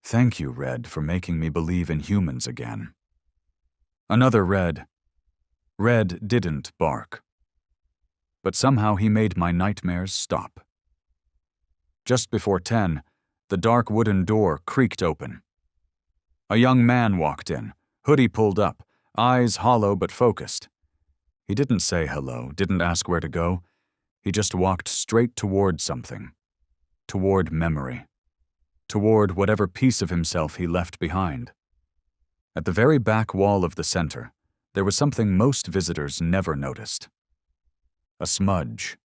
"Thank you, Red, for making me believe in humans again." Another read, "Red didn't bark. But somehow he made my nightmares stop." Just before 10, the dark wooden door creaked open. A young man walked in, hoodie pulled up, eyes hollow but focused. He didn't say hello, didn't ask where to go. He just walked straight toward something. Toward memory. Toward whatever piece of himself he left behind. At the very back wall of the center, there was something most visitors never noticed. A smudge.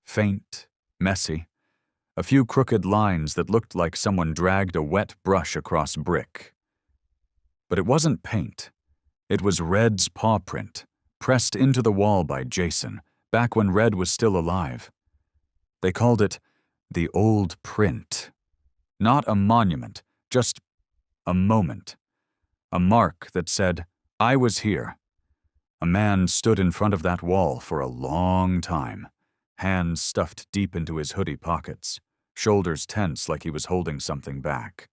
Faint, messy. A few crooked lines that looked like someone dragged a wet brush across brick. But it wasn't paint. It was Red's paw print, pressed into the wall by Jason, back when Red was still alive. They called it the old print. Not a monument, just a moment. A mark that said, "I was here." A man stood in front of that wall for a long time, hands stuffed deep into his hoodie pockets, shoulders tense like he was holding something back.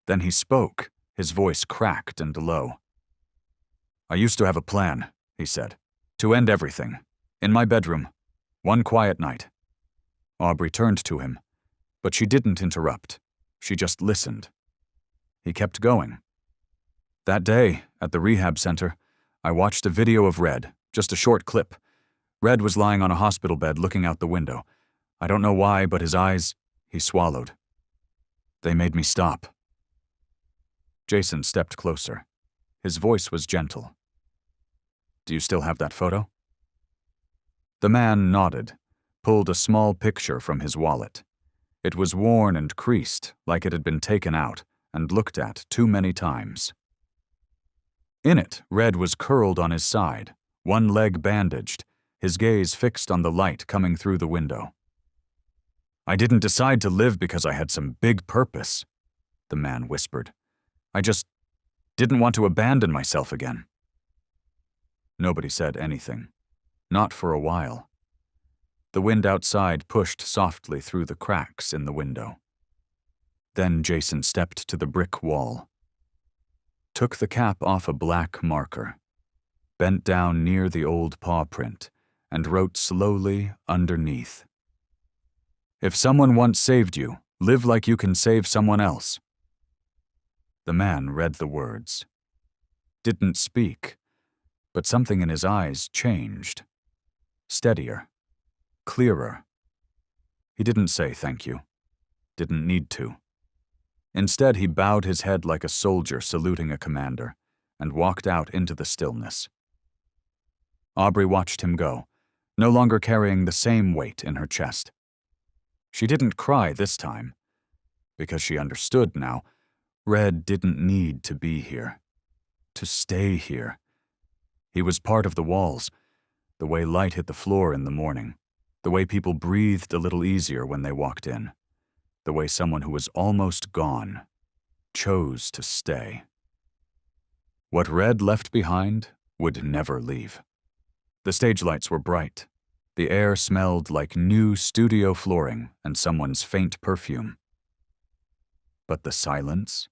Then he spoke, his voice cracked and low. "I used to have a plan," he said, "to end everything. In my bedroom. One quiet night." Aubrey turned to him, but she didn't interrupt. She just listened. He kept going. "That day, at the rehab center, I watched a video of Red, just a short clip. Red was lying on a hospital bed looking out the window. I don't know why, but his eyes," he swallowed. "They made me stop." Jason stepped closer. His voice was gentle. "Do you still have that photo?" The man nodded, pulled a small picture from his wallet. It was worn and creased, like it had been taken out and looked at too many times. In it, Red was curled on his side, one leg bandaged, his gaze fixed on the light coming through the window. "I didn't decide to live because I had some big purpose," the man whispered. "I just didn't want to abandon myself again." Nobody said anything. Not for a while. The wind outside pushed softly through the cracks in the window. Then Jason stepped to the brick wall, took the cap off a black marker, bent down near the old paw print, and wrote slowly underneath. "If someone once saved you, live like you can save someone else." The man read the words. Didn't speak, but something in his eyes changed. Steadier. Clearer. He didn't say thank you. Didn't need to. Instead, he bowed his head like a soldier saluting a commander and walked out into the stillness. Aubrey watched him go, no longer carrying the same weight in her chest. She didn't cry this time, because she understood now. Red didn't need to be here, to stay here. He was part of the walls, the way light hit the floor in the morning, the way people breathed a little easier when they walked in, the way someone who was almost gone chose to stay. What Red left behind would never leave. The stage lights were bright. The air smelled like new studio flooring and someone's faint perfume. But the silence?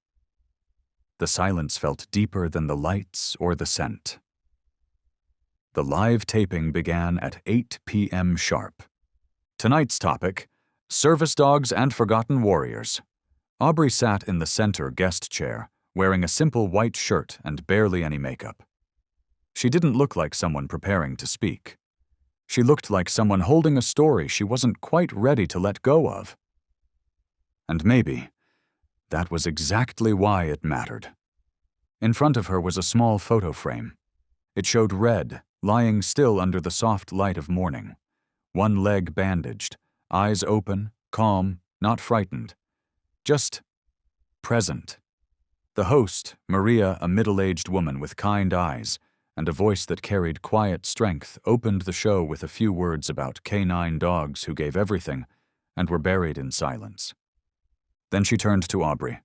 The silence felt deeper than the lights or the scent. The live taping began at 8 p.m. sharp. Tonight's topic, Service Dogs and Forgotten Warriors. Aubrey sat in the center guest chair, wearing a simple white shirt and barely any makeup. She didn't look like someone preparing to speak. She looked like someone holding a story she wasn't quite ready to let go of. And maybe that was exactly why it mattered. In front of her was a small photo frame. It showed Red, lying still under the soft light of morning, one leg bandaged, eyes open, calm, not frightened, just present. The host, Maria, a middle-aged woman with kind eyes and a voice that carried quiet strength, opened the show with a few words about canine dogs who gave everything and were buried in silence. Then she turned to Aubrey.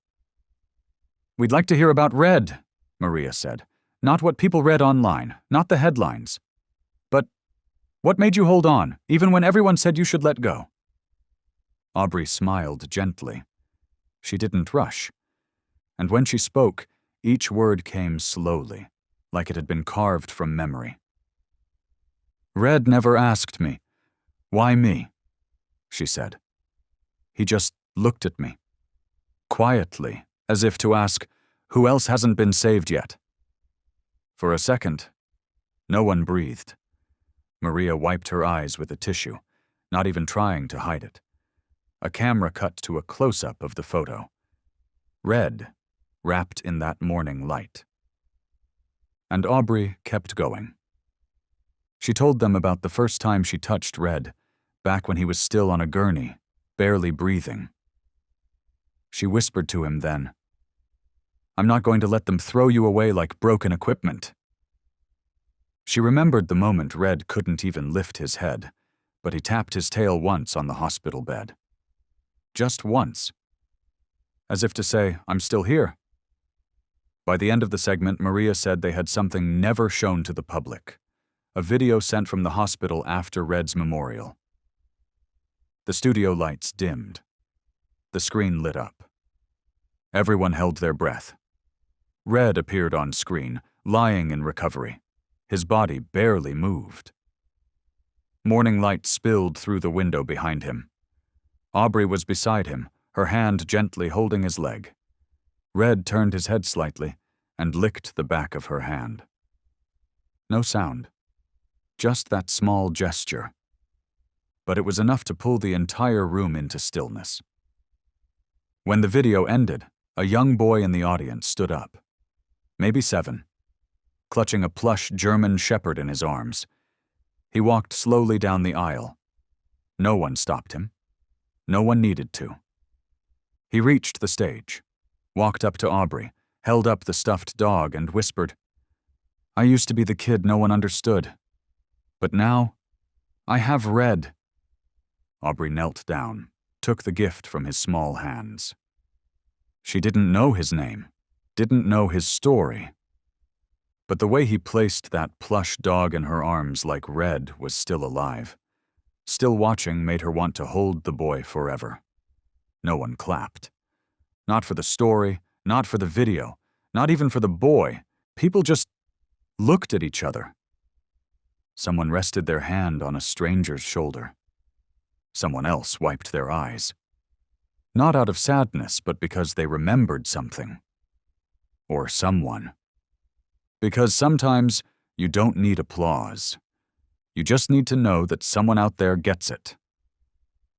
"We'd like to hear about Red," Maria said. "Not what people read online, not the headlines. But what made you hold on, even when everyone said you should let go?" Aubrey smiled gently. She didn't rush. And when she spoke, each word came slowly, like it had been carved from memory. "Red never asked me, 'Why me?'" she said. "He just looked at me, quietly, as if to ask, 'Who else hasn't been saved yet?'" For a second, no one breathed. Maria wiped her eyes with a tissue, not even trying to hide it. A camera cut to a close-up of the photo. Red, wrapped in that morning light. And Aubrey kept going. She told them about the first time she touched Red, back when he was still on a gurney, barely breathing. She whispered to him then, "I'm not going to let them throw you away like broken equipment." She remembered the moment Red couldn't even lift his head, but he tapped his tail once on the hospital bed. Just once. As if to say, "I'm still here." By the end of the segment, Maria said they had something never shown to the public, a video sent from the hospital after Red's memorial. The studio lights dimmed. The screen lit up. Everyone held their breath. Red appeared on screen, lying in recovery. His body barely moved. Morning light spilled through the window behind him. Aubrey was beside him, her hand gently holding his leg. Red turned his head slightly and licked the back of her hand. No sound, just that small gesture. But it was enough to pull the entire room into stillness. When the video ended, a young boy in the audience stood up, maybe 7, clutching a plush German shepherd in his arms. He walked slowly down the aisle. No one stopped him. No one needed to. He reached the stage, walked up to Aubrey, held up the stuffed dog and whispered, "I used to be the kid no one understood. But now, I have Red." Aubrey knelt down, took the gift from his small hands. She didn't know his name, didn't know his story. But the way he placed that plush dog in her arms like Red was still alive. Still watching made her want to hold the boy forever. No one clapped. Not for the story, not for the video, not even for the boy. People just looked at each other. Someone rested their hand on a stranger's shoulder. Someone else wiped their eyes. Not out of sadness, but because they remembered something. Or someone. Because sometimes you don't need applause. You just need to know that someone out there gets it.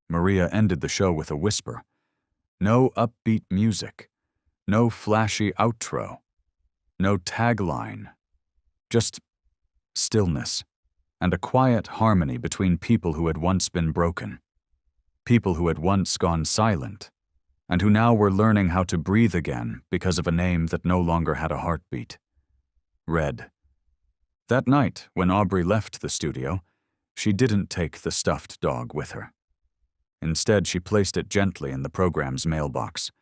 Maria ended the show with a whisper. No upbeat music. No flashy outro. No tagline. Just stillness and a quiet harmony between people who had once been broken. People who had once gone silent, and who now were learning how to breathe again because of a name that no longer had a heartbeat. Red. That night, when Aubrey left the studio, she didn't take the stuffed dog with her. Instead, she placed it gently in the program's mailbox,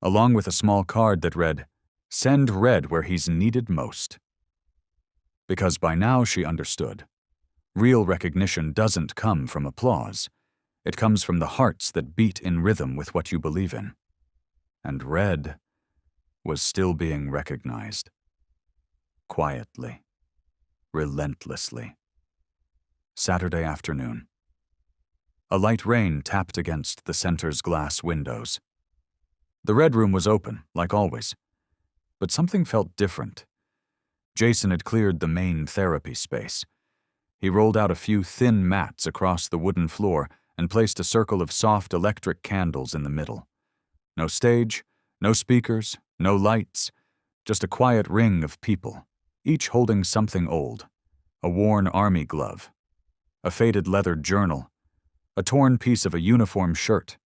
along with a small card that read, "Send Red where he's needed most." Because by now she understood. Real recognition doesn't come from applause. It comes from the hearts that beat in rhythm with what you believe in. And Red was still being recognized. Quietly. Relentlessly. Saturday afternoon. A light rain tapped against the center's glass windows. The Red Room was open, like always. But something felt different. Jason had cleared the main therapy space. He rolled out a few thin mats across the wooden floor and placed a circle of soft electric candles in the middle. No stage, no speakers, no lights, just a quiet ring of people, each holding something old, a worn army glove, a faded leather journal, a torn piece of a uniform shirt,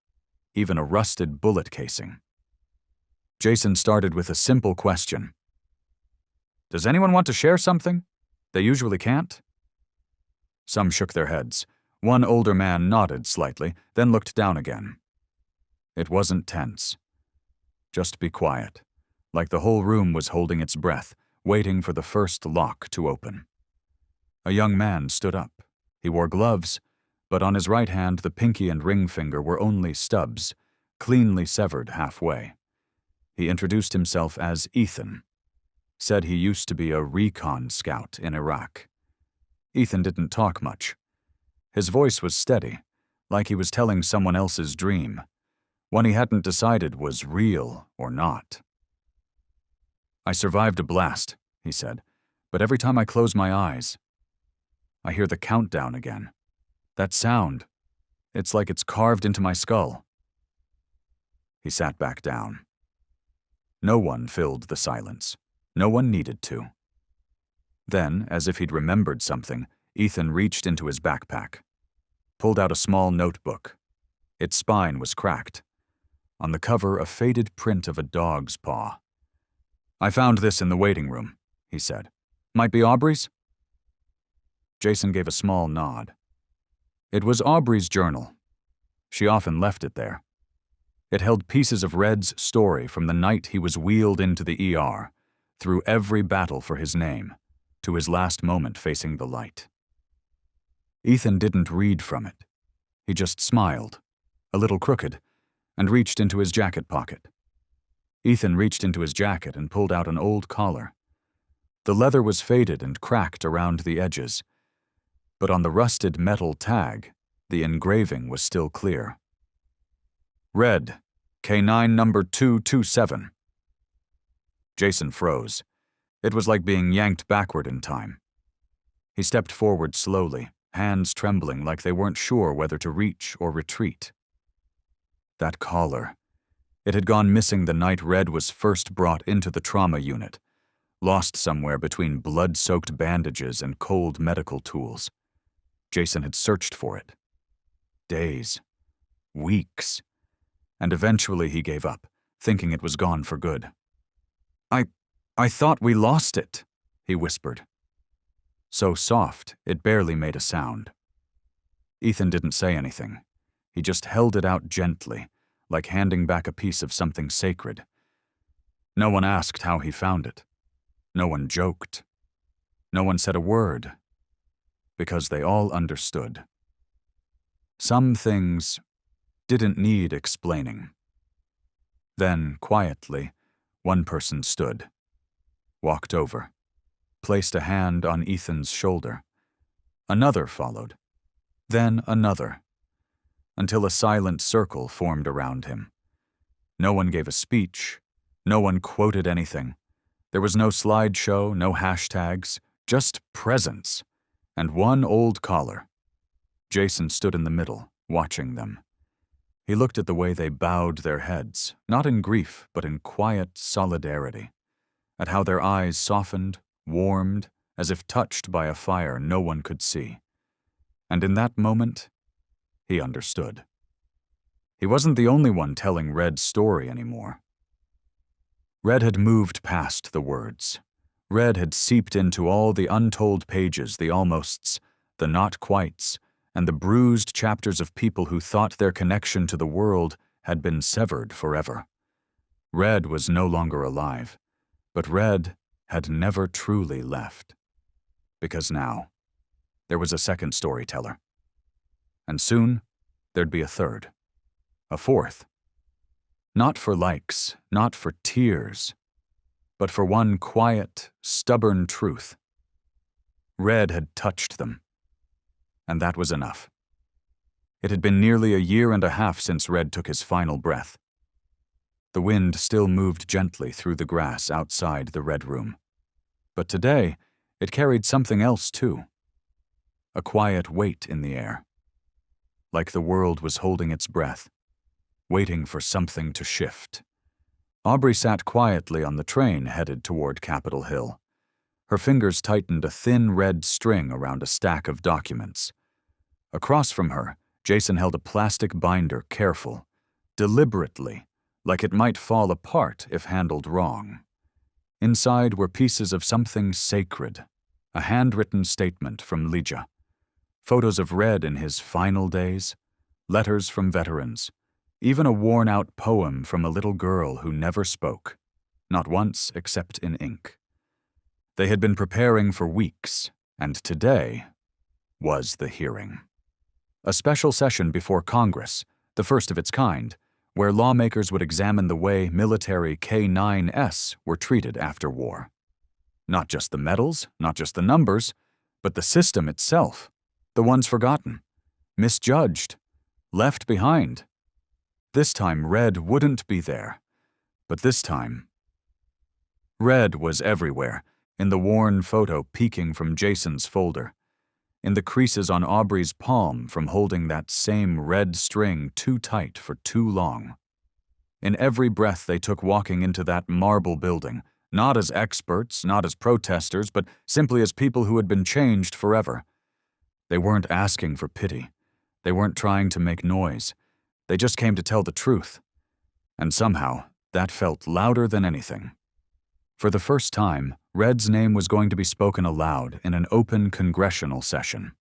even a rusted bullet casing. Jason started with a simple question. "Does anyone want to share something? They usually can't." Some shook their heads. One older man nodded slightly, then looked down again. It wasn't tense. Just be quiet, like the whole room was holding its breath, waiting for the first lock to open. A young man stood up. He wore gloves, but on his right hand the pinky and ring finger were only stubs, cleanly severed halfway. He introduced himself as Ethan. Said he used to be a recon scout in Iraq. Ethan didn't talk much. His voice was steady, like he was telling someone else's dream, one he hadn't decided was real or not. "I survived a blast," he said, "but every time I close my eyes, I hear the countdown again. That sound, it's like it's carved into my skull." He sat back down. No one filled the silence. No one needed to. Then, as if he'd remembered something, Ethan reached into his backpack, pulled out a small notebook. Its spine was cracked. On the cover, a faded print of a dog's paw. "I found this in the waiting room," he said. "Might be Aubrey's?" Jason gave a small nod. It was Aubrey's journal. She often left it there. It held pieces of Red's story from the night he was wheeled into the ER, through every battle for his name, to his last moment facing the light. Ethan didn't read from it. He just smiled, a little crooked, and reached into his jacket pocket. Ethan reached into his jacket and pulled out an old collar. The leather was faded and cracked around the edges, but on the rusted metal tag, the engraving was still clear. Red, K9 number 227. Jason froze. It was like being yanked backward in time. He stepped forward slowly, hands trembling like they weren't sure whether to reach or retreat. That collar. It had gone missing the night Red was first brought into the trauma unit, lost somewhere between blood-soaked bandages and cold medical tools. Jason had searched for it. Days. Weeks. And eventually he gave up, thinking it was gone for good. I thought we lost it, he whispered. So soft, it barely made a sound. Ethan didn't say anything. He just held it out gently, like handing back a piece of something sacred. No one asked how he found it. No one joked. No one said a word, because they all understood. Some things didn't need explaining. Then, quietly, one person stood, walked over, placed a hand on Ethan's shoulder. Another followed, then another, until a silent circle formed around him. No one gave a speech, no one quoted anything. There was no slideshow, no hashtags, just presence, and one old collar. Jason stood in the middle, watching them. He looked at the way they bowed their heads, not in grief, but in quiet solidarity, at how their eyes softened, warmed, as if touched by a fire no one could see. And in that moment, he understood. He wasn't the only one telling Red's story anymore. Red had moved past the words. Red had seeped into all the untold pages, the almosts, the not-quites, and the bruised chapters of people who thought their connection to the world had been severed forever. Red was no longer alive, but Red had never truly left. Because now, there was a second storyteller. And soon, there'd be a third, a fourth. Not for likes, not for tears, but for one quiet, stubborn truth. Red had touched them. And that was enough. It had been nearly a year and a half since Red took his final breath. The wind still moved gently through the grass outside the Red Room. But today, it carried something else too. A quiet weight in the air. Like the world was holding its breath, waiting for something to shift. Aubrey sat quietly on the train headed toward Capitol Hill. Her fingers tightened a thin red string around a stack of documents. Across from her, Jason held a plastic binder careful, deliberately, like it might fall apart if handled wrong. Inside were pieces of something sacred, a handwritten statement from Lyja, photos of Red in his final days, letters from veterans, even a worn-out poem from a little girl who never spoke, not once except in ink. They had been preparing for weeks, and today was the hearing. A special session before Congress, the first of its kind, where lawmakers would examine the way military K9s were treated after war. Not just the medals, not just the numbers, but the system itself, the ones forgotten, misjudged, left behind. This time Red wouldn't be there, but this time Red was everywhere, in the worn photo peeking from Jason's folder, in the creases on Aubrey's palm from holding that same red string too tight for too long. In every breath they took walking into that marble building, not as experts, not as protesters, but simply as people who had been changed forever. They weren't asking for pity. They weren't trying to make noise. They just came to tell the truth. And somehow, that felt louder than anything. For the first time, Red's name was going to be spoken aloud in an open congressional session.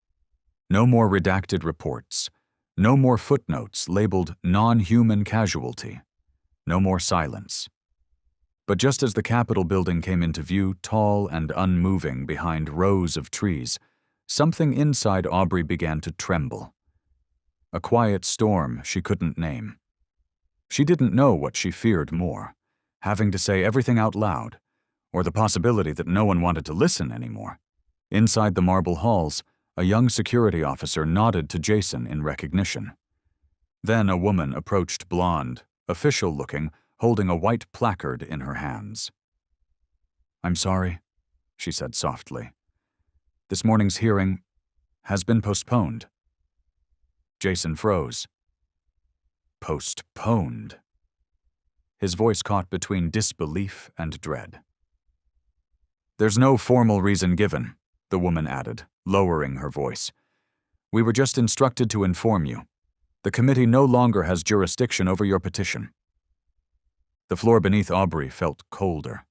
No more redacted reports. No more footnotes labeled non-human casualty. No more silence. But just as the Capitol building came into view, tall and unmoving behind rows of trees, something inside Aubrey began to tremble. A quiet storm she couldn't name. She didn't know what she feared more, having to say everything out loud, or the possibility that no one wanted to listen anymore. Inside the marble halls, a young security officer nodded to Jason in recognition. Then a woman approached, blonde, official-looking, holding a white placard in her hands. "I'm sorry," she said softly. "This morning's hearing has been postponed." Jason froze. Postponed. His voice caught between disbelief and dread. "There's no formal reason given," the woman added, lowering her voice. "We were just instructed to inform you. The committee no longer has jurisdiction over your petition." The floor beneath Aubrey felt colder.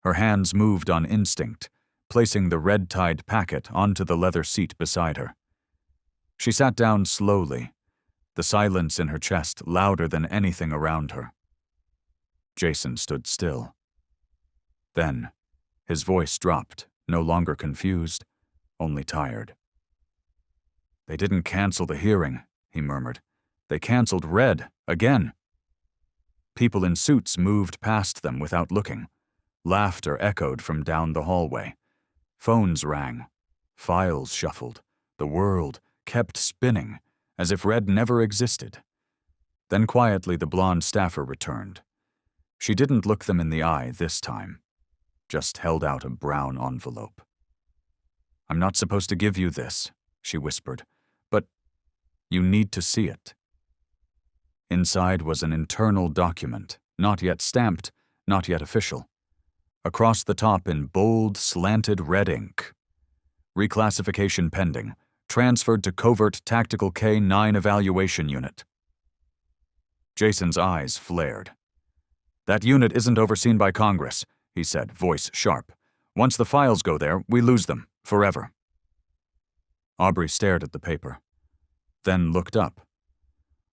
Her hands moved on instinct, placing the red-tied packet onto the leather seat beside her. She sat down slowly, the silence in her chest louder than anything around her. Jason stood still. Then, his voice dropped, no longer confused, only tired. "They didn't cancel the hearing," he murmured. "They canceled Red, again." People in suits moved past them without looking. Laughter echoed from down the hallway. Phones rang. Files shuffled. The world kept spinning, as if Red never existed. Then quietly the blonde staffer returned. She didn't look them in the eye this time, just held out a brown envelope. "I'm not supposed to give you this," she whispered, "but you need to see it." Inside was an internal document, not yet stamped, not yet official. Across the top in bold, slanted red ink: "Reclassification pending. Transferred to Covert Tactical K-9 Evaluation Unit." Jason's eyes flared. "That unit isn't overseen by Congress," he said, voice sharp. "Once the files go there, we lose them, forever." Aubrey stared at the paper, then looked up.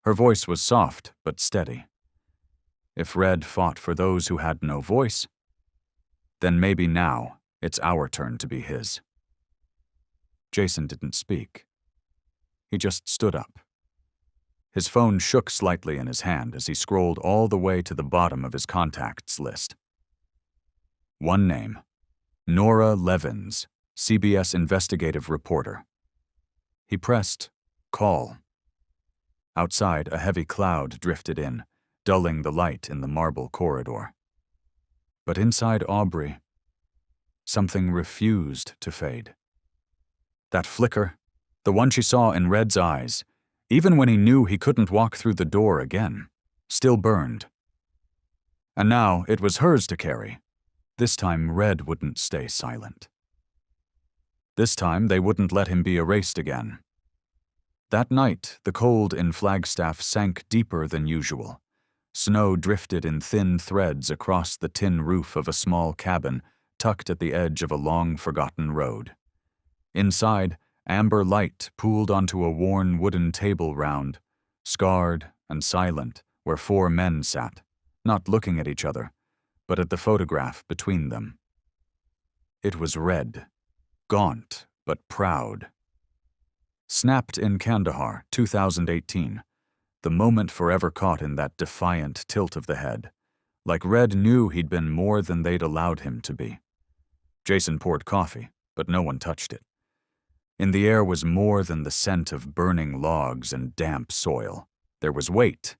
Her voice was soft but steady. If Red fought for those who had no voice, then maybe now it's our turn to be his. Jason didn't speak. He just stood up. His phone shook slightly in his hand as he scrolled all the way to the bottom of his contacts list. One name: Nora Levins, CBS investigative reporter. He pressed call. Outside, a heavy cloud drifted in, dulling the light in the marble corridor. But inside Aubrey, something refused to fade. That flicker, the one she saw in Red's eyes, even when he knew he couldn't walk through the door again, still burned. And now it was hers to carry. This time Red wouldn't stay silent. This time they wouldn't let him be erased again. That night, the cold in Flagstaff sank deeper than usual. Snow drifted in thin threads across the tin roof of a small cabin tucked at the edge of a long-forgotten road. Inside, amber light pooled onto a worn wooden table round, scarred and silent, where 4 men sat, not looking at each other, but at the photograph between them. It was Red, gaunt but proud. Snapped in Kandahar, 2018, the moment forever caught in that defiant tilt of the head, like Red knew he'd been more than they'd allowed him to be. Jason poured coffee, but no one touched it. In the air was more than the scent of burning logs and damp soil. There was weight,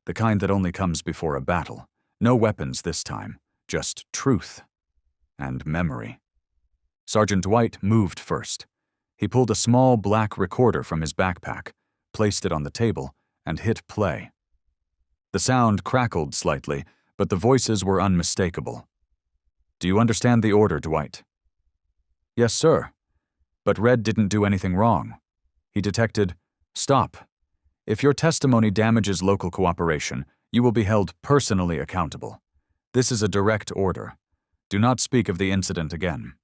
the kind that only comes before a battle. No weapons this time, just truth and memory. Sergeant Dwight moved first. He pulled a small black recorder from his backpack, placed it on the table, and hit play. The sound crackled slightly, but the voices were unmistakable. "Do you understand the order, Dwight?" "Yes, sir." But Red didn't do anything wrong. He detected, "Stop. If your testimony damages local cooperation, you will be held personally accountable. This is a direct order. Do not speak of the incident again."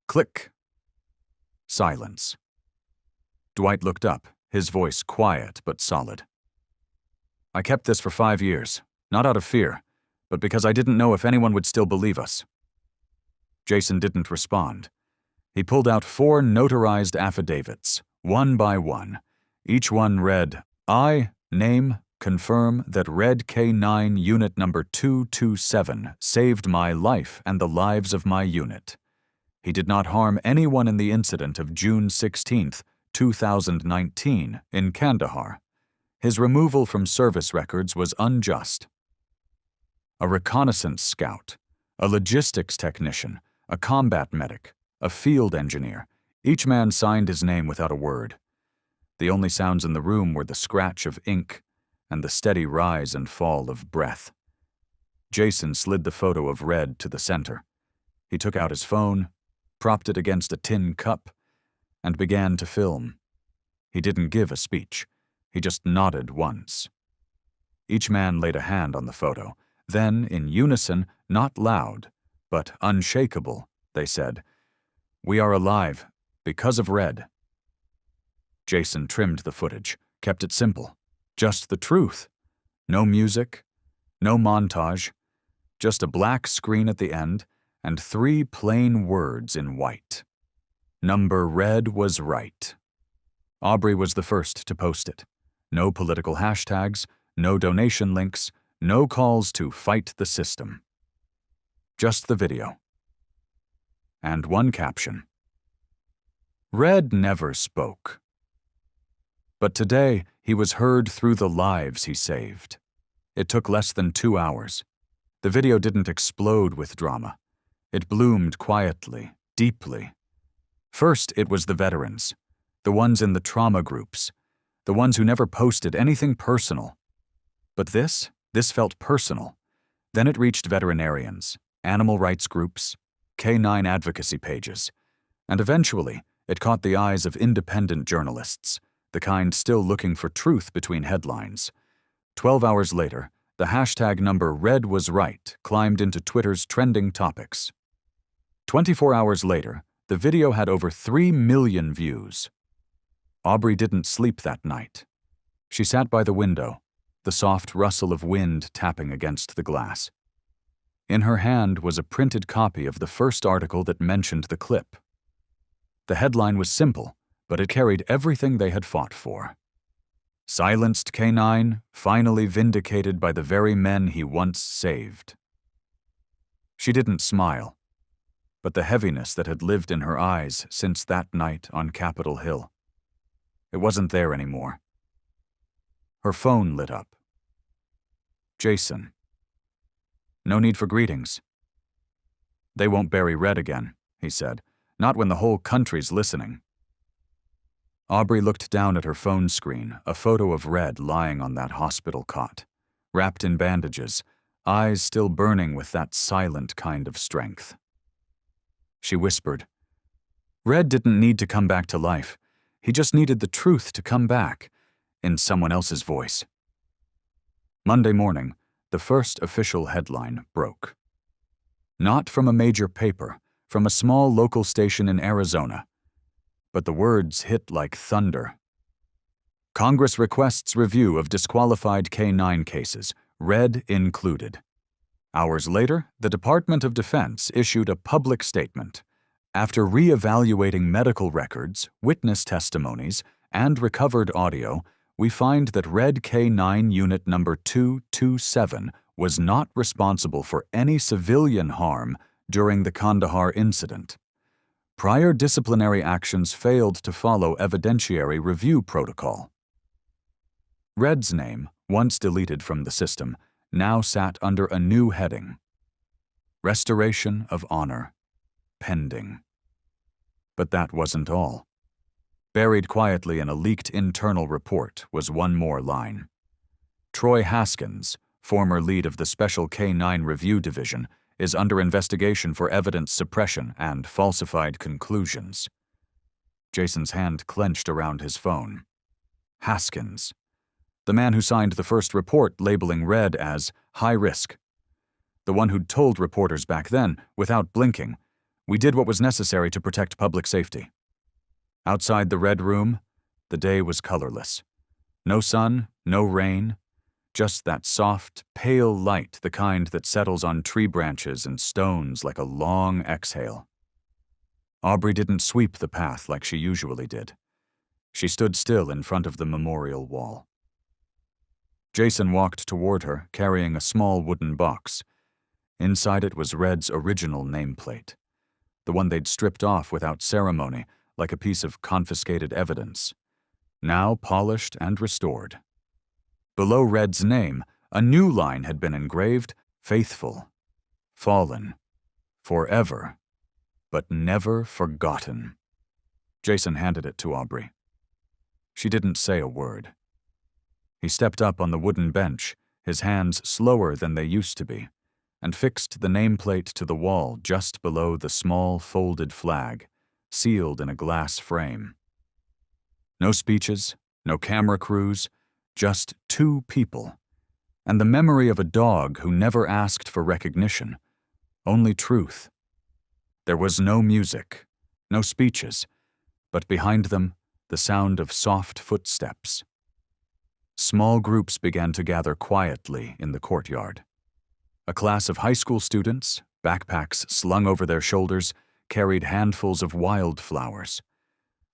Click. Silence. Dwight looked up, his voice quiet but solid. "I kept this for 5 years, not out of fear, but because I didn't know if anyone would still believe us." Jason didn't respond. He pulled out 4 notarized affidavits, one by one. Each one read, "I, name, confirm that Red K9 Unit Number 227 saved my life and the lives of my unit. He did not harm anyone in the incident of June 16, 2019, in Kandahar. His removal from service records was unjust. A reconnaissance scout, a logistics technician, a combat medic, a field engineer, each man signed his name without a word. The only sounds in the room were the scratch of ink and the steady rise and fall of breath. Jason slid the photo of Red to the center. He took out his phone, propped it against a tin cup, and began to film. He didn't give a speech. He just nodded once. Each man laid a hand on the photo. Then, in unison, not loud, but unshakable, they said, "We are alive, because of Red." Jason trimmed the footage, kept it simple. Just the truth. No music, no montage, just a black screen at the end and 3 plain words in white. Number Red was right. Aubrey was the first to post it. No political hashtags, no donation links, no calls to fight the system. Just the video. And one caption. Red never spoke. But today, he was heard through the lives he saved. It took less than 2 hours. The video didn't explode with drama. It bloomed quietly, deeply. First, it was the veterans, the ones in the trauma groups, the ones who never posted anything personal. But this felt personal. Then it reached veterinarians, animal rights groups, canine advocacy pages, and eventually, it caught the eyes of independent journalists, the kind still looking for truth between headlines. 12 hours later, the hashtag number Red was right climbed into Twitter's trending topics. 24 hours later, the video had over 3 million views. Aubrey didn't sleep that night. She sat by the window, the soft rustle of wind tapping against the glass. In her hand was a printed copy of the first article that mentioned the clip. The headline was simple, but it carried everything they had fought for. Silenced canine, finally vindicated by the very men he once saved. She didn't smile, but the heaviness that had lived in her eyes since that night on Capitol Hill. It wasn't there anymore. Her phone lit up. Jason. No need for greetings. They won't bury Red again, he said, not when the whole country's listening. Aubrey looked down at her phone screen, a photo of Red lying on that hospital cot, wrapped in bandages, eyes still burning with that silent kind of strength. She whispered, Red didn't need to come back to life. He just needed the truth to come back, in someone else's voice. Monday morning, the first official headline broke. Not from a major paper, from a small local station in Arizona. But the words hit like thunder. Congress requests review of disqualified K9 cases, Red included. Hours later, the Department of Defense issued a public statement. After re-evaluating medical records, witness testimonies, and recovered audio, we find that Red K9 Unit Number 227 was not responsible for any civilian harm during the Kandahar incident. Prior disciplinary actions failed to follow evidentiary review protocol. Red's name, once deleted from the system, now sat under a new heading. Restoration of honor. Pending. But that wasn't all. Buried quietly in a leaked internal report was one more line. Troy Haskins, former lead of the Special K9 Review Division, is under investigation for evidence suppression and falsified conclusions. Jason's hand clenched around his phone. Haskins. The man who signed the first report labeling Red as high risk. The one who'd told reporters back then, without blinking, we did what was necessary to protect public safety. Outside the Red Room, the day was colorless. No sun, no rain, just that soft, pale light, the kind that settles on tree branches and stones like a long exhale. Aubrey didn't sweep the path like she usually did. She stood still in front of the memorial wall. Jason walked toward her, carrying a small wooden box. Inside it was Red's original nameplate, the one they'd stripped off without ceremony, like a piece of confiscated evidence, now polished and restored. Below Red's name, a new line had been engraved: faithful, fallen, forever, but never forgotten. Jason handed it to Aubrey. She didn't say a word. He stepped up on the wooden bench, his hands slower than they used to be, and fixed the nameplate to the wall just below the small folded flag, sealed in a glass frame. No speeches, no camera crews, just two people, and the memory of a dog who never asked for recognition, only truth. There was no music, no speeches, but behind them, the sound of soft footsteps. Small groups began to gather quietly in the courtyard. A class of high school students, backpacks slung over their shoulders, carried handfuls of wildflowers.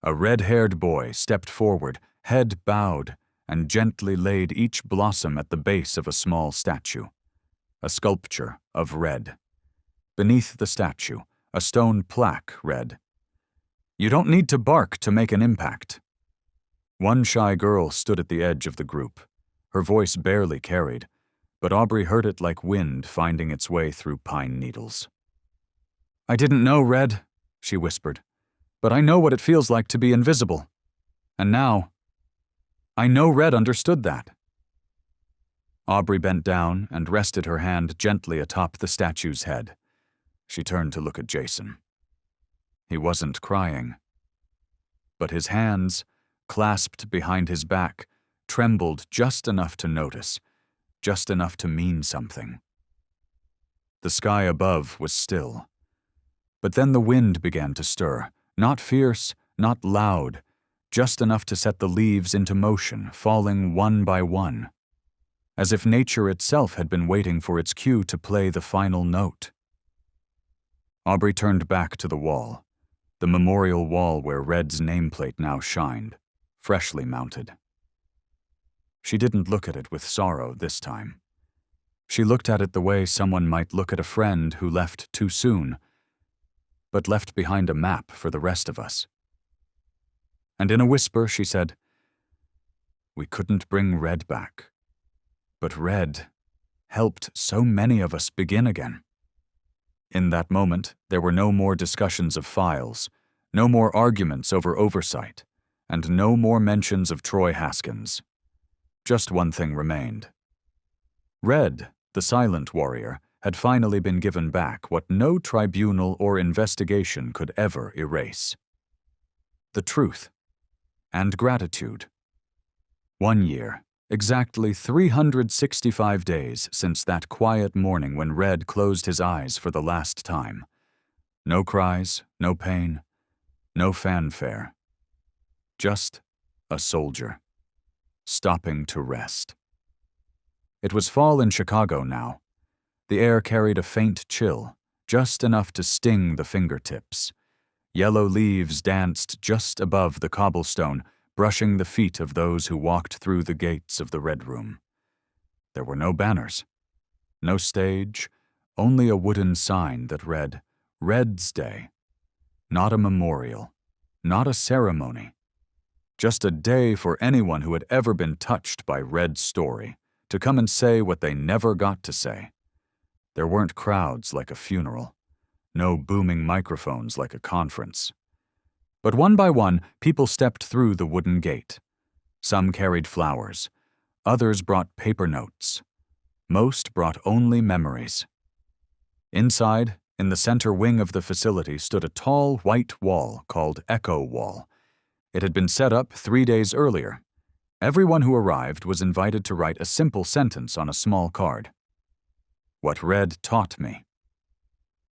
A red-haired boy stepped forward, head bowed, and gently laid each blossom at the base of a small statue, a sculpture of red. Beneath the statue, a stone plaque read, "You don't need to bark to make an impact." One shy girl stood at the edge of the group. Her voice barely carried, but Aubrey heard it like wind finding its way through pine needles. "I didn't know, Red," she whispered, "but I know what it feels like to be invisible. And now, I know Red understood that." Aubrey bent down and rested her hand gently atop the statue's head. She turned to look at Jason. He wasn't crying, but his hands, clasped behind his back, trembled just enough to notice, just enough to mean something. The sky above was still, but then the wind began to stir, not fierce, not loud, just enough to set the leaves into motion, falling one by one, as if nature itself had been waiting for its cue to play the final note. Aubrey turned back to the wall, the memorial wall where Red's nameplate now shined, freshly mounted. She didn't look at it with sorrow this time. She looked at it the way someone might look at a friend who left too soon, but left behind a map for the rest of us. And in a whisper, she said, "We couldn't bring Red back, but Red helped so many of us begin again." In that moment, there were no more discussions of files, no more arguments over oversight, and no more mentions of Troy Haskins. Just one thing remained. Red, the silent warrior, had finally been given back what no tribunal or investigation could ever erase: the truth and gratitude. 1 year, exactly 365 days since that quiet morning when Red closed his eyes for the last time. No cries, no pain, no fanfare. Just a soldier, stopping to rest. It was fall in Chicago now. The air carried a faint chill, just enough to sting the fingertips. Yellow leaves danced just above the cobblestone, brushing the feet of those who walked through the gates of the Red Room. There were no banners, no stage, only a wooden sign that read, "Red's Day." Not a memorial, not a ceremony. Just a day for anyone who had ever been touched by Red's story, to come and say what they never got to say. There weren't crowds like a funeral, no booming microphones like a conference. But one by one, people stepped through the wooden gate. Some carried flowers, others brought paper notes. Most brought only memories. Inside, in the center wing of the facility, stood a tall white wall called Echo Wall. It had been set up 3 days earlier. Everyone who arrived was invited to write a simple sentence on a small card. "What Red taught me."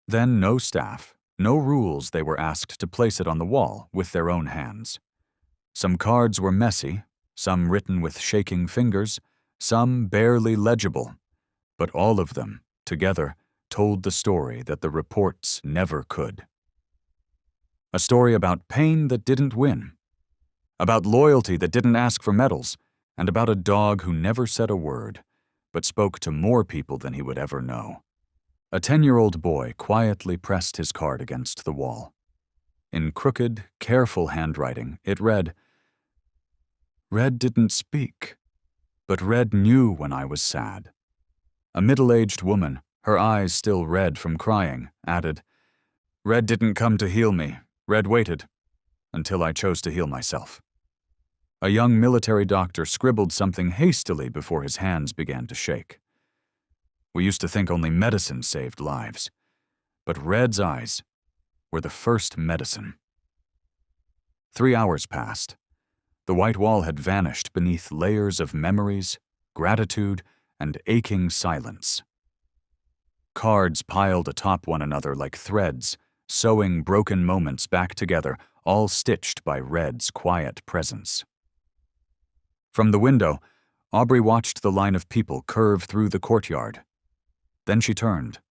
Then no staff, no rules. They were asked to place it on the wall with their own hands. Some cards were messy, some written with shaking fingers, some barely legible, but all of them, together, told the story that the reports never could. A story about pain that didn't win, about loyalty that didn't ask for medals, and about a dog who never said a word, but spoke to more people than he would ever know. A 10-year-old boy quietly pressed his card against the wall. In crooked, careful handwriting, it read, "Red didn't speak, but Red knew when I was sad." A middle-aged woman, her eyes still red from crying, added, "Red didn't come to heal me. Red waited until I chose to heal myself." A young military doctor scribbled something hastily before his hands began to shake. "We used to think only medicine saved lives, but Red's eyes were the first medicine." 3 hours passed. The white wall had vanished beneath layers of memories, gratitude, and aching silence. Cards piled atop one another like threads, sewing broken moments back together, all stitched by Red's quiet presence. From the window, Aubrey watched the line of people curve through the courtyard. Then she turned.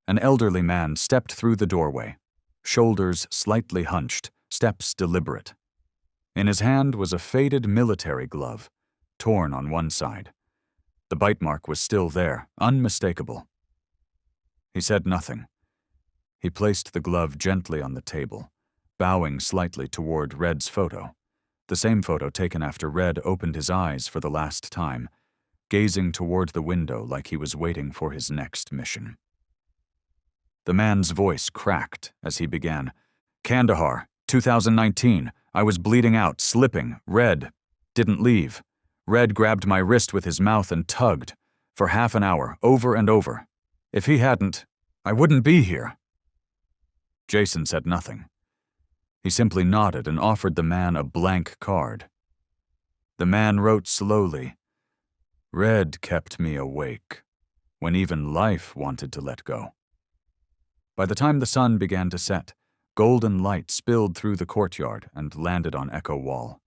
An elderly man stepped through the doorway, shoulders slightly hunched, steps deliberate. In his hand was a faded military glove, torn on one side. The bite mark was still there, unmistakable. He said nothing. He placed the glove gently on the table, bowing slightly toward Red's photo, the same photo taken after Red opened his eyes for the last time, gazing toward the window like he was waiting for his next mission. The man's voice cracked as he began, "Kandahar, 2019. I was bleeding out, slipping. Red didn't leave. Red grabbed my wrist with his mouth and tugged for half an hour, over and over. If he hadn't, I wouldn't be here." Jason said nothing. He simply nodded and offered the man a blank card. The man wrote slowly, "Red kept me awake when even life wanted to let go." By the time the sun began to set, golden light spilled through the courtyard and landed on Echo Wall.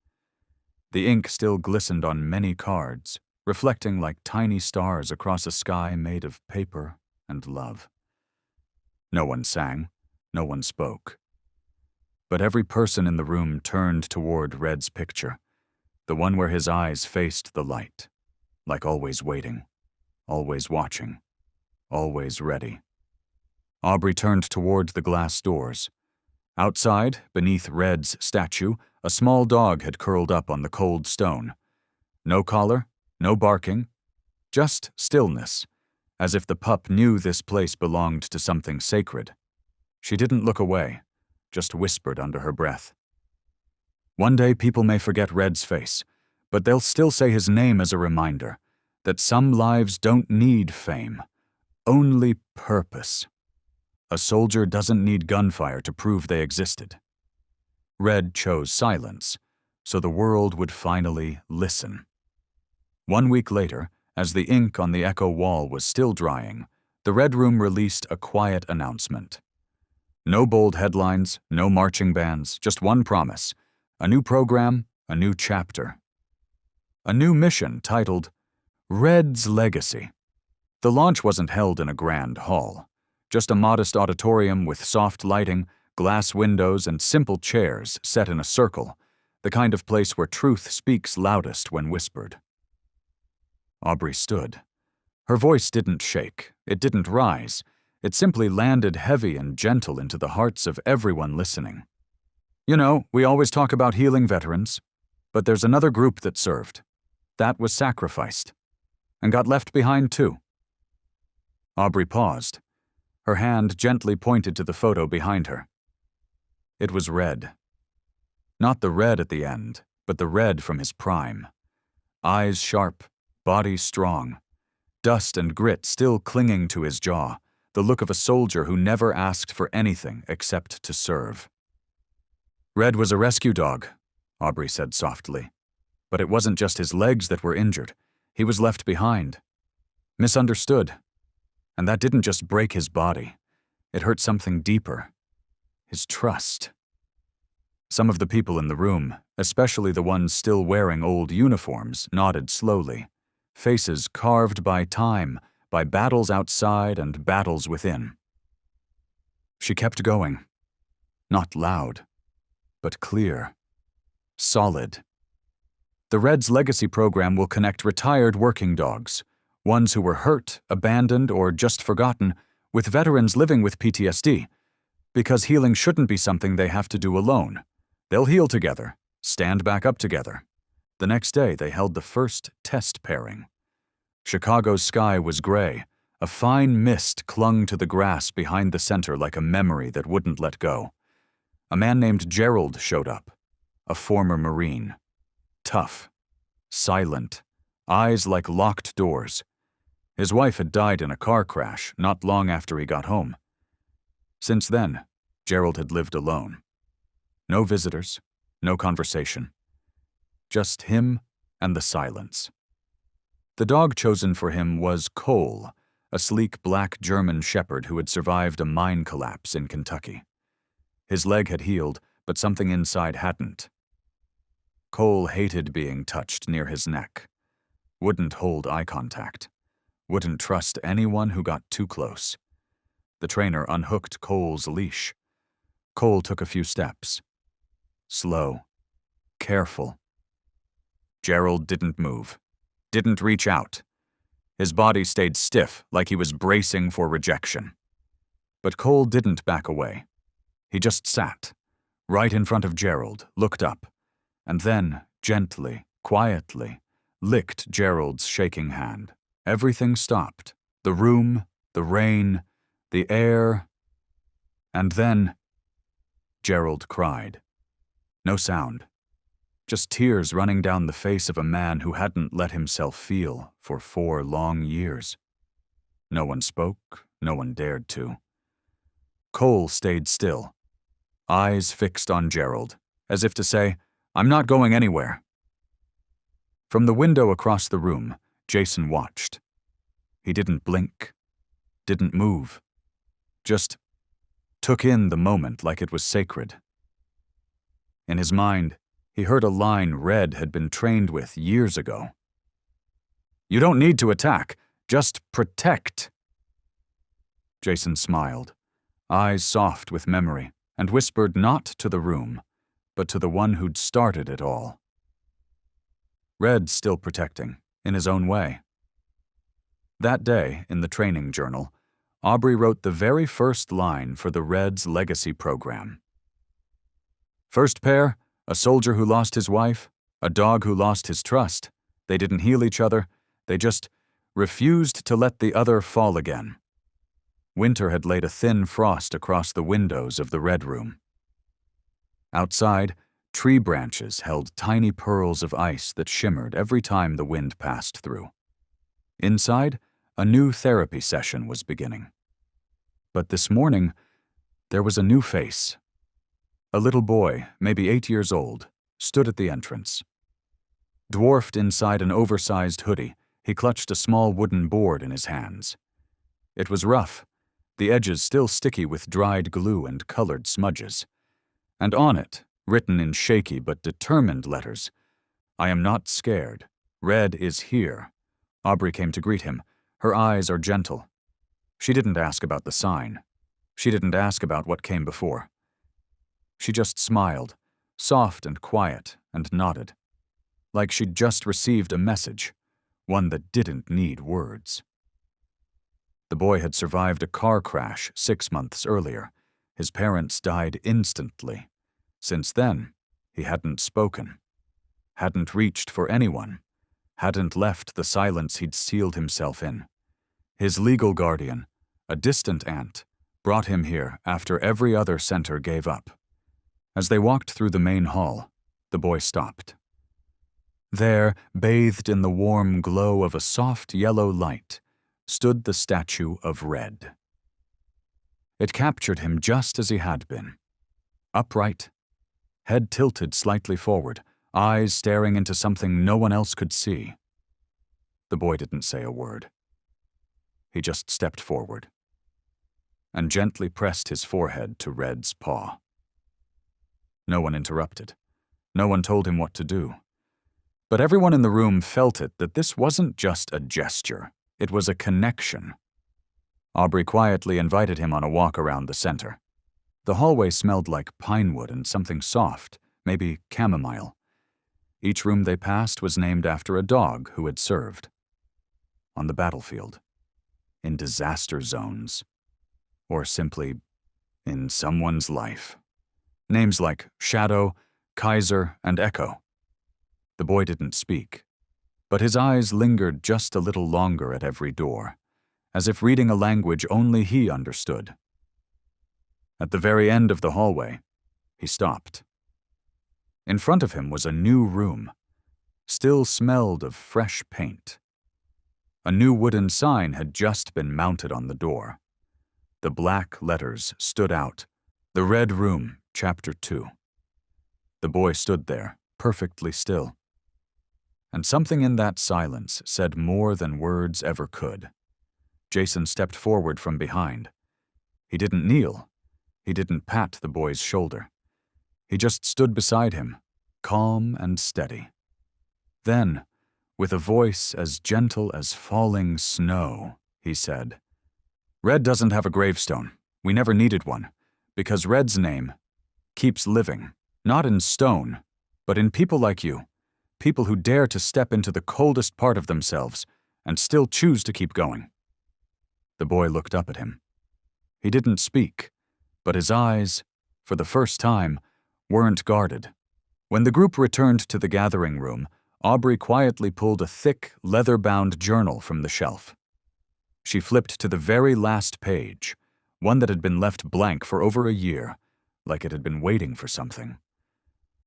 The ink still glistened on many cards, reflecting like tiny stars across a sky made of paper and love. No one sang, no one spoke. But every person in the room turned toward Red's picture, the one where his eyes faced the light, like always waiting, always watching, always ready. Aubrey turned toward the glass doors. Outside, beneath Red's statue, a small dog had curled up on the cold stone. No collar, no barking, just stillness, as if the pup knew this place belonged to something sacred. She didn't look away, just whispered under her breath. One day people may forget Red's face, but they'll still say his name as a reminder that some lives don't need fame, only purpose. A soldier doesn't need gunfire to prove they existed. Red chose silence, so the world would finally listen. 1 week later, as the ink on the Echo Wall was still drying, the Red Room released a quiet announcement. No bold headlines, no marching bands, just one promise. A new program, a new chapter. A new mission titled Red's Legacy. The launch wasn't held in a grand hall. Just a modest auditorium with soft lighting, glass windows, and simple chairs set in a circle, the kind of place where truth speaks loudest when whispered. Aubrey stood. Her voice didn't shake, it didn't rise, it simply landed heavy and gentle into the hearts of everyone listening. You know, we always talk about healing veterans, but there's another group that served. That was sacrificed, and got left behind too. Aubrey paused. Her hand gently pointed to the photo behind her. It was Red. Not the Red at the end, but the Red from his prime. Eyes sharp, body strong, dust and grit still clinging to his jaw, the look of a soldier who never asked for anything except to serve. Red was a rescue dog, Aubrey said softly. But it wasn't just his legs that were injured. He was left behind. Misunderstood. And that didn't just break his body. It hurt something deeper. His trust. Some of the people in the room, especially the ones still wearing old uniforms, nodded slowly. Faces carved by time, by battles outside and battles within. She kept going. Not loud, but clear. Solid. The Reds Legacy program will connect retired working dogs, ones who were hurt, abandoned, or just forgotten, with veterans living with PTSD, because healing shouldn't be something they have to do alone. They'll heal together, stand back up together. The next day, they held the first test pairing. Chicago's sky was gray. A fine mist clung to the grass behind the center like a memory that wouldn't let go. A man named Gerald showed up, a former Marine. Tough, silent, eyes like locked doors. His wife had died in a car crash not long after he got home. Since then, Gerald had lived alone. No visitors, no conversation. Just him and the silence. The dog chosen for him was Cole, a sleek black German shepherd who had survived a mine collapse in Kentucky. His leg had healed, but something inside hadn't. Cole hated being touched near his neck, wouldn't hold eye contact, wouldn't trust anyone who got too close. The trainer unhooked Cole's leash. Cole took a few steps. Slow, careful. Gerald didn't move, didn't reach out. His body stayed stiff, like he was bracing for rejection. But Cole didn't back away. He just sat, right in front of Gerald, looked up, and then, gently, quietly, licked Gerald's shaking hand. Everything stopped. The room, the rain, the air. And then, Gerald cried. No sound. Just tears running down the face of a man who hadn't let himself feel for 4 long years. No one spoke, no one dared to. Cole stayed still, eyes fixed on Gerald, as if to say, "I'm not going anywhere." From the window across the room, Jason watched. He didn't blink, didn't move, just took in the moment like it was sacred. In his mind, he heard a line Red had been trained with years ago. "You don't need to attack, just protect." Jason smiled, eyes soft with memory, and whispered not to the room, but to the one who'd started it all. Red's still protecting, in his own way. That day, in the training journal, Aubrey wrote the very first line for the Reds Legacy program. First pair, a soldier who lost his wife, a dog who lost his trust. They didn't heal each other, they just refused to let the other fall again. Winter had laid a thin frost across the windows of the Red Room. Outside, tree branches held tiny pearls of ice that shimmered every time the wind passed through. Inside, a new therapy session was beginning. But this morning, there was a new face. A little boy, maybe 8 years old, stood at the entrance. Dwarfed inside an oversized hoodie, he clutched a small wooden board in his hands. It was rough, the edges still sticky with dried glue and colored smudges. And on it, written in shaky but determined letters, "I am not scared. Red is here." Aubrey came to greet him. Her eyes are gentle. She didn't ask about the sign. She didn't ask about what came before. She just smiled, soft and quiet, and nodded, like she'd just received a message, one that didn't need words. The boy had survived a car crash 6 months earlier. His parents died instantly. Since then, he hadn't spoken, hadn't reached for anyone, hadn't left the silence he'd sealed himself in. His legal guardian, a distant aunt, brought him here after every other center gave up. As they walked through the main hall, the boy stopped. There, bathed in the warm glow of a soft yellow light, stood the statue of Red. It captured him just as he had been. Upright, head tilted slightly forward, eyes staring into something no one else could see. The boy didn't say a word. He just stepped forward and gently pressed his forehead to Red's paw. No one interrupted. No one told him what to do. But everyone in the room felt it that this wasn't just a gesture. It was a connection. Aubrey quietly invited him on a walk around the center. The hallway smelled like pine wood and something soft, maybe chamomile. Each room they passed was named after a dog who had served. On the battlefield, in disaster zones, or simply in someone's life. Names like Shadow, Kaiser, and Echo. The boy didn't speak, but his eyes lingered just a little longer at every door, as if reading a language only he understood. At the very end of the hallway, he stopped. In front of him was a new room, still smelled of fresh paint. A new wooden sign had just been mounted on the door. The black letters stood out, "The Red Room, Chapter 2. The boy stood there, perfectly still. And something in that silence said more than words ever could. Jason stepped forward from behind. He didn't kneel. He didn't pat the boy's shoulder. He just stood beside him, calm and steady. Then, with a voice as gentle as falling snow, he said, "Red doesn't have a gravestone. We never needed one, because Red's name keeps living, not in stone, but in people like you, people who dare to step into the coldest part of themselves and still choose to keep going." The boy looked up at him. He didn't speak, but his eyes, for the first time, weren't guarded. When the group returned to the gathering room, Aubrey quietly pulled a thick, leather-bound journal from the shelf. She flipped to the very last page, one that had been left blank for over a year, like it had been waiting for something.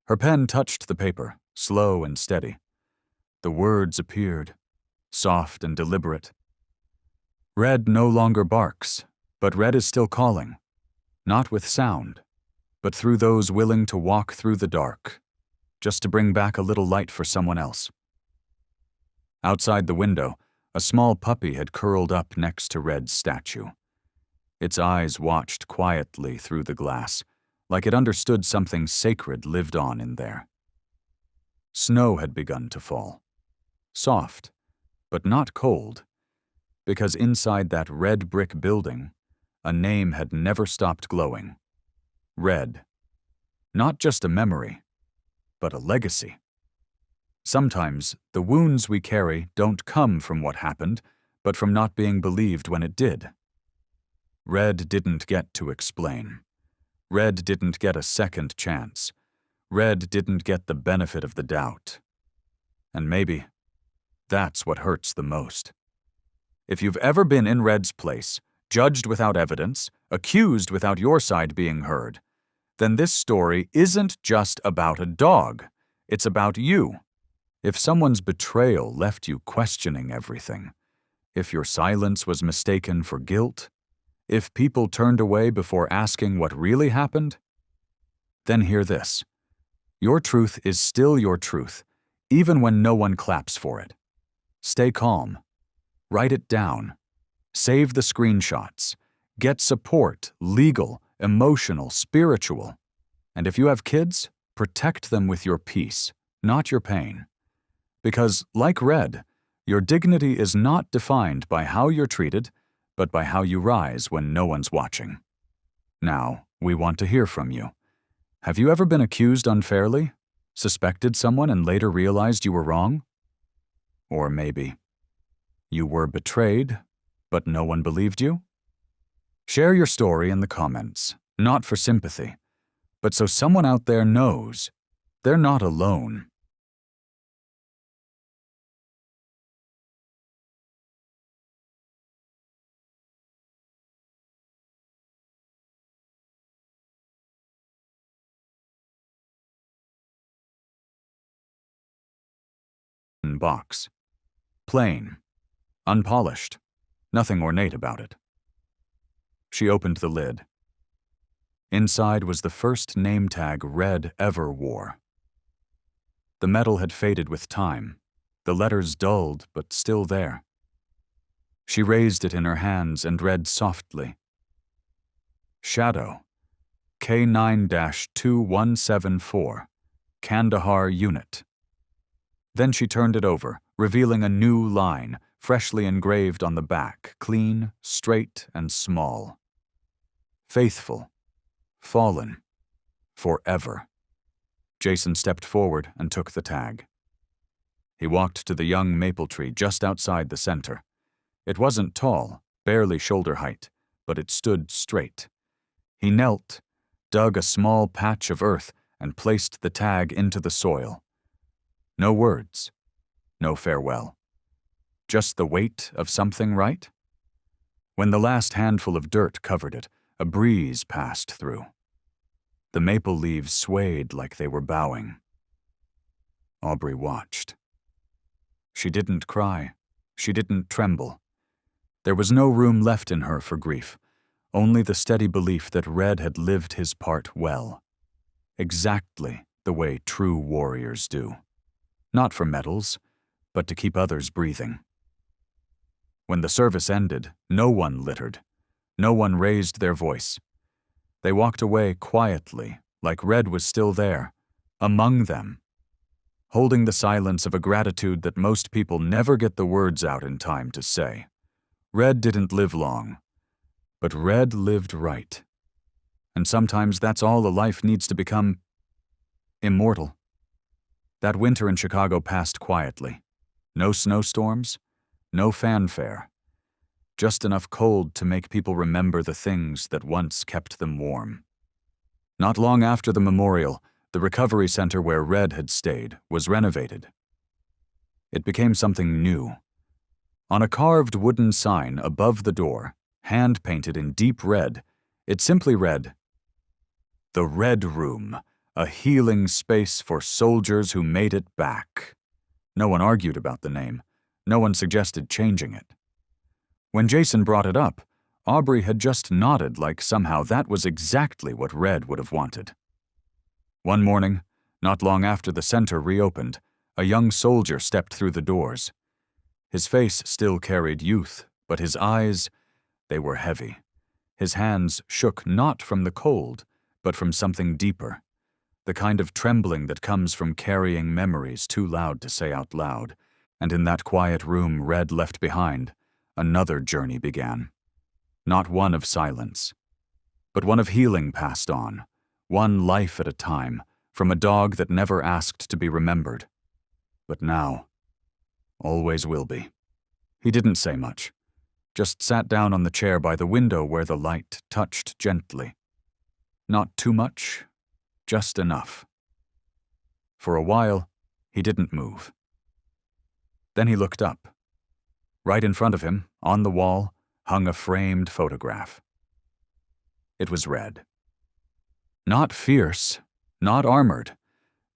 Her pen touched the paper, slow and steady. The words appeared, soft and deliberate. "Red no longer barks, but Red is still calling, not with sound, but through those willing to walk through the dark, just to bring back a little light for someone else." Outside the window, a small puppy had curled up next to Red's statue. Its eyes watched quietly through the glass, like it understood something sacred lived on in there. Snow had begun to fall. Soft, but not cold, because inside that red brick building, a name had never stopped glowing. Red. Not just a memory, but a legacy. Sometimes, the wounds we carry don't come from what happened, but from not being believed when it did. Red didn't get to explain. Red didn't get a second chance. Red didn't get the benefit of the doubt. And maybe that's what hurts the most. If you've ever been in Red's place, judged without evidence, accused without your side being heard, then this story isn't just about a dog. It's about you. If someone's betrayal left you questioning everything, if your silence was mistaken for guilt, if people turned away before asking what really happened, then hear this. Your truth is still your truth, even when no one claps for it. Stay calm. Write it down. Save the screenshots. Get support, legal, emotional, spiritual. And if you have kids, protect them with your peace, not your pain. Because, like Red, your dignity is not defined by how you're treated, but by how you rise when no one's watching. Now, we want to hear from you. Have you ever been accused unfairly? Suspected someone and later realized you were wrong? Or maybe you were betrayed, but no one believed you? Share your story in the comments, not for sympathy, but so someone out there knows they're not alone. Box. Plain. Unpolished. Nothing ornate about it. She opened the lid. Inside was the first name tag Red ever wore. The metal had faded with time, the letters dulled but still there. She raised it in her hands and read softly. Shadow. K9-2174. Kandahar Unit. Then she turned it over, revealing a new line, freshly engraved on the back, clean, straight, and small. Faithful. Fallen. Forever. Jason stepped forward and took the tag. He walked to the young maple tree just outside the center. It wasn't tall, barely shoulder height, but it stood straight. He knelt, dug a small patch of earth, and placed the tag into the soil. No words, no farewell. Just the weight of something, right? When the last handful of dirt covered it, a breeze passed through. The maple leaves swayed like they were bowing. Aubrey watched. She didn't cry. She didn't tremble. There was no room left in her for grief, only the steady belief that Red had lived his part well. Exactly the way true warriors do. Not for medals, but to keep others breathing. When the service ended, no one littered. No one raised their voice. They walked away quietly, like Red was still there, among them, holding the silence of a gratitude that most people never get the words out in time to say. Red didn't live long, but Red lived right. And sometimes that's all a life needs to become immortal. That winter in Chicago passed quietly. No snowstorms, no fanfare. Just enough cold to make people remember the things that once kept them warm. Not long after the memorial, the recovery center where Red had stayed was renovated. It became something new. On a carved wooden sign above the door, hand-painted in deep red, it simply read, "The Red Room, a healing space for soldiers who made it back." No one argued about the name. No one suggested changing it. When Jason brought it up, Aubrey had just nodded like somehow that was exactly what Red would have wanted. One morning, not long after the center reopened, a young soldier stepped through the doors. His face still carried youth, but his eyes, they were heavy. His hands shook not from the cold, but from something deeper, the kind of trembling that comes from carrying memories too loud to say out loud. And in that quiet room Red left behind, another journey began. Not one of silence, but one of healing passed on, one life at a time, from a dog that never asked to be remembered. But now, always will be. He didn't say much, just sat down on the chair by the window where the light touched gently. Not too much, just enough. For a while, he didn't move. Then he looked up. Right in front of him, on the wall, hung a framed photograph. It was Red. Not fierce, not armored,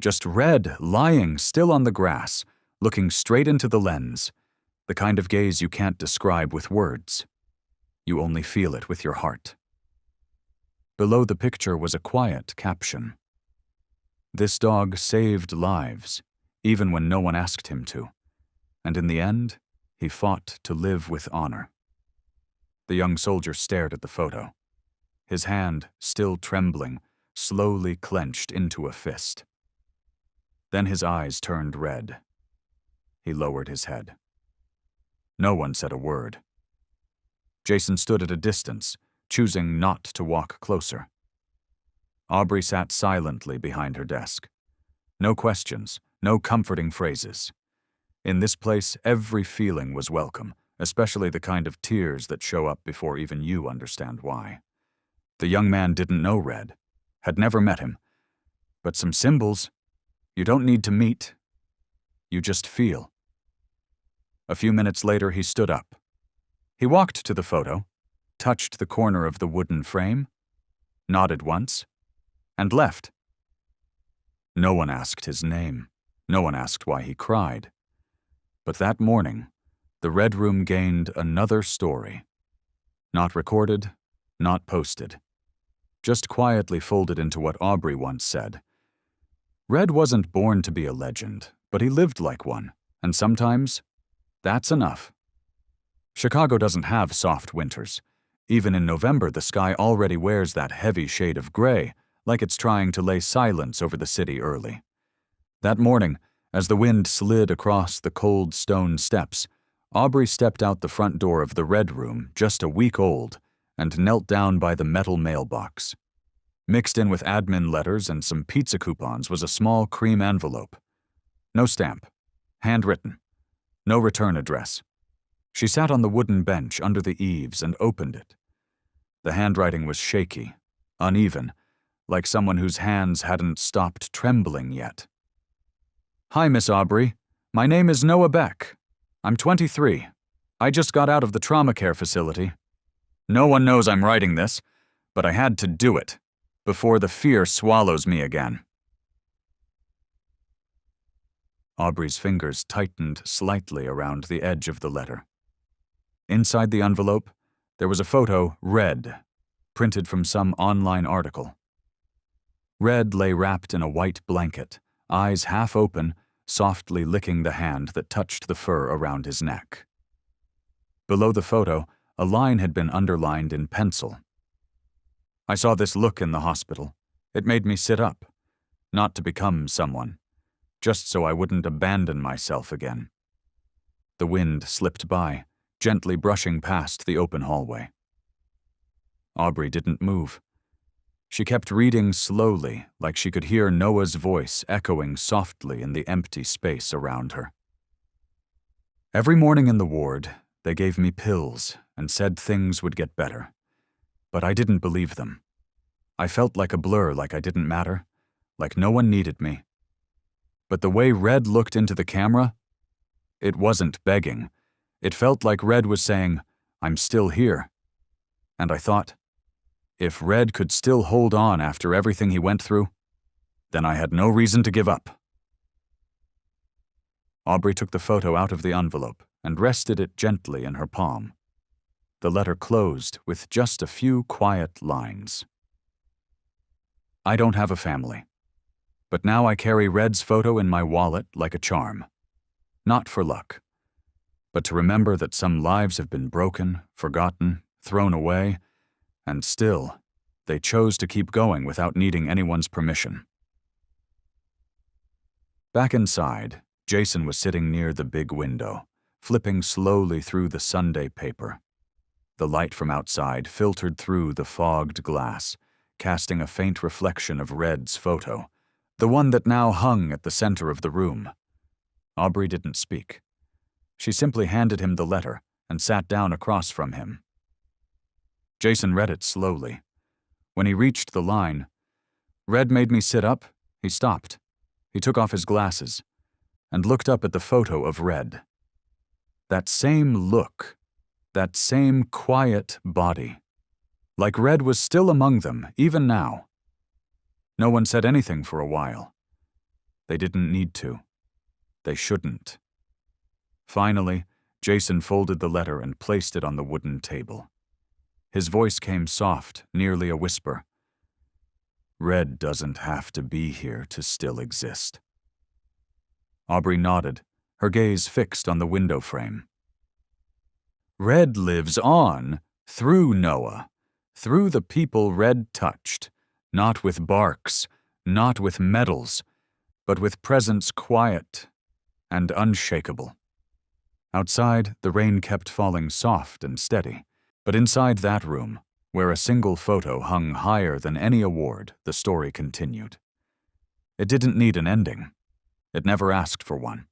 just Red lying still on the grass, looking straight into the lens, the kind of gaze you can't describe with words. You only feel it with your heart. Below the picture was a quiet caption. "This dog saved lives, even when no one asked him to. And in the end, he fought to live with honor." The young soldier stared at the photo. His hand, still trembling, slowly clenched into a fist. Then his eyes turned red. He lowered his head. No one said a word. Jason stood at a distance, choosing not to walk closer. Aubrey sat silently behind her desk. No questions, no comforting phrases. In this place, every feeling was welcome, especially the kind of tears that show up before even you understand why. The young man didn't know Red, had never met him. But some symbols, you don't need to meet. You just feel. A few minutes later, he stood up. He walked to the photo, touched the corner of the wooden frame, nodded once, and left. No one asked his name. No one asked why he cried. But that morning, the Red Room gained another story. Not recorded, not posted. Just quietly folded into what Aubrey once said. Red wasn't born to be a legend, but he lived like one, and sometimes, that's enough. Chicago doesn't have soft winters. Even in November, the sky already wears that heavy shade of gray, like it's trying to lay silence over the city early. That morning, as the wind slid across the cold stone steps, Aubrey stepped out the front door of the Red Room, just a week old, and knelt down by the metal mailbox. Mixed in with admin letters and some pizza coupons was a small cream envelope. No stamp. Handwritten. No return address. She sat on the wooden bench under the eaves and opened it. The handwriting was shaky, uneven, like someone whose hands hadn't stopped trembling yet. "Hi, Miss Aubrey. My name is Noah Beck. I'm 23. I just got out of the trauma care facility. No one knows I'm writing this, but I had to do it, before the fear swallows me again." Aubrey's fingers tightened slightly around the edge of the letter. Inside the envelope, there was a photo, Red, printed from some online article. Red lay wrapped in a white blanket, eyes half open, softly licking the hand that touched the fur around his neck. Below the photo, a line had been underlined in pencil. "I saw this look in the hospital. It made me sit up, not to become someone, just so I wouldn't abandon myself again." The wind slipped by, gently brushing past the open hallway. Aubrey didn't move. She kept reading slowly, like she could hear Noah's voice echoing softly in the empty space around her. "Every morning in the ward, they gave me pills and said things would get better. But I didn't believe them. I felt like a blur, like I didn't matter, like no one needed me. But the way Red looked into the camera, it wasn't begging. It felt like Red was saying, 'I'm still here.' And I thought, if Red could still hold on after everything he went through, then I had no reason to give up." Aubrey took the photo out of the envelope and rested it gently in her palm. The letter closed with just a few quiet lines. "I don't have a family, but now I carry Red's photo in my wallet like a charm. Not for luck, but to remember that some lives have been broken, forgotten, thrown away, and still, they chose to keep going without needing anyone's permission." Back inside, Jason was sitting near the big window, flipping slowly through the Sunday paper. The light from outside filtered through the fogged glass, casting a faint reflection of Red's photo, the one that now hung at the center of the room. Aubrey didn't speak. She simply handed him the letter and sat down across from him. Jason read it slowly. When he reached the line, "Red made me sit up," he stopped. He took off his glasses and looked up at the photo of Red. That same look, that same quiet body. Like Red was still among them, even now. No one said anything for a while. They didn't need to. They shouldn't. Finally, Jason folded the letter and placed it on the wooden table. His voice came soft, nearly a whisper. "Red doesn't have to be here to still exist." Aubrey nodded, her gaze fixed on the window frame. "Red lives on, through Noah, through the people Red touched, not with barks, not with medals, but with presence quiet and unshakable." Outside, the rain kept falling soft and steady. But inside that room, where a single photo hung higher than any award, the story continued. It didn't need an ending. It never asked for one.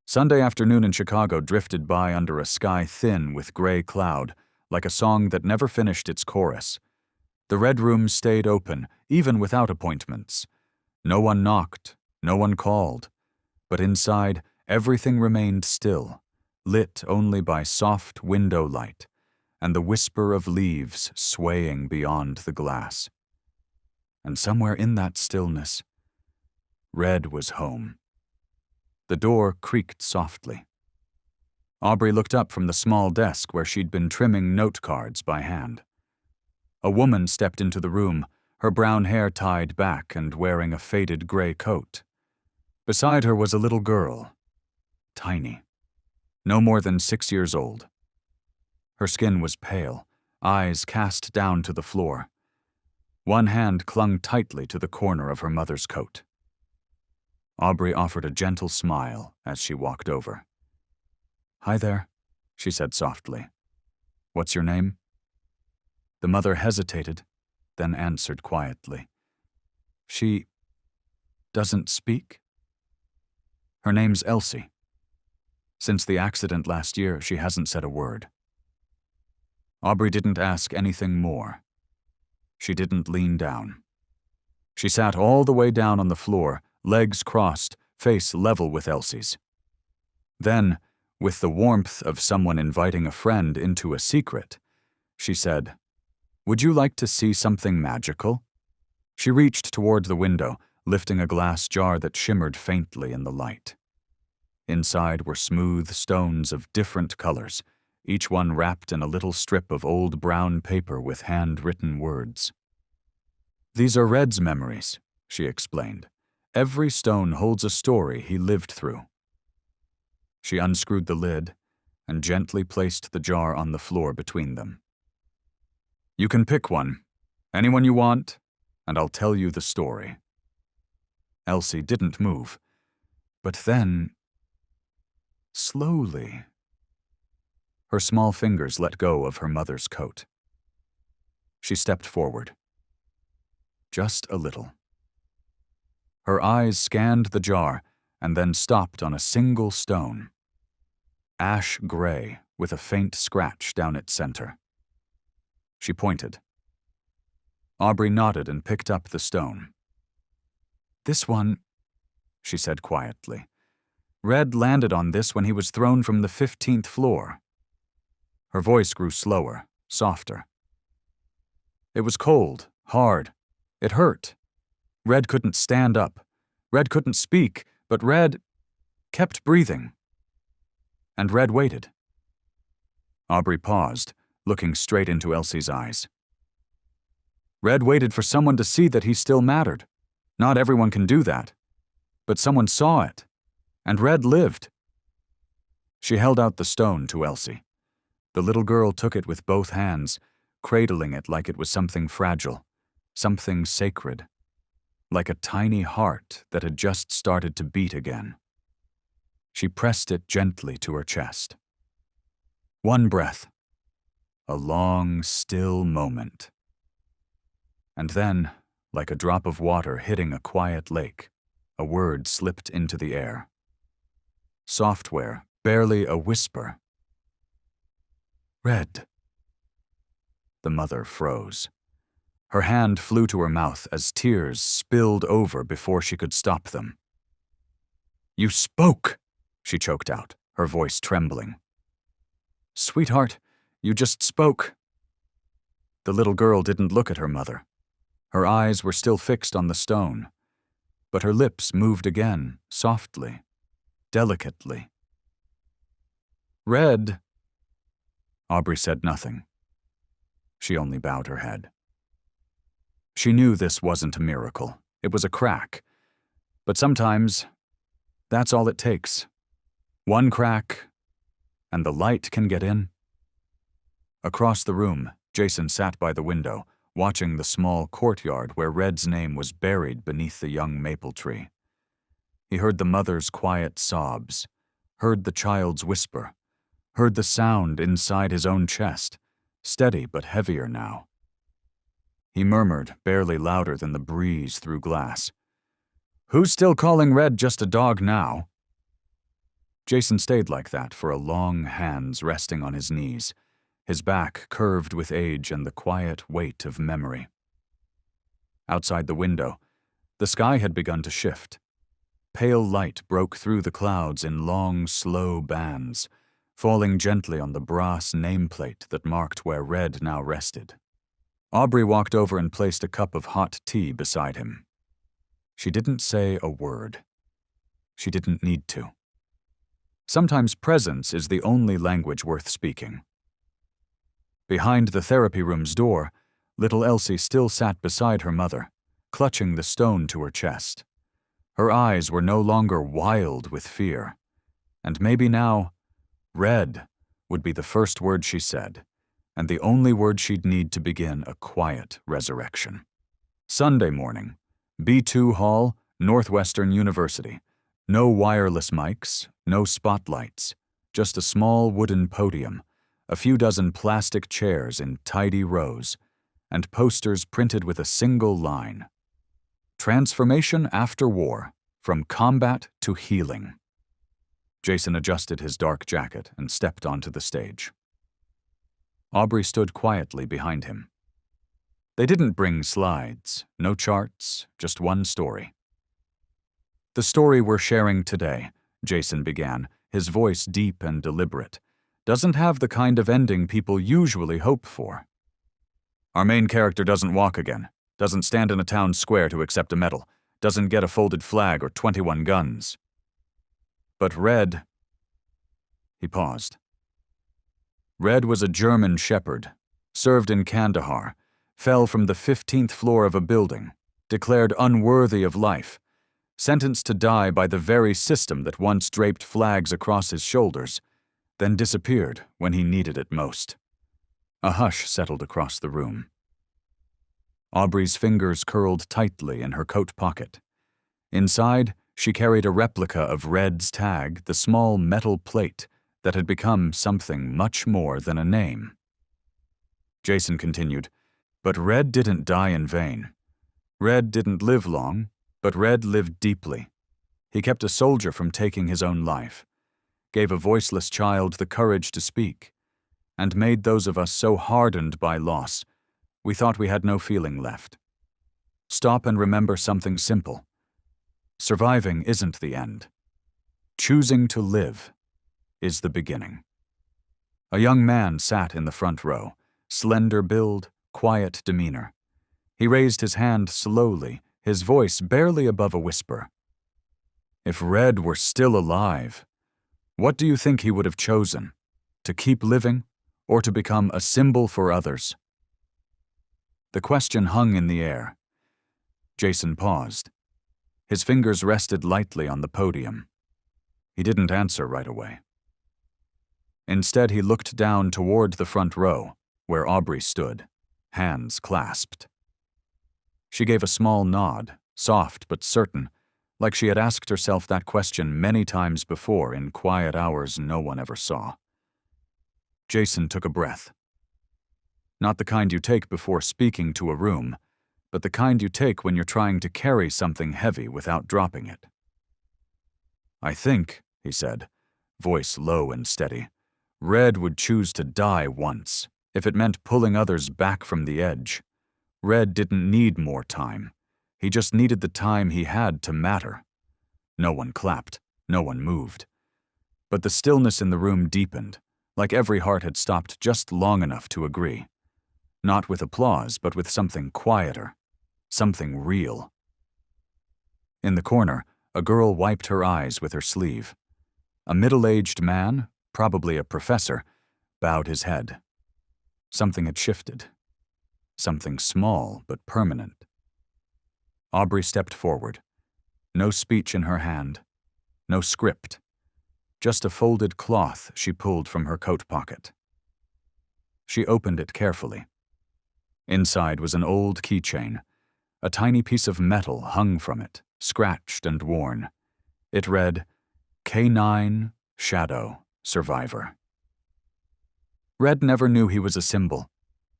Sunday afternoon in Chicago drifted by under a sky thin with gray cloud, like a song that never finished its chorus. The red room stayed open, even without appointments. No one knocked, no one called. But inside, everything remained still, lit only by soft window light and the whisper of leaves swaying beyond the glass. And somewhere in that stillness, Red was home. The door creaked softly. Aubrey looked up from the small desk where she'd been trimming note cards by hand. A woman stepped into the room, her brown hair tied back and wearing a faded gray coat. Beside her was a little girl, tiny, no more than 6 years old. Her skin was pale, eyes cast down to the floor. One hand clung tightly to the corner of her mother's coat. Aubrey offered a gentle smile as she walked over. "Hi there," she said softly. "What's your name?" The mother hesitated, then answered quietly. She doesn't speak? Her name's Elsie. Since the accident last year, she hasn't said a word. Aubrey didn't ask anything more. She didn't lean down. She sat all the way down on the floor, legs crossed, face level with Elsie's. Then, with the warmth of someone inviting a friend into a secret, she said, "Would you like to see something magical?" She reached toward the window, lifting a glass jar that shimmered faintly in the light. Inside were smooth stones of different colors, each one wrapped in a little strip of old brown paper with hand-written words. "These are Red's memories," she explained. "Every stone holds a story he lived through." She unscrewed the lid and gently placed the jar on the floor between them. "You can pick one, anyone you want, and I'll tell you the story." Elsie didn't move, but then, slowly, her small fingers let go of her mother's coat. She stepped forward. Just a little. Her eyes scanned the jar and then stopped on a single stone. Ash gray with a faint scratch down its center. She pointed. Aubrey nodded and picked up the stone. "This one," she said quietly. "Red landed on this when he was thrown from the 15th floor." Her voice grew slower, softer. "It was cold, hard. It hurt. Red couldn't stand up. Red couldn't speak, but Red kept breathing. And Red waited." Aubrey paused, looking straight into Elsie's eyes. "Red waited for someone to see that he still mattered. Not everyone can do that. But someone saw it. And Red lived." She held out the stone to Elsie. The little girl took it with both hands, cradling it like it was something fragile, something sacred, like a tiny heart that had just started to beat again. She pressed it gently to her chest. One breath. A long, still moment. And then, like a drop of water hitting a quiet lake, a word slipped into the air. Software, barely a whisper. "Red." The mother froze. Her hand flew to her mouth as tears spilled over before she could stop them. "You spoke," she choked out, her voice trembling. "Sweetheart, you just spoke." The little girl didn't look at her mother. Her eyes were still fixed on the stone, but her lips moved again, softly, delicately. "Red." Aubrey said nothing. She only bowed her head. She knew this wasn't a miracle. It was a crack. But sometimes, that's all it takes. One crack, and the light can get in. Across the room, Jason sat by the window, watching the small courtyard where Red's name was buried beneath the young maple tree. He heard the mother's quiet sobs, heard the child's whisper, heard the sound inside his own chest, steady but heavier now. He murmured, barely louder than the breeze through glass, "Who's still calling Red just a dog now?" Jason stayed like that for a long, hands resting on his knees, his back curved with age and the quiet weight of memory. Outside the window, the sky had begun to shift. Pale light broke through the clouds in long, slow bands, falling gently on the brass nameplate that marked where Red now rested. Aubrey walked over and placed a cup of hot tea beside him. She didn't say a word. She didn't need to. Sometimes presence is the only language worth speaking. Behind the therapy room's door, little Elsie still sat beside her mother, clutching the stone to her chest. Her eyes were no longer wild with fear, and maybe now, Red would be the first word she said, and the only word she'd need to begin a quiet resurrection. Sunday morning, B2 Hall, Northwestern University. No wireless mics, no spotlights, just a small wooden podium, a few dozen plastic chairs in tidy rows, and posters printed with a single line: "Transformation after war, from combat to healing." Jason adjusted his dark jacket and stepped onto the stage. Aubrey stood quietly behind him. They didn't bring slides, no charts, just one story. "The story we're sharing today," Jason began, his voice deep and deliberate, "doesn't have the kind of ending people usually hope for. Our main character doesn't walk again, doesn't stand in a town square to accept a medal, doesn't get a folded flag or 21 guns. But Red..." He paused. "Red was a German shepherd, served in Kandahar, fell from the 15th floor of a building, declared unworthy of life, sentenced to die by the very system that once draped flags across his shoulders, then disappeared when he needed it most." A hush settled across the room. Aubrey's fingers curled tightly in her coat pocket. Inside, she carried a replica of Red's tag, the small metal plate that had become something much more than a name. Jason continued, "But Red didn't die in vain. Red didn't live long, but Red lived deeply. He kept a soldier from taking his own life, gave a voiceless child the courage to speak, and made those of us so hardened by loss, we thought we had no feeling left. Stop and remember something simple. Surviving isn't the end. Choosing to live is the beginning." A young man sat in the front row, slender build, quiet demeanor. He raised his hand slowly, his voice barely above a whisper. "If Red were still alive, what do you think he would have chosen? To keep living, or to become a symbol for others?" The question hung in the air. Jason paused. His fingers rested lightly on the podium. He didn't answer right away. Instead, he looked down toward the front row, where Aubrey stood, hands clasped. She gave a small nod, soft but certain, like she had asked herself that question many times before in quiet hours no one ever saw. Jason took a breath. Not the kind you take before speaking to a room, but the kind you take when you're trying to carry something heavy without dropping it. "I think," he said, voice low and steady, "Red would choose to die once, if it meant pulling others back from the edge. Red didn't need more time. He just needed the time he had to matter." No one clapped, no one moved. But the stillness in the room deepened, like every heart had stopped just long enough to agree. Not with applause, but with something quieter, something real. In the corner, a girl wiped her eyes with her sleeve. A middle-aged man, probably a professor, bowed his head. Something had shifted. Something small but permanent. Aubrey stepped forward. No speech in her hand. No script. Just a folded cloth she pulled from her coat pocket. She opened it carefully. Inside was an old keychain. A tiny piece of metal hung from it, scratched and worn. It read, "K9 Shadow Survivor." "Red never knew he was a symbol,"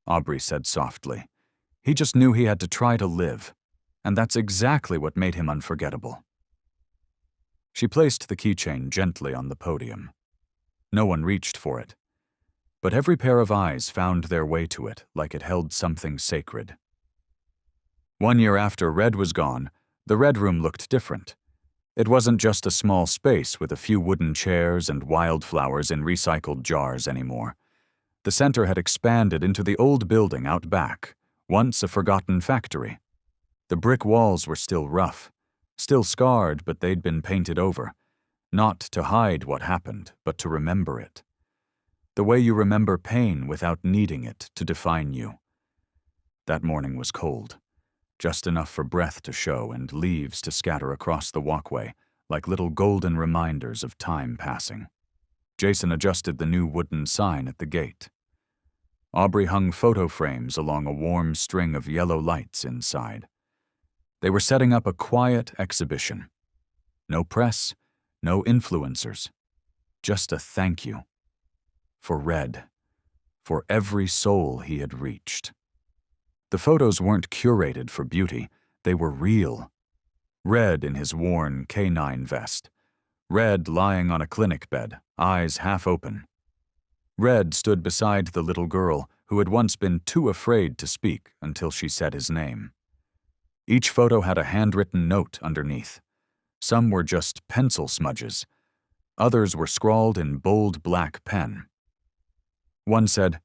Aubrey said softly. "He just knew he had to try to live, and that's exactly what made him unforgettable." She placed the keychain gently on the podium. No one reached for it, but every pair of eyes found their way to it like it held something sacred. 1 year after Red was gone, the Red Room looked different. It wasn't just a small space with a few wooden chairs and wildflowers in recycled jars anymore. The center had expanded into the old building out back, once a forgotten factory. The brick walls were still rough, still scarred, but they'd been painted over, not to hide what happened, but to remember it. The way you remember pain without needing it to define you. That morning was cold, just enough for breath to show and leaves to scatter across the walkway like little golden reminders of time passing. Jason adjusted the new wooden sign at the gate. Aubrey hung photo frames along a warm string of yellow lights inside. They were setting up a quiet exhibition. No press, no influencers. Just a thank you. For Red. For every soul he had reached. The photos weren't curated for beauty. They were real. Red in his worn canine vest. Red lying on a clinic bed, eyes half open. Red stood beside the little girl who had once been too afraid to speak until she said his name. Each photo had a handwritten note underneath. Some were just pencil smudges. Others were scrawled in bold black pen. One said,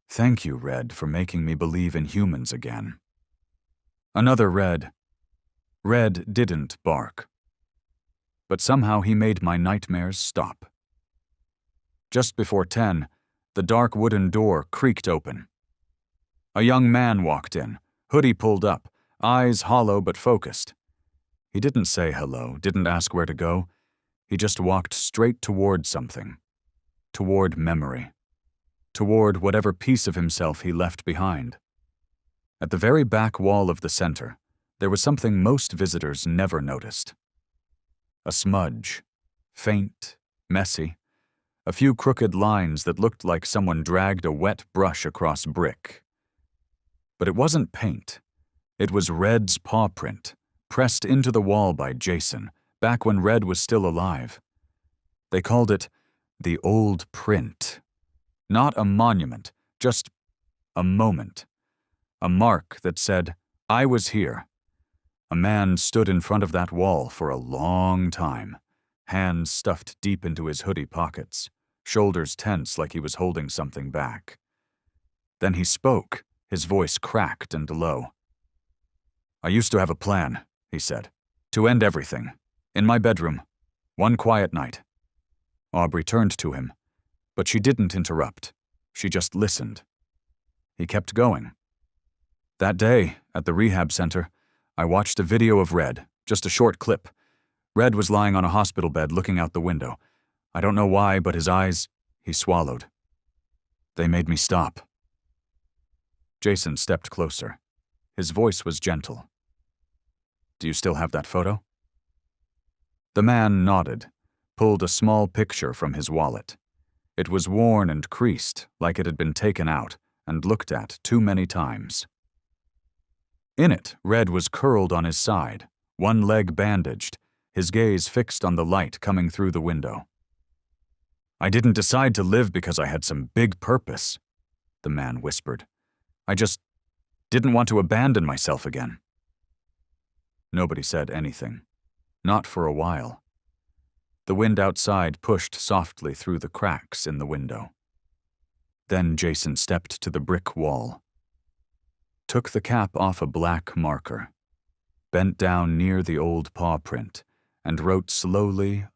"Thank you, Red, for making me believe in humans again." Another read, "Red didn't bark, but somehow he made my nightmares stop." Just before 10, the dark wooden door creaked open. A young man walked in, hoodie pulled up, eyes hollow but focused. He didn't say hello, didn't ask where to go. He just walked straight toward something. Toward memory. Toward whatever piece of himself he left behind. At the very back wall of the center, there was something most visitors never noticed. A smudge. Faint, messy. A few crooked lines that looked like someone dragged a wet brush across brick. But it wasn't paint. It was Red's paw print, pressed into the wall by Jason, back when Red was still alive. They called it the old print. Not a monument, just a moment. A mark that said, "I was here." A man stood in front of that wall for a long time, hands stuffed deep into his hoodie pockets, shoulders tense like he was holding something back. Then he spoke, his voice cracked and low. "I used to have a plan," he said, "to end everything. In my bedroom. One quiet night." Aubrey turned to him, but she didn't interrupt. She just listened. He kept going. "That day, at the rehab center, I watched a video of Red, just a short clip. Red was lying on a hospital bed looking out the window. I don't know why, but his eyes," he swallowed. "They made me stop." Jason stepped closer. His voice was gentle. "Do you still have that photo?" The man nodded, pulled a small picture from his wallet. It was worn and creased, like it had been taken out and looked at too many times. In it, Red was curled on his side, one leg bandaged, his gaze fixed on the light coming through the window. "I didn't decide to live because I had some big purpose," the man whispered. "I just didn't want to abandon myself again." Nobody said anything. Not for a while. The wind outside pushed softly through the cracks in the window. Then Jason stepped to the brick wall, took the cap off a black marker, bent down near the old paw print, and wrote slowly